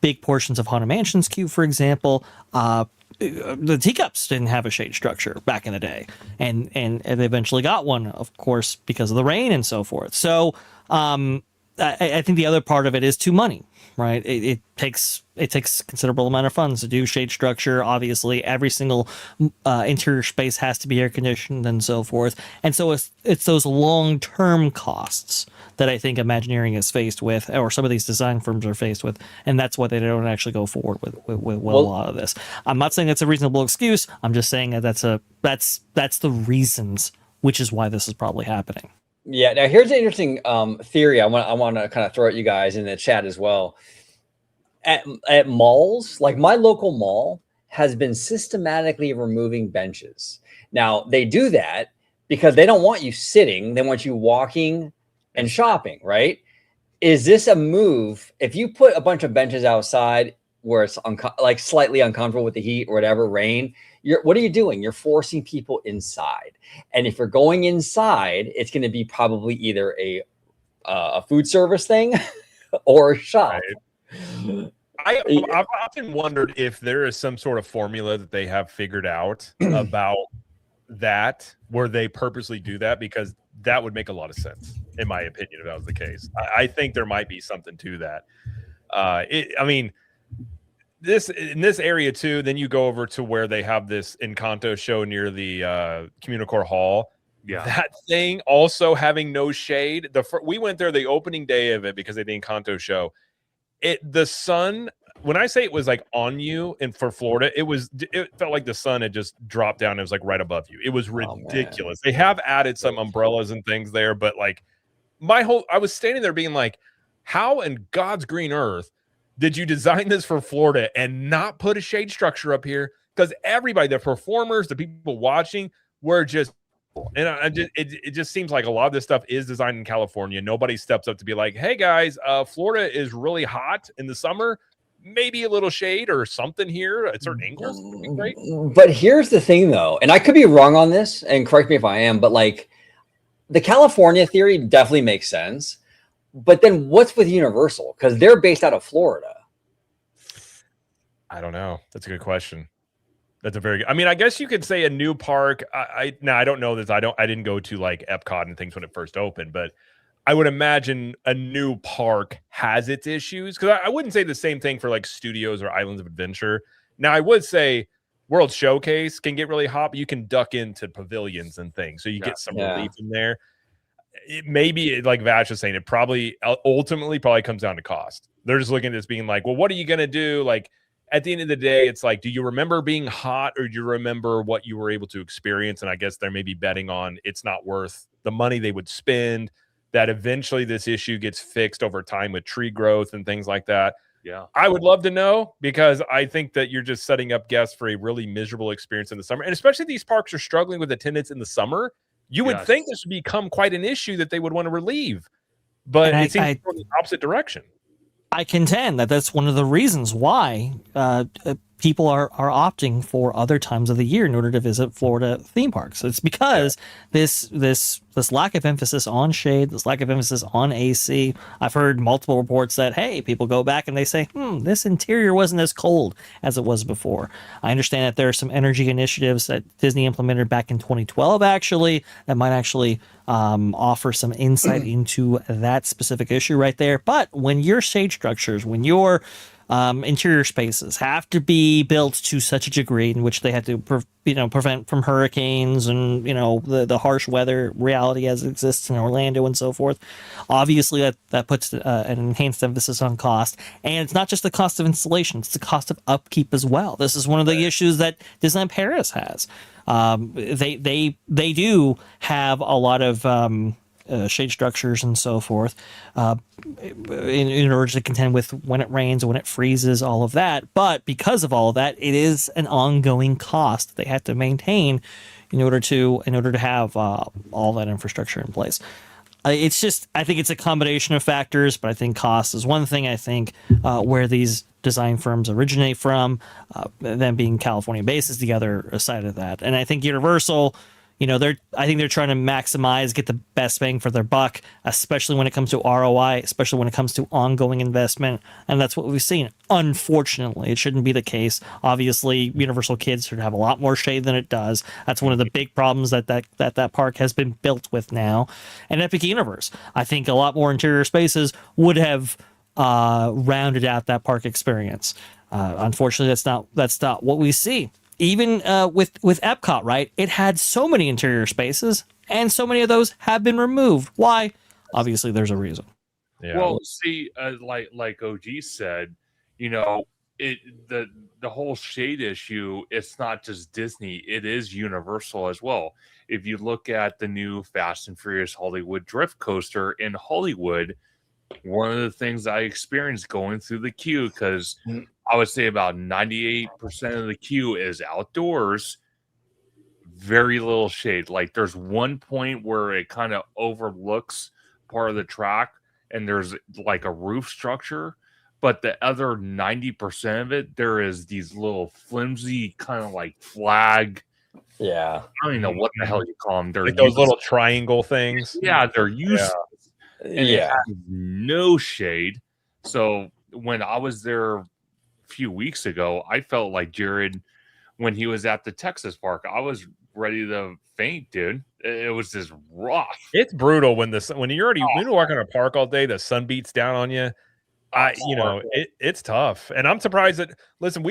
big portions of Haunted Mansion's queue, for example. The teacups didn't have a shade structure back in the day, and they eventually got one, of course, because of the rain and so forth. So I think the other part of it is too money, right? It takes considerable amount of funds to do shade structure. Obviously, every single interior space has to be air conditioned and so forth. And so it's those long-term costs that I think Imagineering is faced with, or some of these design firms are faced with, and that's why they don't actually go forward with a lot of this. I'm not saying that's a reasonable excuse. I'm just saying that that's the reasons, which is why this is probably happening. Yeah. Now here's an interesting theory. I want to kind of throw at you guys in the chat as well. At malls, like my local mall has been systematically removing benches. Now they do that because they don't want you sitting; they want you walking and shopping. Right? Is this a move? If you put a bunch of benches outside where it's like slightly uncomfortable with the heat or whatever, rain, what are you doing? You're forcing people inside. And if you're going inside, it's going to be probably either a food service thing or a shop. Right. I've often wondered if there is some sort of formula that they have figured out about that, where they purposely do that, because that would make a lot of sense, in my opinion, if that was the case. I think there might be something to that. In this area too, then you go over to where they have this Encanto show near the Communicore Hall. Yeah, that thing also having no shade. We went there the opening day of it because of the Encanto show. The sun, when I say it was like on you, and for Florida, it felt like the sun had just dropped down. It was like right above you. It was ridiculous. They have added some umbrellas and things there, but like I was standing there being like, how in God's green earth did you design this for Florida and not put a shade structure up here? Because everybody, the performers, the people watching, were just, and it just seems like a lot of this stuff is designed in California. Nobody steps up to be like, hey guys, Florida is really hot in the summer. Maybe a little shade or something here at certain angles would be great. But here's the thing though, and I could be wrong on this, and correct me if I am, but like the California theory definitely makes sense. But then what's with Universal? Because they're based out of Florida. I don't know. That's a good question. That's a very good. I mean, I guess you could say a new park. I don't know this. I didn't go to like Epcot and things when it first opened, but I would imagine a new park has its issues, because I wouldn't say the same thing for like Studios or Islands of Adventure. Now, I would say World Showcase can get really hot, but you can duck into pavilions and things, so you get some relief in there. It maybe, like Vash was saying, it probably ultimately comes down to cost. They're just looking at this being like, well, what are you going to do? Like, at the end of the day, it's like, do you remember being hot, or do you remember what you were able to experience? And I guess they're maybe betting on it's not worth the money they would spend, that eventually this issue gets fixed over time with tree growth and things like that. Yeah, I would love to know, because I think that you're just setting up guests for a really miserable experience in the summer. And especially these parks are struggling with attendance in the summer. You would think this would become quite an issue that they would want to relieve, but it seems to go in the opposite direction. I contend that that's one of the reasons why people are opting for other times of the year in order to visit Florida theme parks. It's because this lack of emphasis on shade, this lack of emphasis on AC. I've heard multiple reports that, hey, people go back and they say, this interior wasn't as cold as it was before. I understand that there are some energy initiatives that Disney implemented back in 2012, actually, that might actually offer some insight into that specific issue right there. But when your shade structures, when your interior spaces have to be built to such a degree in which they had to prevent from hurricanes and the harsh weather reality as it exists in Orlando and so forth, obviously that puts an enhanced emphasis on cost. And it's not just the cost of installation, it's the cost of upkeep as well. This is one of the issues that Disneyland Paris has. They do have a lot of shade structures and so forth in order to contend with when it rains, when it freezes, all of that. But because of all of that, it is an ongoing cost they have to maintain in order to have all that infrastructure in place. It's just, I think it's a combination of factors, but I think cost is one thing. I think where these design firms originate from, them being California based, is the other side of that. And I think Universal, I think they're trying to maximize, get the best bang for their buck, especially when it comes to ROI, especially when it comes to ongoing investment. And that's what we've seen. Unfortunately, it shouldn't be the case. Obviously, Universal Kids should have a lot more shade than it does. That's one of the big problems that park has been built with now. And Epic Universe, I think a lot more interior spaces would have rounded out that park experience. Unfortunately, that's not what we see. Even with Epcot, right? It had so many interior spaces, and so many of those have been removed. Why? Obviously, there's a reason. Yeah. Well, see, like OG said, the whole shade issue. It's not just Disney; it is Universal as well. If you look at the new Fast and Furious Hollywood Drift Coaster in Hollywood, one of the things I experienced going through the queue, because I would say about 98% of the queue is outdoors, very little shade. Like there's one point where it kind of overlooks part of the track and there's like a roof structure, but the other 90% of it, there is these little flimsy kind of like flag. Yeah. I don't even know what the hell you call them. They're like those little triangle things. Yeah, they're useless. Yeah. And it has no shade. So when I was there a few weeks ago, I felt like Jared when he was at the Texas park. I was ready to faint, dude. It was just rough. It's brutal when you're walking a park all day, the sun beats down on you. It's tough. And I'm surprised that, listen,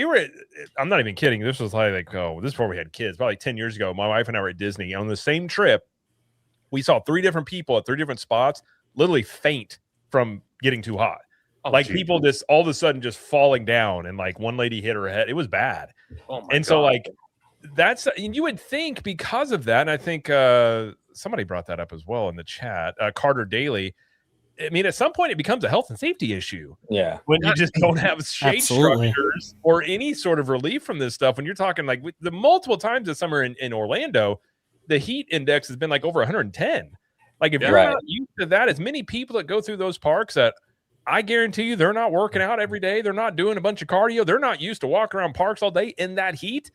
I'm not even kidding. This was this is before we had kids, probably 10 years ago. My wife and I were at Disney on the same trip. We saw 3 different people at 3 different spots literally faint from getting too hot. People just all of a sudden just falling down, and like one lady hit her head. It was bad. Oh my God. So you would think because of that, and I think somebody brought that up as well in the chat, Carter Daly. I mean, at some point it becomes a health and safety issue. Yeah. When you just don't have shade structures or any sort of relief from this stuff. When you're talking like the multiple times this summer in Orlando, the heat index has been like over 110. Like if you're not used to that, as many people that go through those parks, that I guarantee you they're not working out every day. They're not doing a bunch of cardio. They're not used to walking around parks all day in that heat.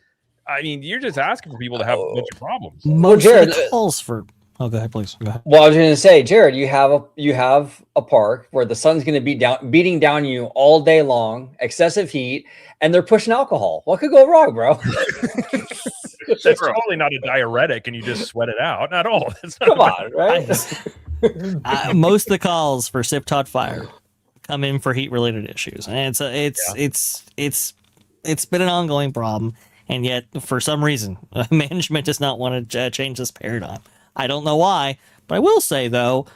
I mean, you're just asking for people to have a bunch of problems. Most Jared, of the calls for. Oh, go ahead, please. Go ahead. Well, I was going to say, Jared, you have a park where the sun's going to be beating down you all day long, excessive heat, and they're pushing alcohol. What could go wrong, bro? That's totally not a diuretic, and you just sweat it out. Not at all. Come on, right? Most of the calls for Sip Tot Fire come in for heat-related issues, and it's been an ongoing problem, and yet for some reason, management does not want to change this paradigm. I don't know why, but I will say though,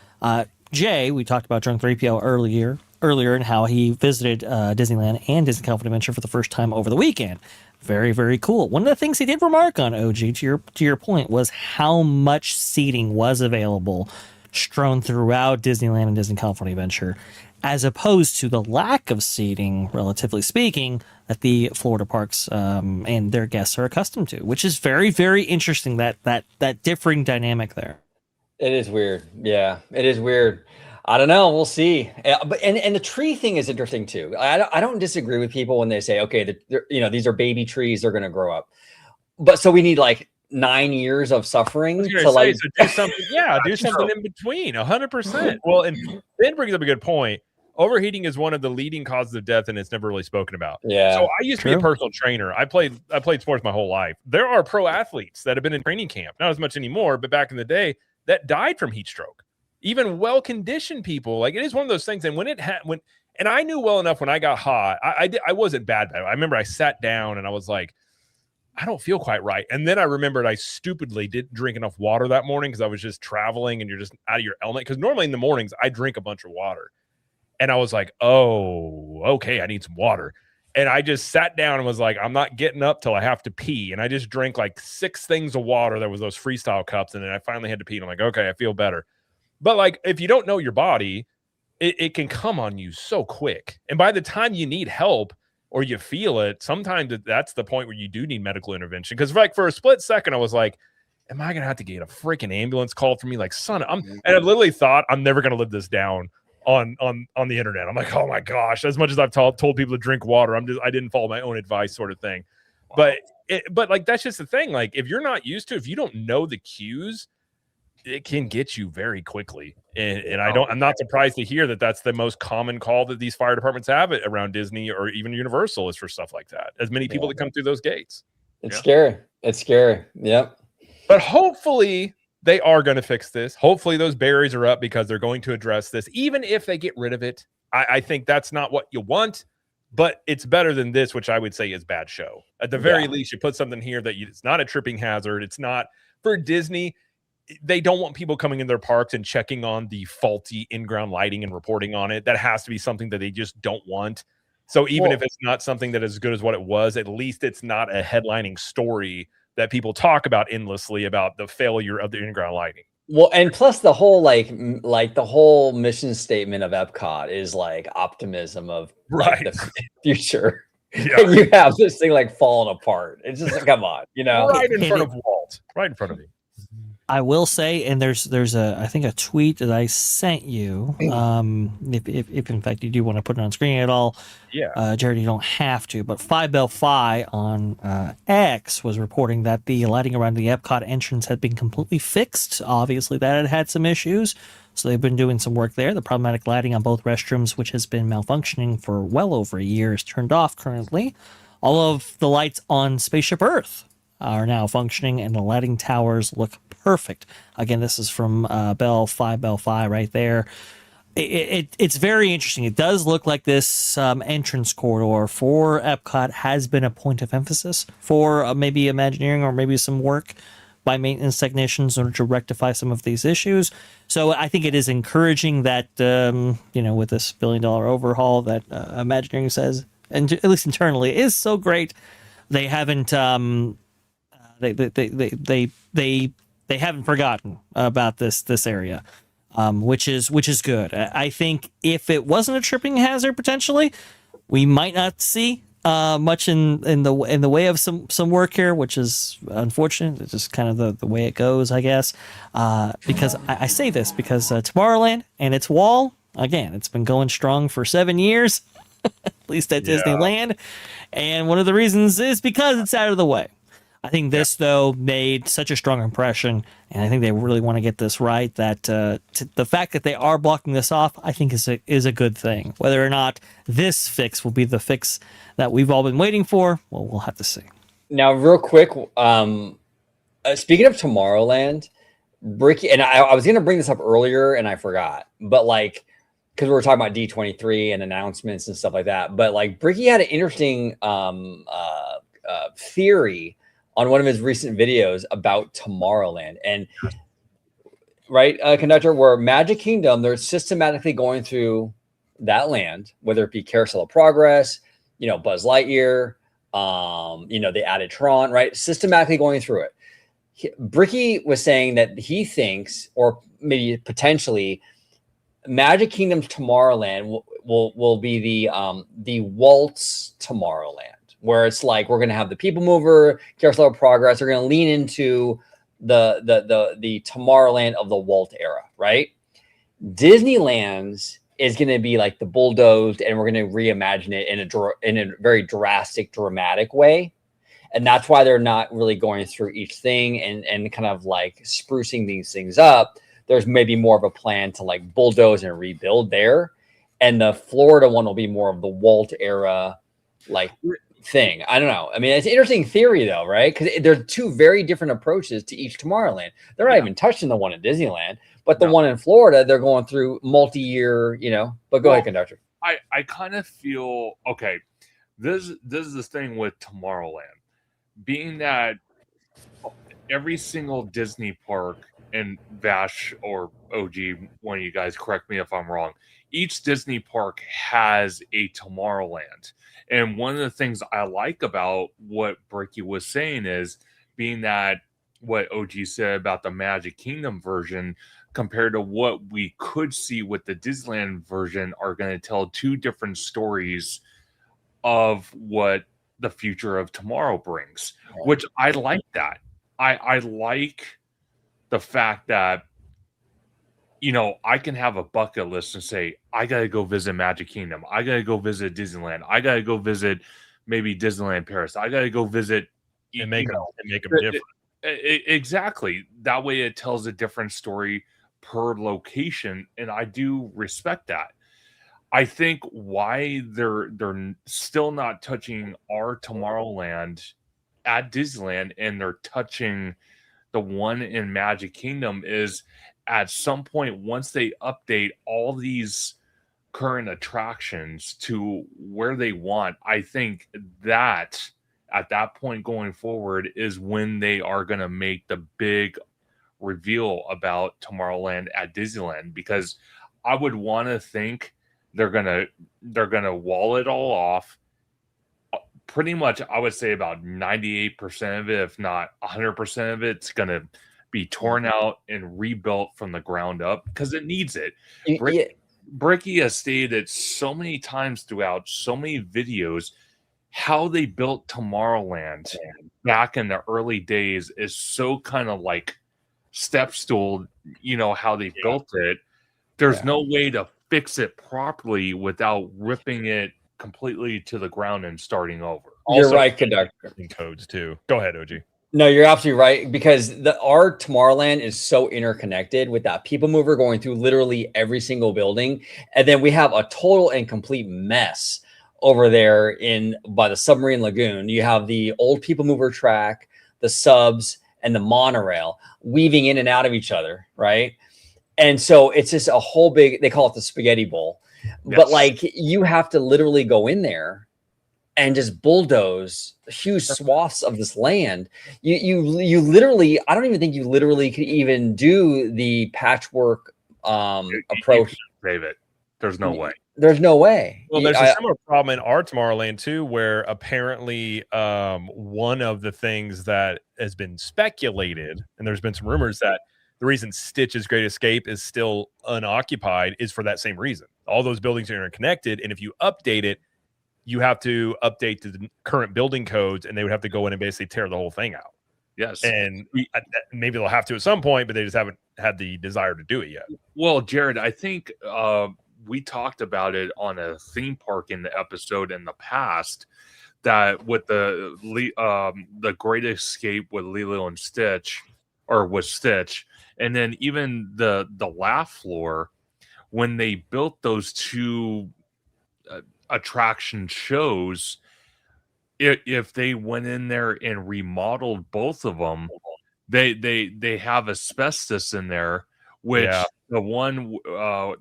Jay, we talked about Drunk 3PO earlier, and how he visited Disneyland and Disney California Adventure for the first time over the weekend. Very, very cool. One of the things he did remark on, OG, to your point, was how much seating was available strewn throughout Disneyland and Disney California Adventure, as opposed to the lack of seating, relatively speaking, that the Florida parks and their guests are accustomed to, which is very, very interesting, that differing dynamic there. It is weird. Yeah, it is weird. I don't know. We'll see. But and the tree thing is interesting too. I don't disagree with people when they say, okay, these are baby trees, they're going to grow up. But so we need like 9 years of suffering to like so do something. Yeah, do something in between. 100%. Well, and Ben brings up a good point. Overheating is one of the leading causes of death, and it's never really spoken about. Yeah. So I used to be a personal trainer. I played sports my whole life. There are pro athletes that have been in training camp, not as much anymore, but back in the day, that died from heat stroke. Even well-conditioned people, like it is one of those things. And and I knew well enough when I got hot, I wasn't bad. I remember I sat down and I was like, I don't feel quite right. And then I remembered I stupidly didn't drink enough water that morning because I was just traveling and you're just out of your element. Because normally in the mornings I drink a bunch of water. And I was like, oh, okay, I need some water. And I just sat down and was like, I'm not getting up till I have to pee. And I just drank like 6 things of water. There was those freestyle cups. And then I finally had to pee. And I'm like, okay, I feel better. But like, if you don't know your body, it can come on you so quick. And by the time you need help or you feel it, sometimes that's the point where you do need medical intervention. Because like for a split second, I was like, am I going to have to get a freaking ambulance called for me? Like, son, and I literally thought I'm never going to live this down on the internet. I'm like, oh my gosh, as much as I've told people to drink water, I didn't follow my own advice sort of thing. Wow. But like, that's just the thing. Like if you're not used to, if you don't know the cues, it can get you very quickly. And I'm not surprised to hear that that's the most common call that these fire departments have it around Disney or even Universal is for stuff like that. As many people that come through those gates. It's scary. It's scary. Yep. But hopefully they are going to fix this. Hopefully those barriers are up because they're going to address this. Even if they get rid of it, I think that's not what you want, but it's better than this, which I would say is bad show. At the very least, you put something here that it's not a tripping hazard. It's not for Disney. They don't want people coming in their parks and checking on the faulty in-ground lighting and reporting on it. That has to be something that they just don't want. So even if it's not something that is as good as what it was, at least it's not a headlining story that people talk about endlessly about the failure of the in-ground lighting. Well, and plus the whole like the whole mission statement of Epcot is like optimism of like, the future. Yeah. And you have this thing like falling apart. It's just like, come on, right in front of Walt, right in front of you. I will say, and there's I think a tweet that I sent you. If in fact you do want to put it on screen at all, Jared, you don't have to. But Fi on X was reporting that the lighting around the Epcot entrance had been completely fixed. Obviously, that had some issues, so they've been doing some work there. The problematic lighting on both restrooms, which has been malfunctioning for well over a year, is turned off currently. All of the lights on Spaceship Earth are now functioning, and the lighting towers look perfect. Again, this is from Bell Fi right there. It's very interesting. It does look like this entrance corridor for Epcot has been a point of emphasis for maybe Imagineering or maybe some work by maintenance technicians in order to rectify some of these issues. So I think it is encouraging that, with this $1 billion overhaul that Imagineering says, and at least internally, is so great. They haven't they haven't forgotten about this area, which is good. I think if it wasn't a tripping hazard, potentially, we might not see much in the way of some work here, which is unfortunate. It's just kind of the way it goes, I guess. Because I say this because Tomorrowland and its wall, again, it's been going strong for 7 years, at least at Disneyland, and one of the reasons is because it's out of the way. I think this, though, made such a strong impression, and I think they really want to get this right, that the fact that they are blocking this off, I think is a good thing. Whether or not this fix will be the fix that we've all been waiting for, well, we'll have to see. Now, real quick, speaking of Tomorrowland, Bricky, and I was going to bring this up earlier, and I forgot, but like, because we were talking about D23 and announcements and stuff like that, but like, Bricky had an interesting theory on one of his recent videos about Tomorrowland, and conductor, where Magic Kingdom, they're systematically going through that land, whether it be Carousel of Progress, Buzz Lightyear, they added Tron, right? Systematically going through it. Bricky was saying that he thinks, or maybe potentially, Magic Kingdom's Tomorrowland will be the Walt's Tomorrowland, where it's like we're going to have the People Mover, Carousel of Progress. They're going to lean into the Tomorrowland of the Walt era, right? Disneyland's is going to be like the bulldozed, and we're going to reimagine it in a very drastic, dramatic way. And that's why they're not really going through each thing and kind of like sprucing these things up. There's maybe more of a plan to like bulldoze and rebuild there. And the Florida one will be more of the Walt era like thing. I don't know. I mean, it's an interesting theory though, right? Because there's two very different approaches to each Tomorrowland. They're not even touching the one in Disneyland, but the one in Florida, they're going through multi-year, but go ahead, conductor. I kind of feel, okay, this is the thing with Tomorrowland. Being that every single Disney park, and Vash or OG, one of you guys correct me if I'm wrong, each Disney park has a Tomorrowland. And one of the things I like about what Bricky was saying is being that what OG said about the Magic Kingdom version compared to what we could see with the Disneyland version are going to tell two different stories of what the future of tomorrow brings, which I like that. I like the fact that, I can have a bucket list and say, I got to go visit Magic Kingdom. I got to go visit Disneyland. I got to go visit maybe Disneyland Paris. I got to go visit and make them different. Exactly. That way it tells a different story per location. And I do respect that. I think why they're still not touching our Tomorrowland at Disneyland and they're touching the one in Magic Kingdom is at some point, once they update all these current attractions to where they want, I think that at that point going forward is when they are going to make the big reveal about Tomorrowland at Disneyland, because I would want to think they're gonna wall it all off. Pretty much, I would say about 98% of it, if not 100% of it's gonna be torn out and rebuilt from the ground up because it needs it. Bricky has stated so many times throughout so many videos how they built Tomorrowland back in the early days is so kind of like step stool, how they built it. There's no way to fix it properly without ripping it completely to the ground and starting over. You're right, conductor. Codes too. Go ahead, OG. No, you're absolutely right, because our Tomorrowland is so interconnected with that people mover going through literally every single building. And then we have a total and complete mess over there by the Submarine Lagoon. You have the old people mover track, the subs, and the monorail weaving in and out of each other, right? And so it's just a whole big, they call it the spaghetti bowl. Yes. But like you have to literally go in there and just bulldoze huge swaths of this land. You literally, I don't even think you literally could even do the patchwork approach. Save it. There's no way. There's no way. Well, there's a similar problem in our Tomorrowland too, where apparently one of the things that has been speculated, and there's been some rumors that the reason Stitch's Great Escape is still unoccupied is for that same reason. All those buildings are interconnected, and if you update it, you have to update to the current building codes, and they would have to go in and basically tear the whole thing out. Yes. And maybe they'll have to at some point, but they just haven't had the desire to do it yet. Well, Jared, I think we talked about it on a theme park in the episode in the past, that with the Great Escape with Lilo and Stitch, or with Stitch, and then even the laugh floor, when they built those two attraction shows, if they went in there and remodeled both of them, they have asbestos in there, which the one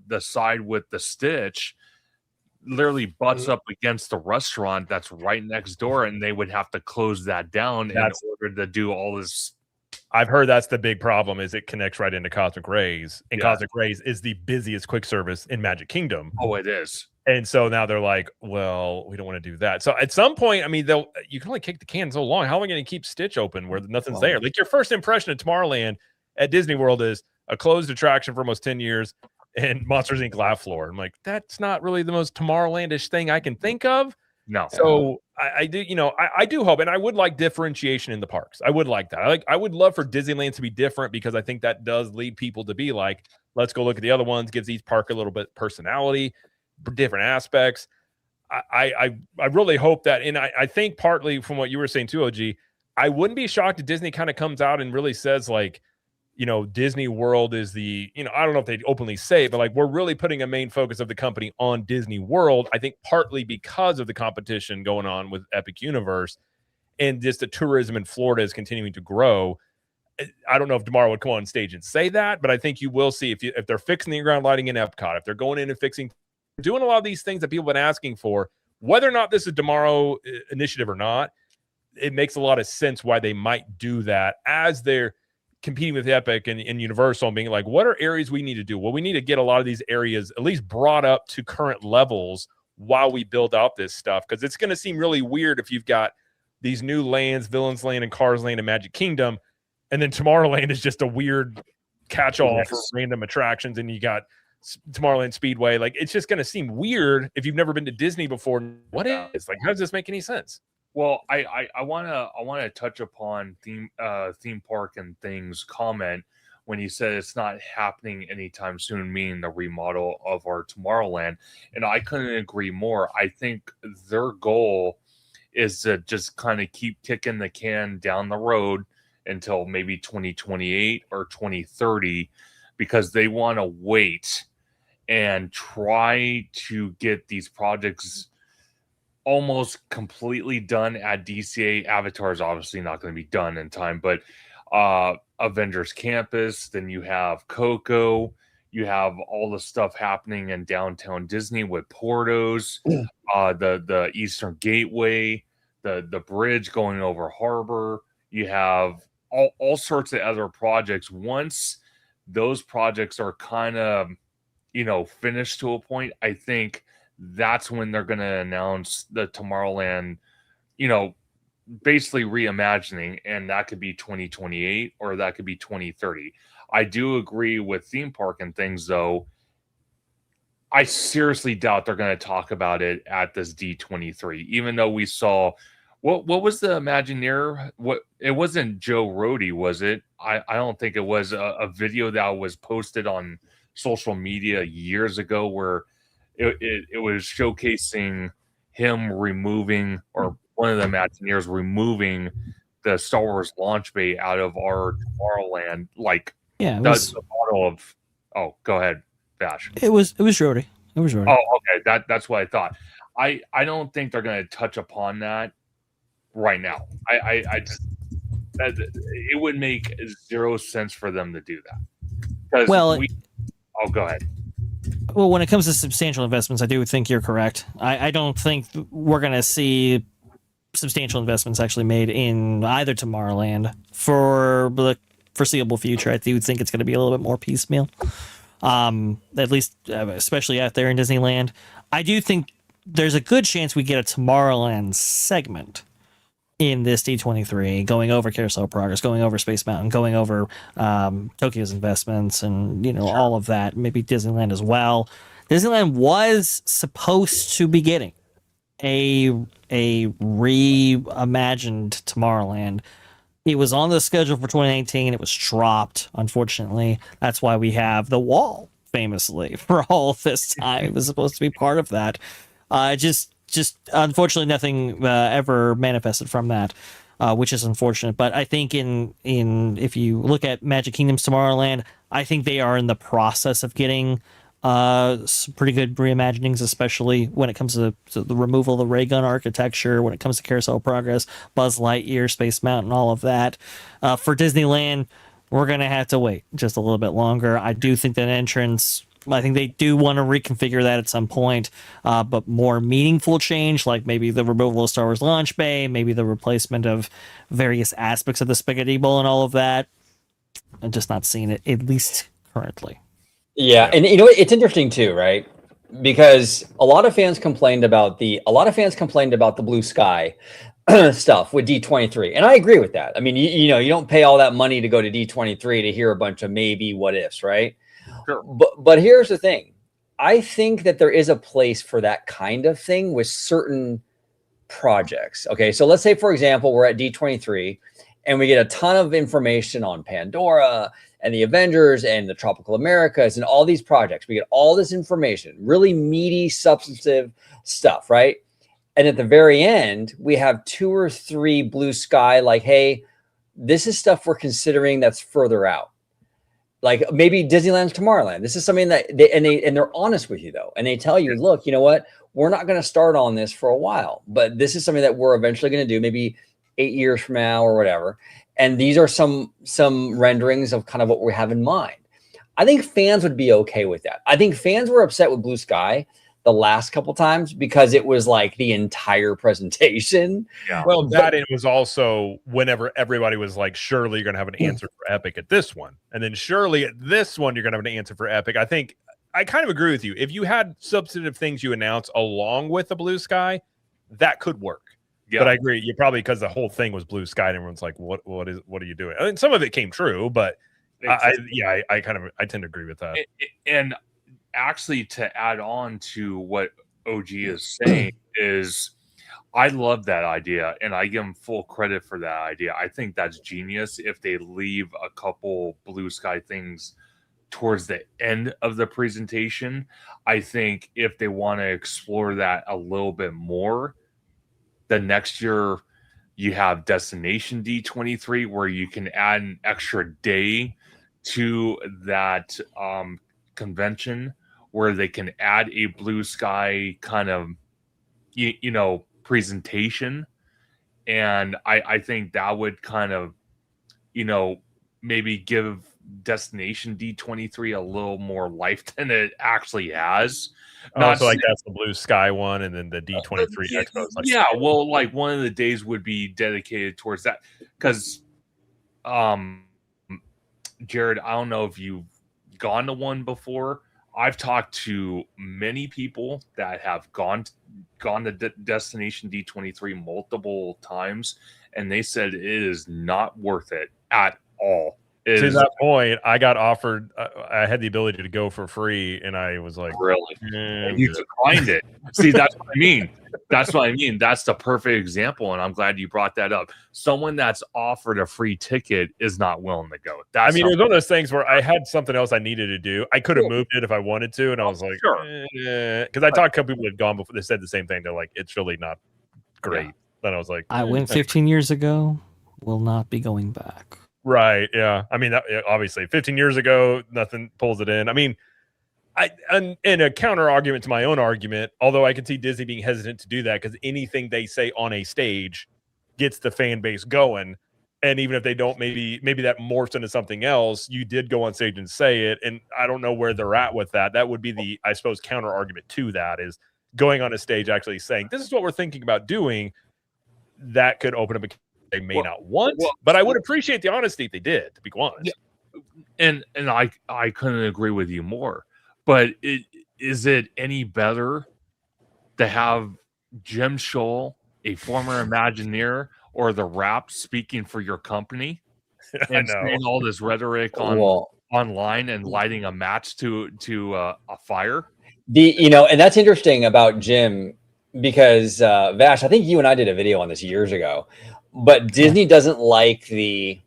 the side with the Stitch literally butts up against the restaurant that's right next door, and they would have to close that down in order to do all this. I've heard that's the big problem, is it connects right into Cosmic Rays, and Cosmic Rays is the busiest quick service in Magic Kingdom. Oh, it is. And so now they're like, well, we don't want to do that. So at some point, I mean, you can only kick the can so long. How are we going to keep Stitch open where nothing's there? Like, your first impression of Tomorrowland at Disney World is a closed attraction for almost 10 years and Monsters Inc. laugh floor. I'm like, that's not really the most Tomorrowlandish thing I can think of. No. So I do, I do hope, and I would like differentiation in the parks. I would like that. I would love for Disneyland to be different, because I think that does lead people to be like, let's go look at the other ones, gives each park a little bit personality, different aspects. I really hope that, and I think partly from what you were saying too, OG, I wouldn't be shocked if Disney kind of comes out and really says like, Disney World is the, I don't know if they openly say it, but like, we're really putting a main focus of the company on Disney World. I think partly because of the competition going on with Epic Universe, and just the tourism in Florida is continuing to grow. I don't know if tomorrow would come on stage and say that, but I think you will see if they're fixing the ground lighting in Epcot, if they're going in and doing a lot of these things that people have been asking for, whether or not this is tomorrow initiative or not, it makes a lot of sense why they might do that as they're competing with Epic and Universal, and being like, what are areas we need to do? Well, we need to get a lot of these areas at least brought up to current levels while we build out this stuff, because it's going to seem really weird if you've got these new lands, Villains Land and Cars Land and Magic Kingdom, and then Tomorrowland is just a weird catch-all for random attractions, and you got Tomorrowland Speedway. Like, it's just going to seem weird if you've never been to Disney before. What is, like, how does this make any sense? Well, I wanna touch upon theme park and things comment when he said it's not happening anytime soon, meaning the remodel of our Tomorrowland, and I couldn't agree more. I think their goal is to just kind of keep kicking the can down the road until maybe 2028 or 2030, because they want to wait and try to get these projects almost completely done at DCA. Avatar is obviously not going to be done in time, but Avengers Campus, then you have Coco, you have all the stuff happening in downtown Disney with Portos, the Eastern Gateway, the bridge going over Harbor. You have all sorts of other projects. Once those projects are kind of, finished to a point, I think that's when they're going to announce the Tomorrowland, basically reimagining, and that could be 2028 or that could be 2030. I do agree with theme park and things, though. I seriously doubt they're going to talk about it at this D23, even though we saw what was the Imagineer? What, it wasn't Joe Rohde, was it? I don't think it was a video that was posted on social media years ago where it was showcasing him removing, or one of the Imagineers removing, the Star Wars launch bay out of our Tomorrowland. Like, yeah, that's the model of. Oh, go ahead, Vash. It was Rohde. It was Rohde. Oh, okay. That's what I thought. I don't think they're going to touch upon that right now. I just, it would make zero sense for them to do that. Well, go ahead. Well, when it comes to substantial investments, I do think you're correct. I don't think we're going to see substantial investments actually made in either Tomorrowland for the foreseeable future. I do think it's going to be a little bit more piecemeal, at least especially out there in Disneyland. I do think there's a good chance we get a Tomorrowland segment in this D23, going over Carousel of Progress, going over Space Mountain, going over Tokyo's investments, and all of that. Maybe Disneyland as well. Disneyland was supposed to be getting a reimagined Tomorrowland. It was on the schedule for 2019. It was dropped, unfortunately. That's why we have the wall, famously, for all this time. It was supposed to be part of that. Just unfortunately nothing ever manifested from that, which is unfortunate. But I think in if you look at Magic Kingdom's Tomorrowland, I think they are in the process of getting some pretty good reimaginings, especially when it comes to the removal of the ray gun architecture, when it comes to Carousel of Progress, Buzz Lightyear, Space Mountain, all of that. For Disneyland, we're going to have to wait just a little bit longer. I do think that entrance, I think they do want to reconfigure that at some point, but more meaningful change, like maybe the removal of Star Wars Launch Bay, maybe the replacement of various aspects of the Spaghetti Bowl and all of that. I'm just not seeing it, at least currently. Yeah, and it's interesting too, right? Because a lot of fans complained about the Blue Sky stuff with D23, and I agree with that. I mean, you don't pay all that money to go to D23 to hear a bunch of maybe what ifs, right? Sure. But here's the thing. I think that there is a place for that kind of thing with certain projects. Okay, so let's say, for example, we're at D23 and we get a ton of information on Pandora and the Avengers and the Tropical Americas and all these projects. We get all this information, really meaty, substantive stuff, right? And at the very end, we have 2 or 3 blue sky, like, hey, this is stuff we're considering that's further out. Like maybe Disneyland's Tomorrowland. This is something that they're honest with you though. And they tell you, look, you know what? We're not going to start on this for a while, but this is something that we're eventually going to do maybe 8 years from now or whatever. And these are some renderings of kind of what we have in mind. I think fans would be okay with that. I think fans were upset with Blue Sky the last couple times because it was like the entire presentation. Yeah. Well, that it was also whenever everybody was like, surely you're going to have an answer for Epic at this one. And then surely at this one, you're going to have an answer for Epic. I think I kind of agree with you. If you had substantive things you announce along with the Blue Sky, that could work. Yeah. But I agree. You probably, because the whole thing was Blue Sky and everyone's like, what are you doing? I mean, some of it came true, but I tend to agree with that. And actually, to add on to what OG is saying is I love that idea and I give him full credit for that idea. I think that's genius if they leave a couple Blue Sky things towards the end of the presentation. I think if they want to explore that a little bit more, the next year you have Destination D23 where you can add an extra day to that convention where they can add a Blue Sky kind of presentation. And I think that would kind of maybe give Destination D23 a little more life than it actually has. So like that's the Blue Sky one, and then the D23 Expo. Yeah, well, like one of the days would be dedicated towards that because, Jared, I don't know if you've gone to one before. I've talked to many people that have gone to Destination D23 multiple times, and they said it is not worth it at all. To that point, I got offered. I had the ability to go for free, and I was like, "Really? You declined it?" See, that's what I mean. That's what I mean. That's the perfect example, and I'm glad you brought that up. Someone that's offered a free ticket is not willing to go. It was one of those things where I had something else I needed to do. I could have moved it if I wanted to, and I was like, because I talked to a couple people who had gone before. They said the same thing. They're like, "It's really not great." Yeah. Then I was like, "I went 15 years ago. Will not be going back." Right. Yeah. I mean, obviously 15 years ago, nothing pulls it in. I mean, in a counter argument to my own argument, although I can see Disney being hesitant to do that because anything they say on a stage gets the fan base going. And even if they don't, maybe that morphs into something else. You did go on stage and say it. And I don't know where they're at with that. That would be the, I suppose, counter argument to that is going on a stage, actually saying, this is what we're thinking about doing. That could open up a they may not want, but I would appreciate the honesty if they did, to be honest. Yeah. And I couldn't agree with you more. But is it any better to have Jim Scholl, a former Imagineer, or the Rap speaking for your company and saying all this rhetoric online and lighting a match to a fire? And that's interesting about Jim because Vash, I think you and I did a video on this years ago. But Disney doesn't like the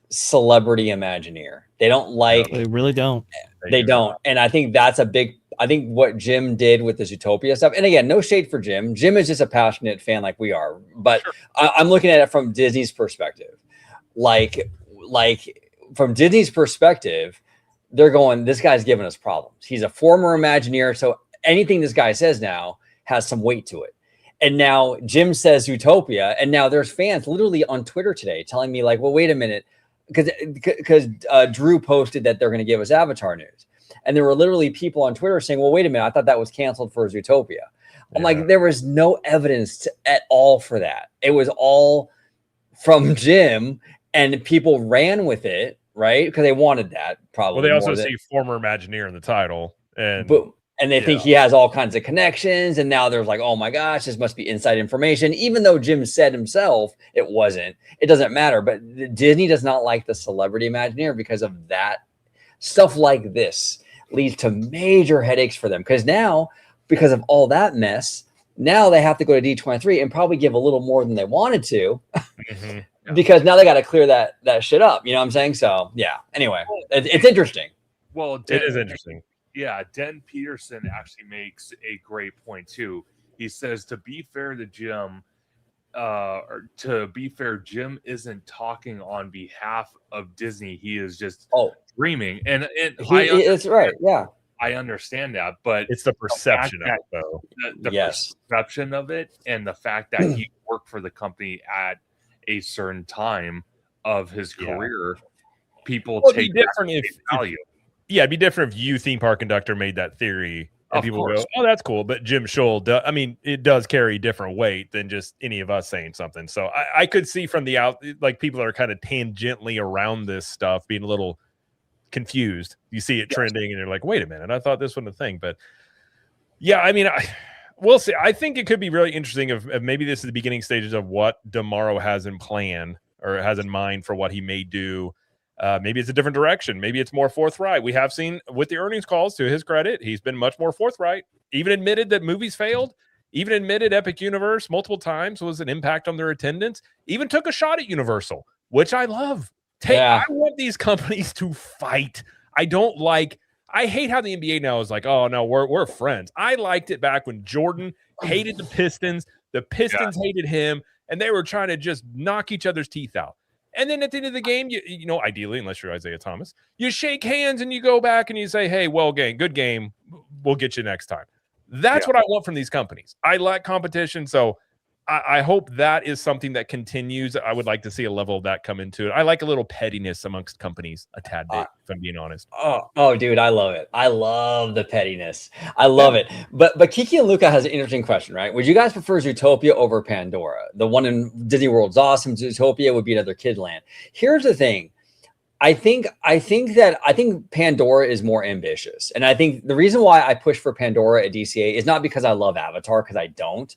celebrity Imagineer. They don't like. They really don't. They don't. And I think that's a big. I think what Jim did with the Zootopia stuff. And again, no shade for Jim. Jim is just a passionate fan like we are. But sure. I'm looking at it from Disney's perspective. Like from Disney's perspective, they're going. This guy's giving us problems. He's a former Imagineer, so anything this guy says now has some weight to it. And now Jim says Zootopia, and now there's fans literally on Twitter today telling me like, well, wait a minute, because Drew posted that they're going to give us Avatar news. And there were literally people on Twitter saying, well, wait a minute, I thought that was canceled for Zootopia. I'm like, there was no evidence at all for that. It was all from Jim, and people ran with it, right? Because they wanted that probably. Well, they also see former Imagineer in the title. And they think he has all kinds of connections. And now there's like, oh my gosh, this must be inside information. Even though Jim said himself it wasn't, it doesn't matter. But Disney does not like the celebrity Imagineer because of that. Stuff like this leads to major headaches for them. Because now, because of all that mess, Now they have to go to D23 and probably give a little more than they wanted to, Mm-hmm. because now they got to clear that shit up. You know what I'm saying? So yeah. Anyway, it's interesting. Well, it is interesting. Yeah, Den Peterson actually makes a great point too. He says, to be fair to Jim, Jim isn't talking on behalf of Disney. He is just dreaming, and it's right. Yeah, I understand that, but it's the perception of it, though. The perception of it, and the fact that he worked for the company at a certain time of his career, people take different value. It'd be different if you, theme park conductor, made that theory. And people go, oh, that's cool. But Jim Scholl, it does carry different weight than just any of us saying something. So I could see from the out, like, people that are kind of tangentially around this stuff being a little confused. You see it trending and you're like, wait a minute, I thought this was a thing. But yeah, I mean, we'll see. I think it could be really interesting if maybe this is the beginning stages of what Damaro has in plan or has in mind for what he may do. Maybe it's a different direction. Maybe it's more forthright. We have seen with the earnings calls, to his credit, he's been much more forthright. Even admitted that movies failed. Even admitted Epic Universe multiple times was an impact on their attendance. Even took a shot at Universal, which I love. I want these companies to fight. I hate how the NBA now is like, oh no, we're friends. I liked it back when Jordan hated the Pistons hated him, and they were trying to just knock each other's teeth out. And then at the end of the game, you know, ideally, unless you're Isaiah Thomas, you shake hands and you go back and you say, hey, good game. We'll get you next time. That's what I want from these companies. I like competition. So I hope that is something that continues. I would like to see a level of that come into it. I like a little pettiness amongst companies a tad bit, if I'm being honest. Oh, dude, I love it. I love the pettiness. I love it. But Kiki and Luca has an interesting question, right? Would you guys prefer Zootopia over Pandora? The one in Disney World's awesome. Zootopia would be another kid land. Here's the thing. I think Pandora is more ambitious. And I think the reason why I push for Pandora at DCA is not because I love Avatar, because I don't.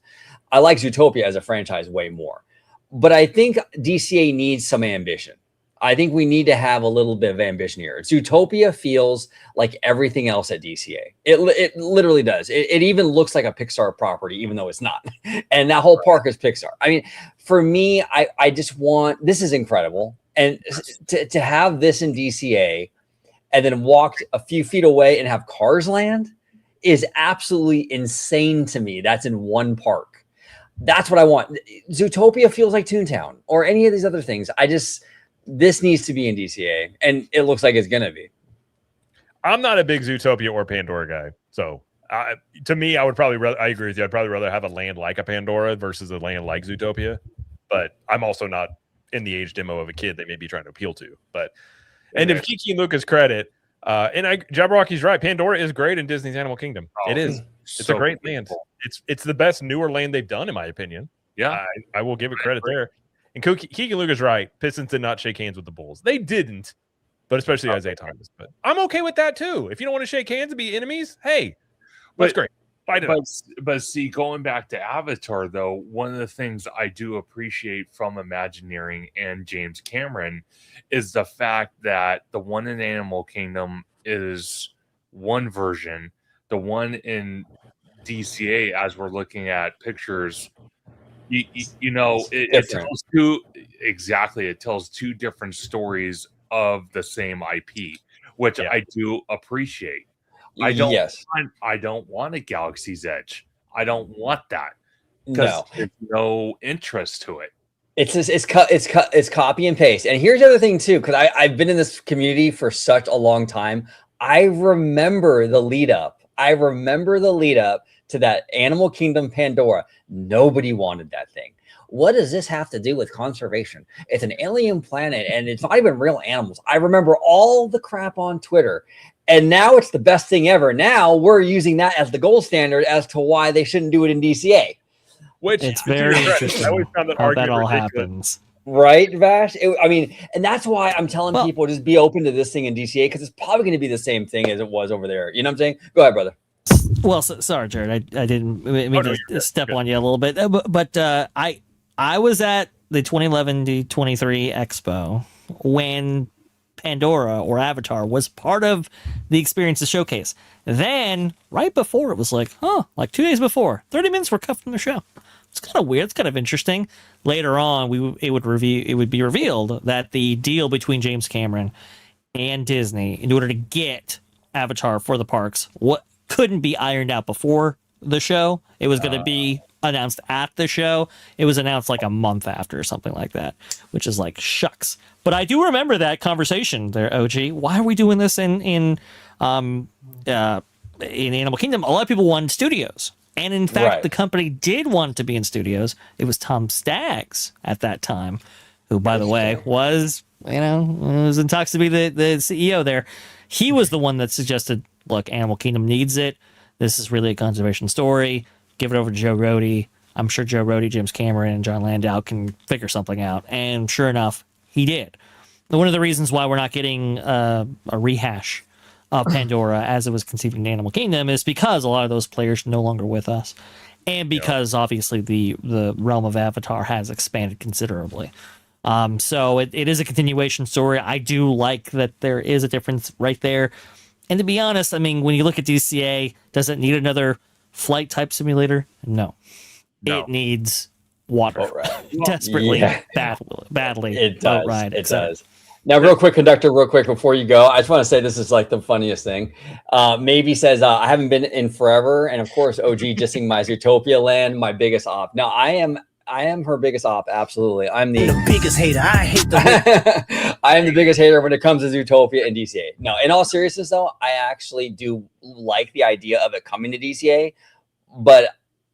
I like Zootopia as a franchise way more. But I think DCA needs some ambition. I think we need to have a little bit of ambition here. Zootopia feels like everything else at DCA. It literally does. It even looks like a Pixar property, even though it's not. And that whole park is Pixar. I mean, for me, I just want, this is incredible. And to have this in DCA and then walk a few feet away and have Cars Land is absolutely insane to me. That's in one park. That's what I want. Zootopia feels like Toontown or any of these other things. This needs to be in DCA, and it looks like it's going to be. I'm not a big Zootopia or Pandora guy. So to me, I agree with you. I'd probably rather have a land like a Pandora versus a land like Zootopia. But I'm also not in the age demo of a kid they may be trying to appeal to. But and if Kiki and Luca's credit, Jabberwocky's right. Pandora is great in Disney's Animal Kingdom. It is. It's a great land. It's the best newer land they've done, in my opinion. Yeah, I will give it credit there. And Kiki and Luca's right. Pistons did not shake hands with the Bulls. They didn't, but especially Isaiah Thomas. But I'm okay with that too. If you don't want to shake hands and be enemies, hey, that's great. But see, going back to Avatar, though, one of the things I do appreciate from Imagineering and James Cameron is the fact that the one in Animal Kingdom is one version. The one in DCA, as we're looking at pictures, it tells two different stories of the same IP, which I do appreciate. I don't want a Galaxy's Edge. I don't want that because there's no interest to it. It's copy and paste. And here's the other thing too, because I've been in this community for such a long time. I remember the lead up to that Animal Kingdom Pandora. Nobody wanted that thing. What does this have to do with conservation? It's an alien planet and it's not even real animals. I remember all the crap on Twitter. And now it's the best thing ever. Now we're using that as the gold standard as to why they shouldn't do it in DCA. Which it's very interesting. I always found that argument all happens. Right, Vash? And that's why I'm telling people just be open to this thing in DCA, because it's probably going to be the same thing as it was over there. You know what I'm saying? Go ahead, brother. Well, sorry, Jared. I didn't mean to step on you a little bit. But I was at the 2011 D23 Expo when Pandora or Avatar was part of the Experiences Showcase. Then, right before, it was like 2 days before, 30 minutes were cut from the show. It's kind of weird. It's kind of interesting. Later on, it would be revealed that the deal between James Cameron and Disney, in order to get Avatar for the parks, what couldn't be ironed out before the show. It was going to be announced at the show. It was announced like a month after or something like that, which is like shucks. But I do remember that conversation there, OG. Why are we doing this in Animal Kingdom? A lot of people wanted studios. And in fact, the company did want to be in studios. It was Tom Staggs at that time, who, by the way, was in talks to be the CEO there. He was the one that suggested, look, Animal Kingdom needs it. This is really a conservation story. Give it over to Joe Rohde. I'm sure Joe Rohde, James Cameron, and John Landau can figure something out. And sure enough, he did. One of the reasons why we're not getting a rehash of Pandora as it was conceived in Animal Kingdom is because a lot of those players are no longer with us, and because obviously the realm of Avatar has expanded considerably. So it is a continuation story. I do like that there is a difference right there. And to be honest, I mean, when you look at DCA, does it need another flight type simulator? No. It needs water desperately, badly. It does. It does. Now, real quick, Conductor, before you go, I just want to say this is like the funniest thing. Maybe says, I haven't been in forever. And of course, OG dissing my Zootopia land, my biggest op. Now, I am her biggest op. Absolutely. I'm the biggest hater. I hate the I am the biggest hater when it comes to Zootopia and DCA. No, in all seriousness, though, I actually do like the idea of it coming to DCA, but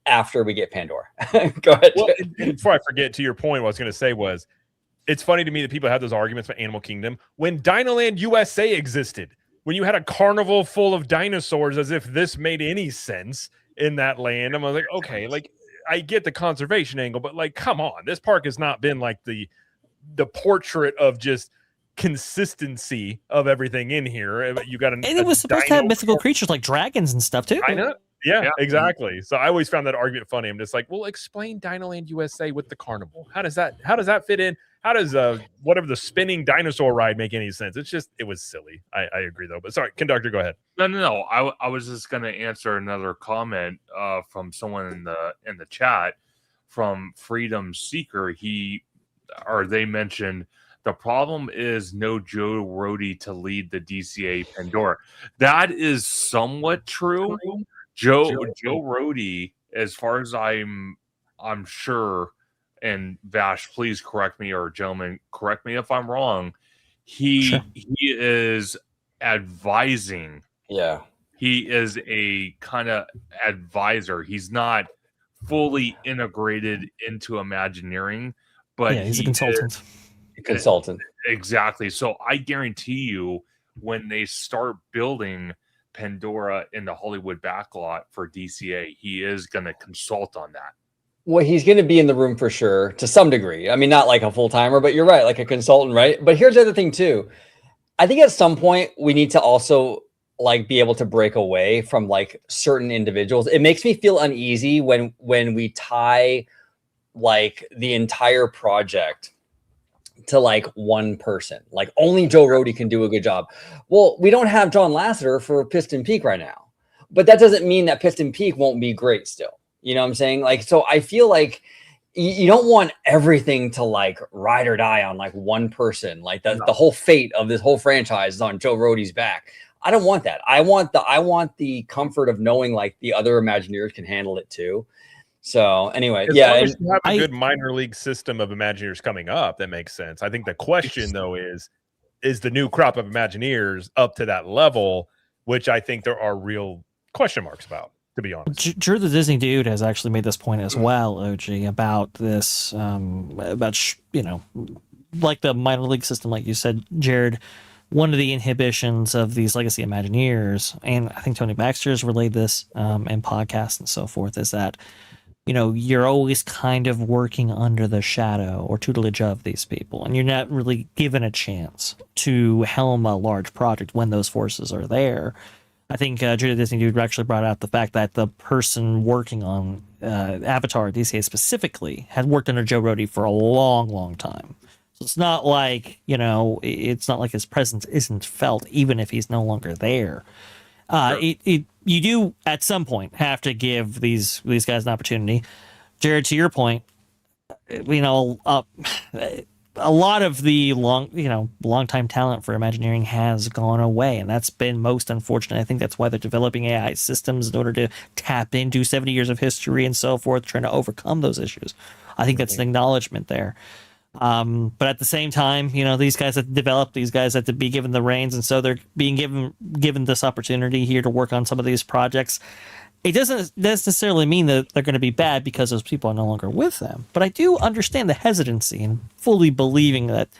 after we get Pandora. Go ahead. Well, before I forget, to your point, what I was going to say was, it's funny to me that people have those arguments about Animal Kingdom when Dinoland USA existed, when you had a carnival full of dinosaurs, as if this made any sense in that land. I'm like, okay, like I get the conservation angle, but like, come on, this park has not been like the portrait of just consistency of everything in here. You got and it was supposed to have mythical creatures like dragons and stuff too. I know. Yeah, exactly. So I always found that argument funny. I'm just like, well, explain Dinoland USA with the carnival. How does that fit in? How does whatever the spinning dinosaur ride make any sense? It was silly. I agree though. But sorry, Conductor, go ahead. No. I was just going to answer another comment from someone in the chat from Freedom Seeker. They mentioned the problem is no Joe Rohde to lead the DCA Pandora. That is somewhat true. Joe Rohde, as far as I'm sure. And Vash, please correct me, or gentlemen, correct me if I'm wrong. He is advising. Yeah. He is a kind of advisor. He's not fully integrated into Imagineering, but he's a consultant. Exactly. So I guarantee you, when they start building Pandora in the Hollywood backlot for DCA, he is going to consult on that. Well, he's going to be in the room for sure to some degree. I mean, not like a full timer, but you're right, like a consultant, right? But here's the other thing too. I think at some point we need to also like be able to break away from like certain individuals. It makes me feel uneasy when we tie like the entire project to like one person. Like only Joe Rohde can do a good job. Well, we don't have John Lasseter for Piston Peak right now, but that doesn't mean that Piston Peak won't be great still. You know what I'm saying? Like, so I feel like you don't want everything to like ride or die on like one person. Like the whole fate of this whole franchise is on Joe Rohde's back. I don't want that. I want the comfort of knowing like the other Imagineers can handle it too. So anyway, as long as you have a good minor league system of Imagineers coming up, that makes sense. I think the question though is the new crop of Imagineers up to that level, which I think there are real question marks about, to be honest. Drew the Disney Dude has actually made this point as well, OG, about this, like the minor league system, like you said, Jared. One of the inhibitions of these legacy Imagineers, and I think Tony Baxter's relayed this in podcasts and so forth, is that, you're always kind of working under the shadow or tutelage of these people, and you're not really given a chance to helm a large project when those forces are there. I think Drew the Disney Dude actually brought out the fact that the person working on Avatar DCA specifically had worked under Joe Rohde for a long, long time. So It's not like, it's not like his presence isn't felt, even if he's no longer there. Sure. You do at some point have to give these guys an opportunity. Jared, to your point, a lot of the long-time talent for Imagineering has gone away, and that's been most unfortunate. I think that's why they're developing AI systems in order to tap into 70 years of history and so forth, trying to overcome those issues. I think that's an acknowledgement there. But at the same time, these guys have developed, these guys have to be given the reins, and so they're being given this opportunity here to work on some of these projects. It doesn't necessarily mean that they're going to be bad because those people are no longer with them. But I do understand the hesitancy and fully believing that,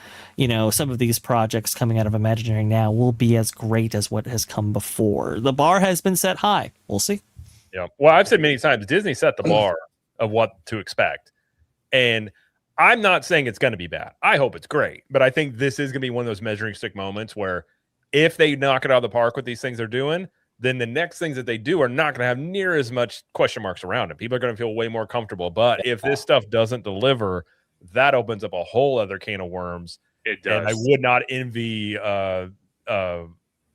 some of these projects coming out of Imagineering now will be as great as what has come before. The bar has been set high. We'll see. Yeah. Well, I've said many times, Disney set the bar of what to expect. And I'm not saying it's going to be bad. I hope it's great. But I think this is going to be one of those measuring stick moments where if they knock it out of the park with these things they're doing, then the next things that they do are not going to have near as much question marks around it. People are going to feel way more comfortable. But if this stuff doesn't deliver, that opens up a whole other can of worms. It does. And I would not envy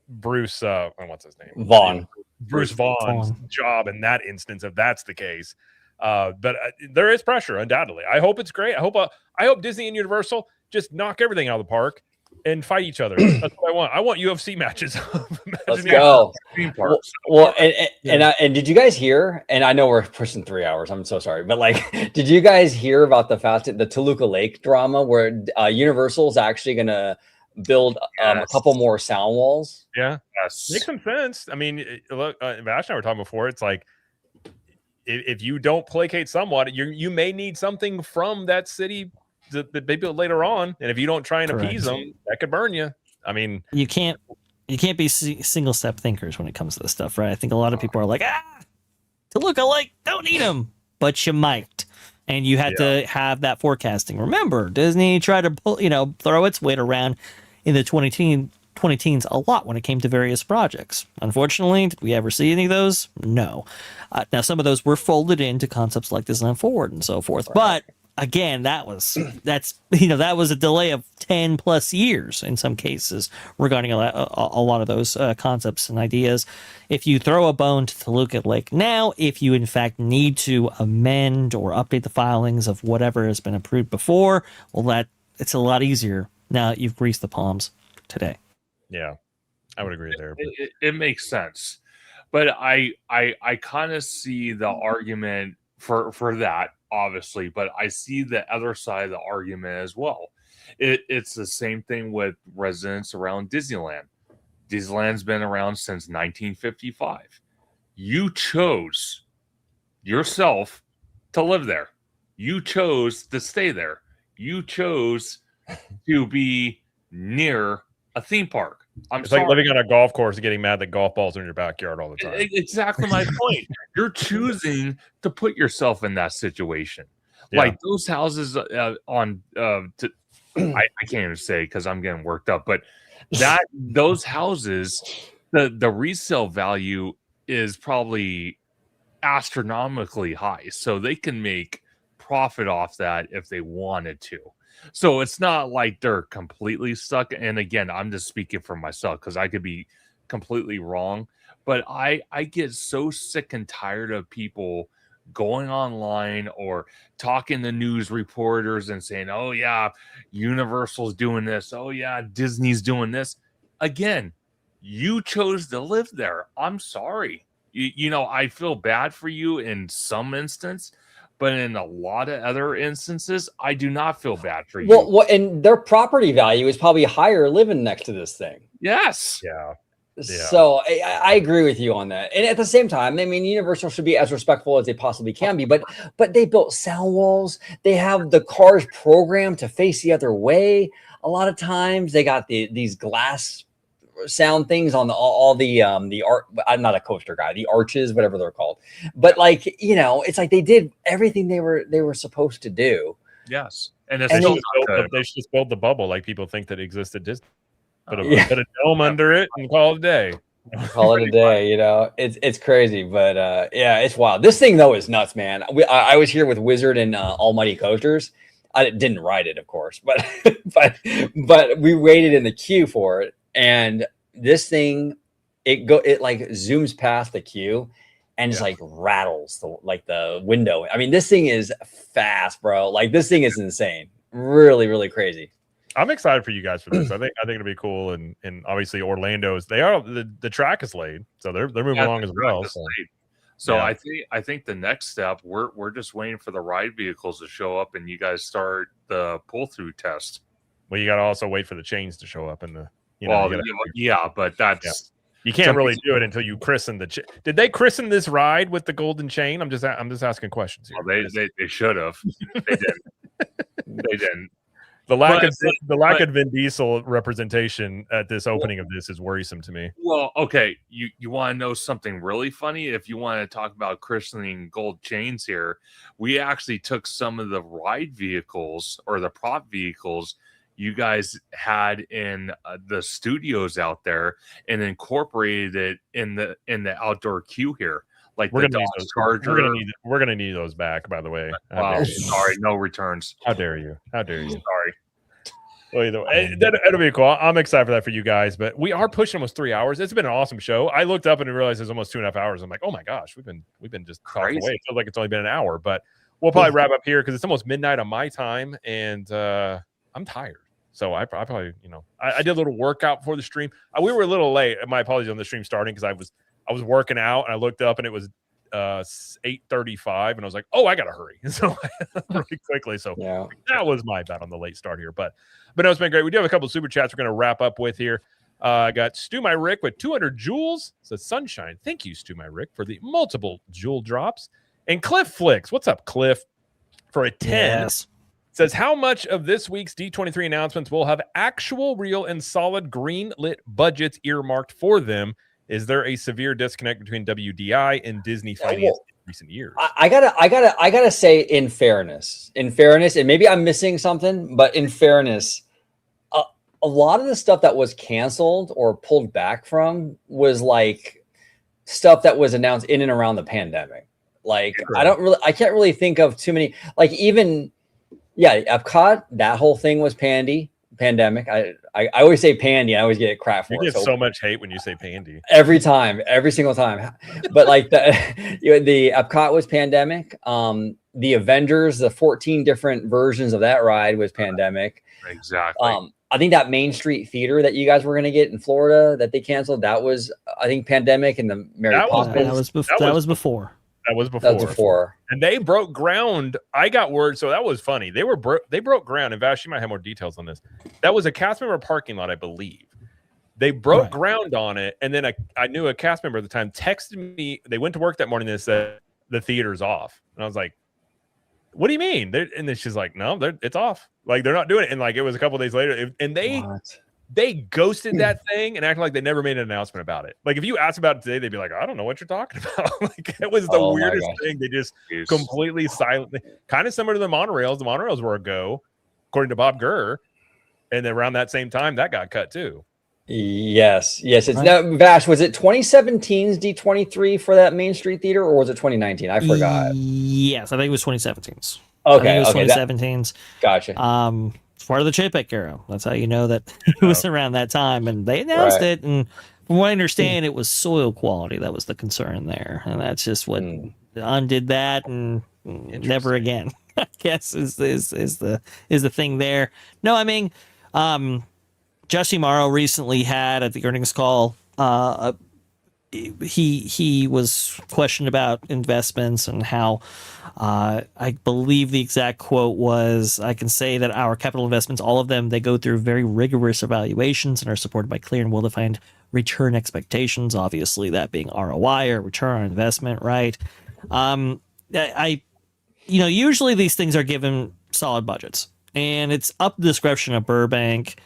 Bruce, what's his name? Vaughn. Bruce Vaughn's job in that instance, if that's the case. But there is pressure, undoubtedly. I hope it's great. I hope Disney and Universal just knock everything out of the park and fight each other. That's what I want. I want UFC matches. Let's go. Well, and did you guys hear? And I know we're pushing 3 hours. I'm so sorry, but did you guys hear about the Toluca Lake drama where Universal's actually going to build a couple more sound walls? Yeah, yes, makes some sense. I mean, look, Vash and I were talking before. It's like if you don't placate somewhat, you may need something from that city that they built later on, and if you don't try and appease them, that could burn you. I mean, you can't be single step thinkers when it comes to this stuff, right? I think a lot of people are like, Toluca Lake, don't need them, but you might, and you had to have that forecasting. Remember, Disney tried to throw its weight around in the 2010s a lot when it came to various projects. Unfortunately, did we ever see any of those? No. Now, some of those were folded into concepts like Design Forward and so forth, but again, that was a delay of 10 plus years in some cases regarding a lot of those concepts and ideas. If you throw a bone to Toluca Lake now, if you in fact need to amend or update the filings of whatever has been approved before, well, it's a lot easier now that you've greased the palms today. Yeah, I would agree there. It makes sense, but I kind of see the argument for that, obviously, but I see the other side of the argument as well. It's the same thing with residents around Disneyland. Disneyland's been around since 1955. You chose yourself to live there. You chose to stay there. You chose to be near a theme park. It's like living on a golf course and getting mad that golf balls are in your backyard all the time. Exactly my point. You're choosing to put yourself in that situation. Yeah. Like those houses I can't even say because I'm getting worked up, but those houses, the resale value is probably astronomically high. So they can make profit off that if they wanted to. So it's not like they're completely stuck. And again, I'm just speaking for myself because I could be completely wrong. But I get so sick and tired of people going online or talking to news reporters and saying, oh, yeah, Universal's doing this. Oh, yeah, Disney's doing this. Again, you chose to live there. I'm sorry. I feel bad for you in some instance. But in a lot of other instances, I do not feel bad for you. Well, and their property value is probably higher living next to this thing. Yes. Yeah. So I agree with you on that. And at the same time, I mean, Universal should be as respectful as they possibly can be. But they built sound walls. They have the cars programmed to face the other way. A lot of times they got these glass sound things on the art. I'm not a coaster guy, the arches, whatever they're called, but it's like they did everything they were supposed to do. Yes. And they just built the bubble like people think that exists at Disney. Put a dome under it and call it a day. Call it a day. It's crazy, but it's wild. This thing though is nuts, man. I was here with Wizard and Almighty Coasters, I didn't ride it, of course, but but we waited in the queue for it, and this thing, it like zooms past the queue and just like rattles the window. I mean, this thing is fast, bro. Like this thing is insane. Really, really crazy. I'm excited for you guys for this. I think it'll be cool, and obviously Orlando's the track is laid, so they're moving along as well. So I think the next step, we're just waiting for the ride vehicles to show up, and you guys start the pull through test. Well, you got to also wait for the chains to show up, and but that's you can't really do it until you christen the. Did they christen this ride with the golden chain? I'm just asking questions here. Well, they should have. They didn't. They didn't. The lack of Vin Diesel representation at this opening of this is worrisome to me. Well, okay, you want to know something really funny? If you want to talk about christening gold chains here, we actually took some of the ride vehicles or the prop vehicles you guys had in the studios out there and incorporated it in the outdoor queue here. Like we're gonna need those back, by the way. Wow, sorry, no returns. How dare you? Sorry. Well, either way, that'll be cool. I'm excited for that for you guys, but we are pushing almost 3 hours. It's been an awesome show. I looked up and realized it's almost 2.5 hours. I'm like, oh my gosh, we've been just talking away. It feels like it's only been an hour, but we'll probably wrap up here because it's almost midnight on my time, and I'm tired. So I probably, I did a little workout before the stream. We were a little late. My apologies on the stream starting because I was working out and I looked up and it was 8:35 and I was like, oh, I gotta hurry. So really quickly. So that was my bad on the late start here. But no, it's been great. We do have a couple of super chats we're gonna wrap up with here. I got Stu My Rick with 200 jewels. Says Sunshine. Thank you, Stu My Rick, for the multiple jewel drops. And Cliff Flicks. What's up, Cliff? For a 10. Yes. Says, how much of this week's D23 announcements will have actual, real, and solid green lit budgets earmarked for them? Is there a severe disconnect between WDI and Disney finance in recent years? I gotta say, in fairness, and maybe I'm missing something, but in fairness, a lot of the stuff that was canceled or pulled back from was like stuff that was announced in and around the pandemic. Like, I can't really think of too many, like even, Epcot, that whole thing was pandemic. I always say pandy. I always get crap for it. You get so much hate when you say pandy. Every single time. But like the Epcot was pandemic. The Avengers, the 14 different versions of that ride was pandemic. Exactly. I think that Main Street Theater that you guys were going to get in Florida that they canceled, that was, I think, pandemic. And the Mary Poppins. That was before. That was before. And they broke ground. I got word. So that was funny. They broke ground. And Vash, you might have more details on this. That was a cast member parking lot, I believe. They broke ground on it. And then I knew a cast member at the time texted me. They went to work that morning and said the theater's off. And I was like, what do you mean? And then she's like, no, it's off. Like, they're not doing it. And like, it was a couple of days later. And they ghosted that thing and acted like they never made an announcement about it. Like, if you asked about it today, they'd be like, I don't know what you're talking about. Like, it was the weirdest thing. They just completely silently, kind of similar to the monorails. The monorails were a go, according to Bob Gurr. And then around that same time, that got cut too. Yes. It's now, Vash, was it 2017's D23 for that Main Street Theater, or was it 2019? I forgot. Yes, I think it was 2017's. Okay. It was 2017's. Gotcha. It's part of the Chapek era. That's how you know that it was around that time. And they announced it. And from what I understand, it was soil quality that was the concern there. And that's just what undid that, and never again, I guess, is the thing there. No, I mean, Jesse Morrow recently had at the earnings call, he was questioned about investments and how, I believe the exact quote was, I can say that our capital investments, all of them, they go through very rigorous evaluations and are supported by clear and well-defined return expectations. Obviously, that being ROI or return on investment, right? Usually these things are given solid budgets, and it's up to the discretion of Burbank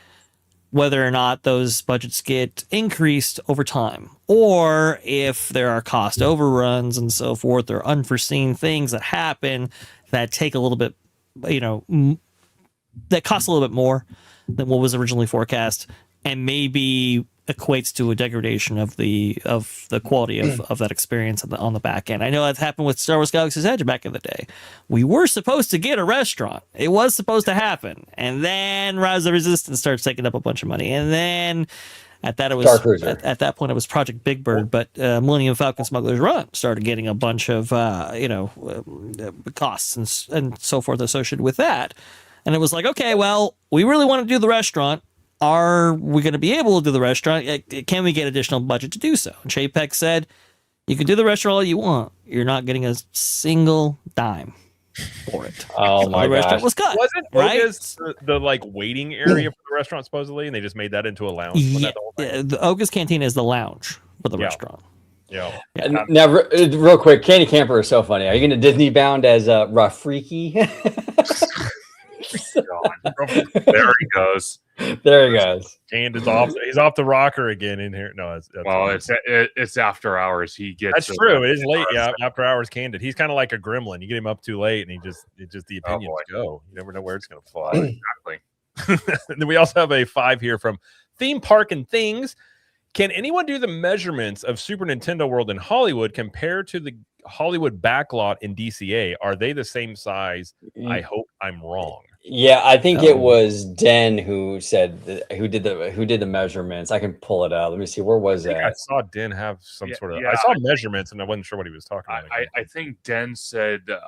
whether or not those budgets get increased over time, or if there are cost overruns and so forth, or unforeseen things that happen that take a little bit, that cost a little bit more than what was originally forecast, and maybe equates to a degradation of the quality of that experience on the back end. I know that's happened with Star Wars Galaxy's Edge back in the day. We were supposed to get a restaurant. It was supposed to happen. And then Rise of the Resistance starts taking up a bunch of money. And then at that point it was Project Big Bird, but Millennium Falcon Smuggler's Run started getting a bunch of costs and so forth associated with that. And it was like, okay, well, we really want to do the restaurant. Are we going to be able to do the restaurant? Can we get additional budget to do so? And Chapek said, you can do the restaurant all you want. You're not getting a single dime for it. Oh, my the restaurant was cut. Wasn't right? Oga's the like waiting area for the rrestaurant supposedly, and they just made that into a lounge? The Oga's Canteen is the lounge for the restaurant. Yeah. Now, real quick, Candy Camper is so funny. Are you going to Disney bound as Rafiki? There he goes. There he goes. And is off. He's off the rocker again in here. No, it's after hours. He gets. That's true. It is late. Yeah, after hours. Candid. He's kind of like a gremlin. You get him up too late, and the opinions go. You never know where it's going to fly. Exactly. And then we also have a 5 here from Theme Park and Things. Can anyone do the measurements of Super Nintendo World in Hollywood compared to the Hollywood backlot in DCA? Are they the same size? I hope I'm wrong. Yeah, I think it was Den who said who did the measurements. I can pull it out. Let me see. Where was that? I saw Den have some sort of. I saw measurements, and I wasn't sure what he was talking about. I think Den said the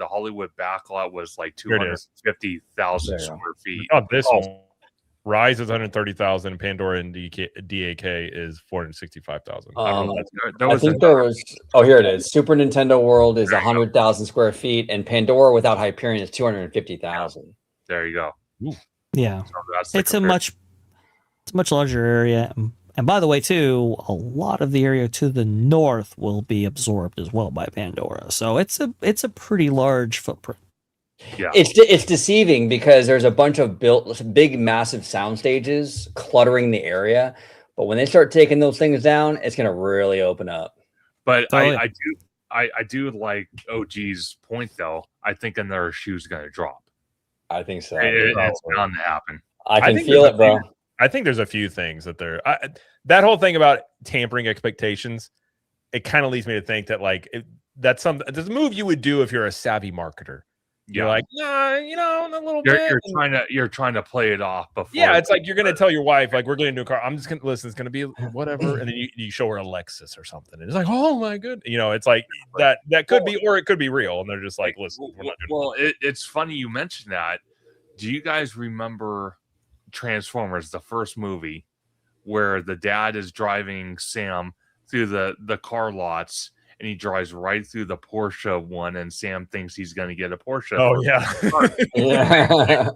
Hollywood backlot was like 250,000 square feet. Oh, this one. Rise is 130,000. Pandora and DAK is 465,000. I think there was. Oh, here it is. Super Nintendo World is 100,000 square feet, and Pandora without Hyperion is 250,000. There you go. Ooh. Yeah, so it's a much larger area. And by the way, too, a lot of the area to the north will be absorbed as well by Pandora. So it's a pretty large footprint. Yeah, it's deceiving because there's a bunch of big, massive sound stages cluttering the area. But when they start taking those things down, it's going to really open up. But I do like OG's point though. I think another shoe's going to drop. I think so. It's bound to happen. I can feel it, bro. I think there's a few things that that whole thing about tampering expectations. It kind of leads me to think that that's a move you would do if you're a savvy marketer. You're like, a little bit. You're trying to play it off before. Yeah, it's like you're gonna tell your wife, like, we're getting into a car. I'm just gonna listen. It's gonna be whatever, and then you show her a Lexus or something, and it's like, oh my good, it's like that could be, or it could be real, and they're just like, listen. It's funny you mentioned that. Do you guys remember Transformers, the first movie, where the dad is driving Sam through the car lots? And he drives right through the Porsche one, and Sam thinks he's going to get a Porsche. Oh, yeah.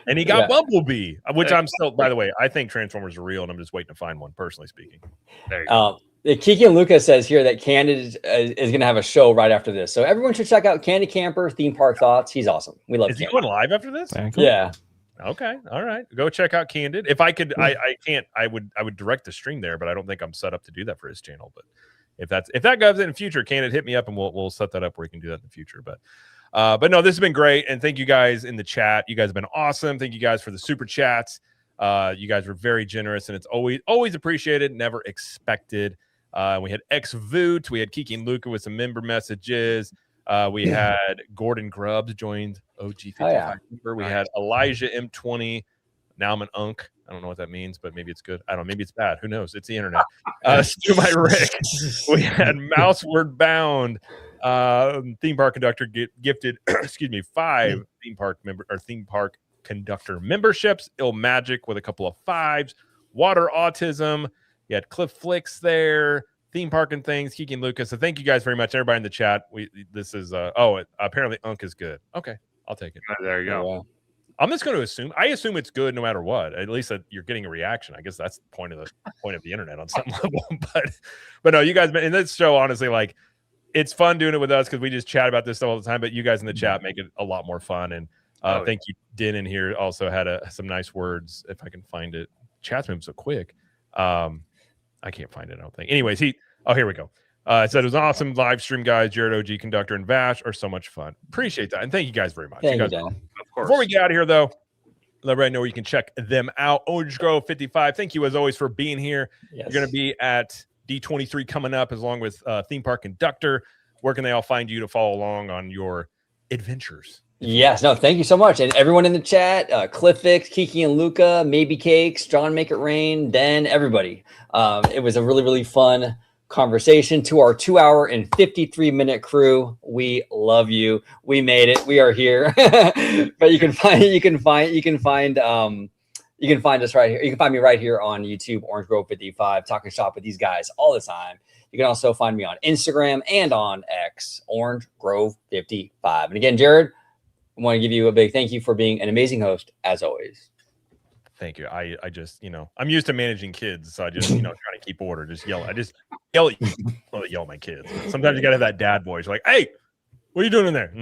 And he got Bumblebee, which I'm still, by the way, I think Transformers are real, and I'm just waiting to find one, personally speaking. There you go. Kiki and Lucas says here that Candid is going to have a show right after this. So everyone should check out Candy Camper, Theme Park Thoughts. He's awesome. We love him. Is he going live after this? Cool. Yeah. Okay. All right. Go check out Candid. If I could, I can't, I would direct the stream there, but I don't think I'm set up to do that for his channel. But if that goes in the future, Candid, hit me up and we'll set that up where you can do that in the future. But no, this has been great. And thank you guys in the chat. You guys have been awesome. Thank you guys for the super chats. You guys were very generous, and it's always appreciated, never expected. We had Voot, we had Kiki and Luca with some member messages. We had Gordon Grubbs joined OG55. We had Elijah M20. Now I'm an unk. I don't know what that means, but maybe it's good. I don't know. Maybe it's bad. Who knows? It's the internet. Stu My Rick. We had Mouseword Bound. Theme park conductor gifted, 5 theme park conductor memberships. Ill Magic with a couple of 5s. Water Autism. You had Cliff Flicks there. Theme park and things. Kiki and Lucas. So thank you guys very much. Everybody in the chat. This is apparently unk is good. Okay, I'll take it. There you go. I'm just going to assume. I assume it's good no matter what. At least that you're getting a reaction. I guess that's the point of the internet on some level. But no, you guys in this show, honestly, like, it's fun doing it with us because we just chat about this stuff all the time. But you guys in the chat make it a lot more fun. And thank you, Din in here also had some nice words. If I can find it, chat's moving so quick. I can't find it. I don't think. Anyways, here we go. It said it was an awesome live stream, guys. Jared, OG, Conductor, and Vash are so much fun. Appreciate that. And thank you guys very much. Thank you, guys, Dan. Of course. Before we get out of here, though, let everybody know where you can check them out. Orange Grove 55. Thank you as always for being here. Yes. You're going to be at D23 coming up, along with Theme Park Conductor. Where can they all find you to follow along on your adventures? Yes, no, thank you so much. And everyone in the chat, Cliffix, Kiki and Luca, Maybe Cakes, John Make It Rain, Den, everybody. It was a really, really fun conversation. To our 2-hour and 53-minute crew, we love you. We made it. We are here. But you can find us right here. You can find me right here on YouTube, Orange Grove 55, talking shop with these guys all the time. You can also find me on Instagram and on X, Orange Grove 55. And again, Jared, I want to give you a big thank you for being an amazing host, as always. Thank you. I just, I'm used to managing kids, so I just, trying to keep order. Just yell. I just yell at yell at my kids. Sometimes you gotta have that dad voice, like, "Hey, what are you doing in there?"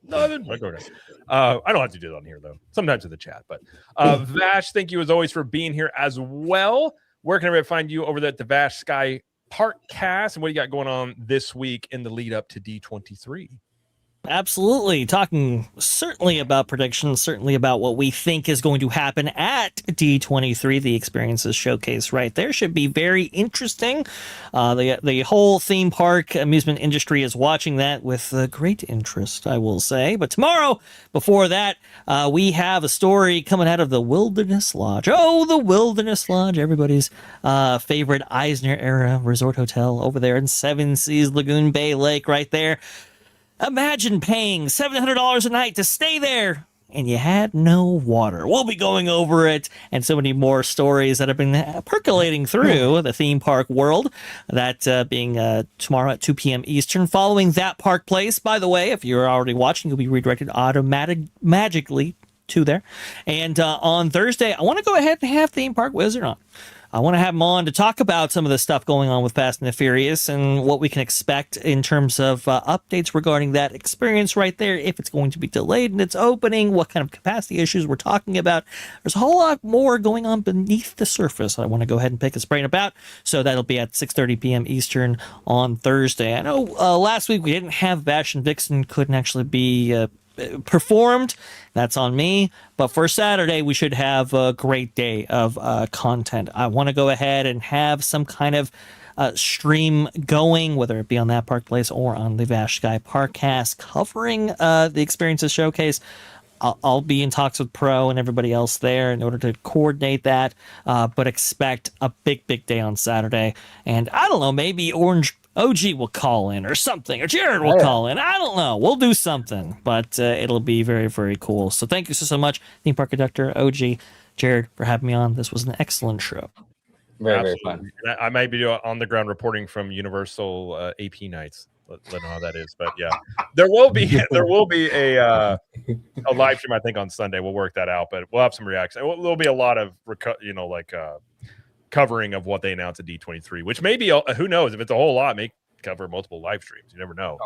Nothing. Like, okay. I don't have to do that on here though. Sometimes in the chat, but Vash, thank you as always for being here as well. Where can everybody find you over there at the Vash Sky ParkCast? And what do you got going on this week in the lead up to D23? Absolutely. Talking certainly about predictions, certainly about what we think is going to happen at D23, the experiences showcase right there. Should be very interesting. The whole theme park amusement industry is watching that with great interest, I will say. But tomorrow, before that, we have a story coming out of the Wilderness Lodge. Oh, the Wilderness Lodge, everybody's favorite Eisner era resort hotel over there in Seven Seas Lagoon Bay Lake right there. Imagine paying $700 a night to stay there and you had no water. We'll be going over it and so many more stories that have been percolating through the theme park world. That being tomorrow at 2 p.m. Eastern. Following that Park Place, by the way, if you're already watching, you'll be redirected magically to there. And on Thursday, I want to go ahead and have Theme Park Wizard on. I want to have him on to talk about some of the stuff going on with Fast and the Furious and what we can expect in terms of updates regarding that experience right there, if it's going to be delayed in its opening, what kind of capacity issues we're talking about. There's a whole lot more going on beneath the surface I want to go ahead and pick his brain about, so that'll be at 6:30 p.m. Eastern on Thursday. I know last week we didn't have Bash and Vixen, couldn't actually be performed. That's on me. But for Saturday, we should have a great day of content. I want to go ahead and have some kind of stream going, whether it be on that Park Place or on the Vash Sky ParkCast, covering the Experiences Showcase. I'll be in talks with Pro and everybody else there in order to coordinate that, but expect a big, big day on Saturday. And I don't know, maybe Orange OG will call in or something, or Jared will call in. I don't know. We'll do something, but it'll be very, very cool. So thank you so much, Theme Park Conductor, OG, Jared, for having me on. This was an excellent show. Very, very fun. I might be doing on the ground reporting from Universal AP nights. Let know how that is, but yeah, there will be a live stream I think on Sunday. We'll work that out, but we'll have some reaction. There'll be a lot of covering of what they announced at D23, which may be, who knows, if it's a whole lot, may cover multiple live streams. You never know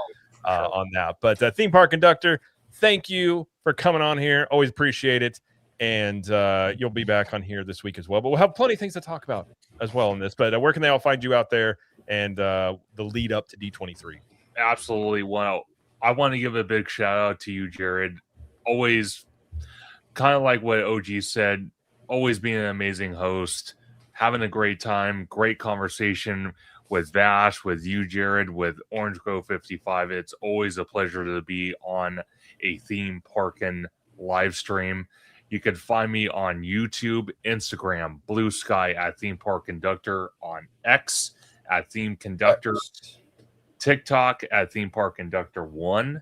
on that. But Theme Park Conductor, thank you for coming on here. Always appreciate it. And you'll be back on here this week as well. But we'll have plenty of things to talk about as well in this. But where can they all find you out there and the lead up to D23? Absolutely. Well, I want to give a big shout out to you, Jared. Always kind of like what OG said, always being an amazing host, having a great time, great conversation with Vash, with you, Jared, with Orange Grove 55. It's always a pleasure to be on a theme parking live stream. You can find me on YouTube, Instagram, Blue Sky at Theme Park Conductor, on X at Theme Conductor, TikTok at Theme Park Conductor 1,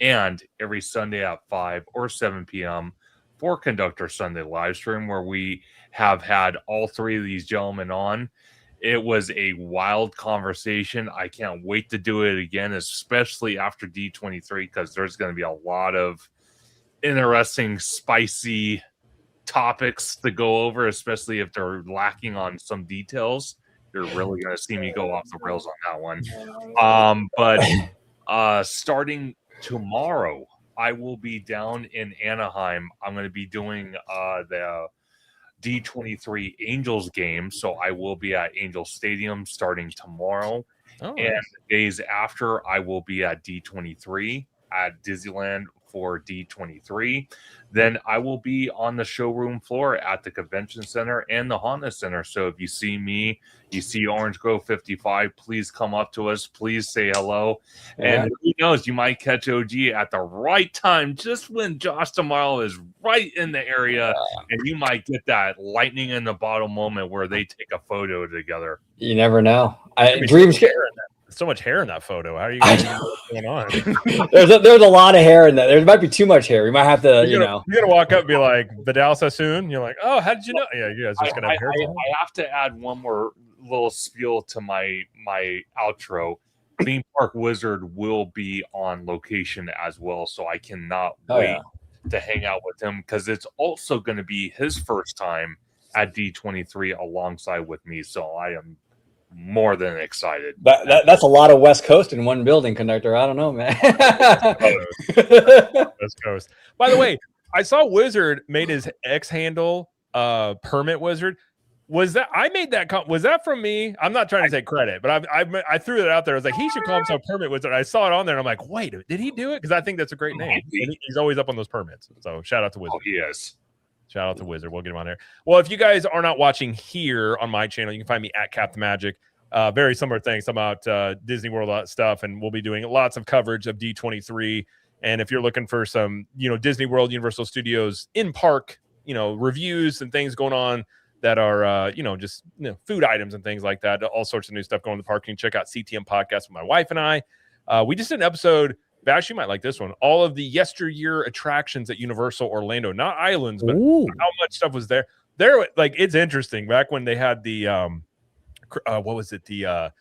and every Sunday at 5 or 7 p.m. for Conductor Sunday live stream, where we have had all three of these gentlemen on. It was a wild conversation. I can't wait to do it again, especially after D23, because there's going to be a lot of interesting, spicy topics to go over, especially if they're lacking on some details. You're really going to see me go off the rails on that one. But starting tomorrow, I will be down in Anaheim. I'm going to be doing the D23 Angels game. So I will be at Angel Stadium starting tomorrow. And days after, I will be at D23 at Disneyland for D23. Then I will be on the showroom floor at the Convention Center and the Honda Center. So if you see me, you see Orange Grove 55, please come up to us. Please say hello. Yeah. And who knows, you might catch OG at the right time, just when Josh tomorrow is right in the area, and you might get that lightning in the bottle moment where they take a photo together. You never know. Dreams get so much hair in that photo. How are you guys going on? there's a lot of hair in that. There might be too much hair. We might have to, you're gonna walk up and be like, Vidal Sassoon. You're like, oh, how did you know? Yeah, you guys just gonna have hair. I have to add one more little spiel to my outro. Theme Park Wizard will be on location as well, so I cannot wait to hang out with him, because it's also going to be his first time at D23 alongside with me. So I am more than excited. That's a lot of West Coast in one building, Conductor. I don't know, man. West Coast. By the way, I saw Wizard made his X handle Permit Wizard. Was that I made that? Was that from me? I'm not trying to take credit, but I threw it out there. I was like, he should call himself Permit Wizard. I saw it on there, and I'm like, wait, did he do it? Because I think that's a great name. He's always up on those permits. So shout out to Wizard. Oh, he is. Shout out to Wizard. We'll get him on there. Well, if you guys are not watching here on my channel, you can find me at Captain Magic. Very similar things about Disney World stuff, and we'll be doing lots of coverage of D23. And if you're looking for some, Disney World, Universal Studios in park, reviews and things going on that are, just food items and things like that, all sorts of new stuff going on the park, you can check out CTM Podcast with my wife and I. We just did an episode. Vash, you might like this one. All of the yesteryear attractions at Universal Orlando, not islands, but how much stuff was there. It's interesting. Back when they had the what was it? The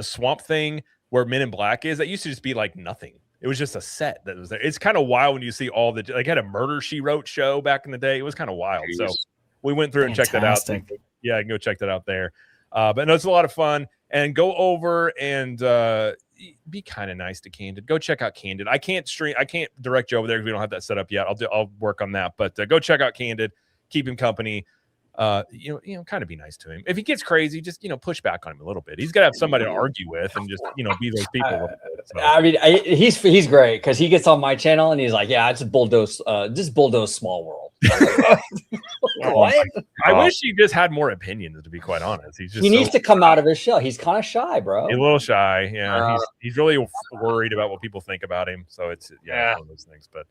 swamp thing where Men in Black is. That used to just be like nothing. It was just a set that was there. It's kind of wild when you see all the had a Murder She Wrote show back in the day. It was kind of wild. So we went through and checked that out. Yeah, I can go check that out there. But no, it's a lot of fun. And go over and be kind of nice to Candid. Go check out Candid. I can't direct you over there because we don't have that set up yet. I'll work on that. But go check out Candid. Keep him company. Kind of be nice to him. If he gets crazy, just push back on him a little bit. He's got to have somebody to argue with and just be those people. A little bit, so. I mean, he's great because he gets on my channel and he's like, "Yeah, it's bulldoze Small World." What? I wish he just had more opinions. To be quite honest, he needs to come out of his shell. He's kind of shy, bro. He's a little shy. Yeah, he's really worried about what people think about him. So it's one of those things, But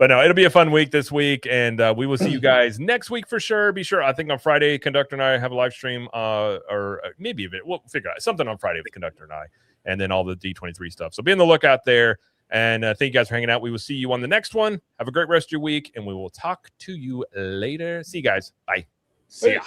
no, it'll be a fun week this week, and we will see you guys next week for sure. Be sure. I think on Friday, Conductor and I have a live stream, or maybe a bit. We'll figure out something on Friday with Conductor and I, and then all the D23 stuff. So be on the lookout there. And thank you guys for hanging out. We will see you on the next one. Have a great rest of your week, and we will talk to you later. See you guys. Bye. See ya.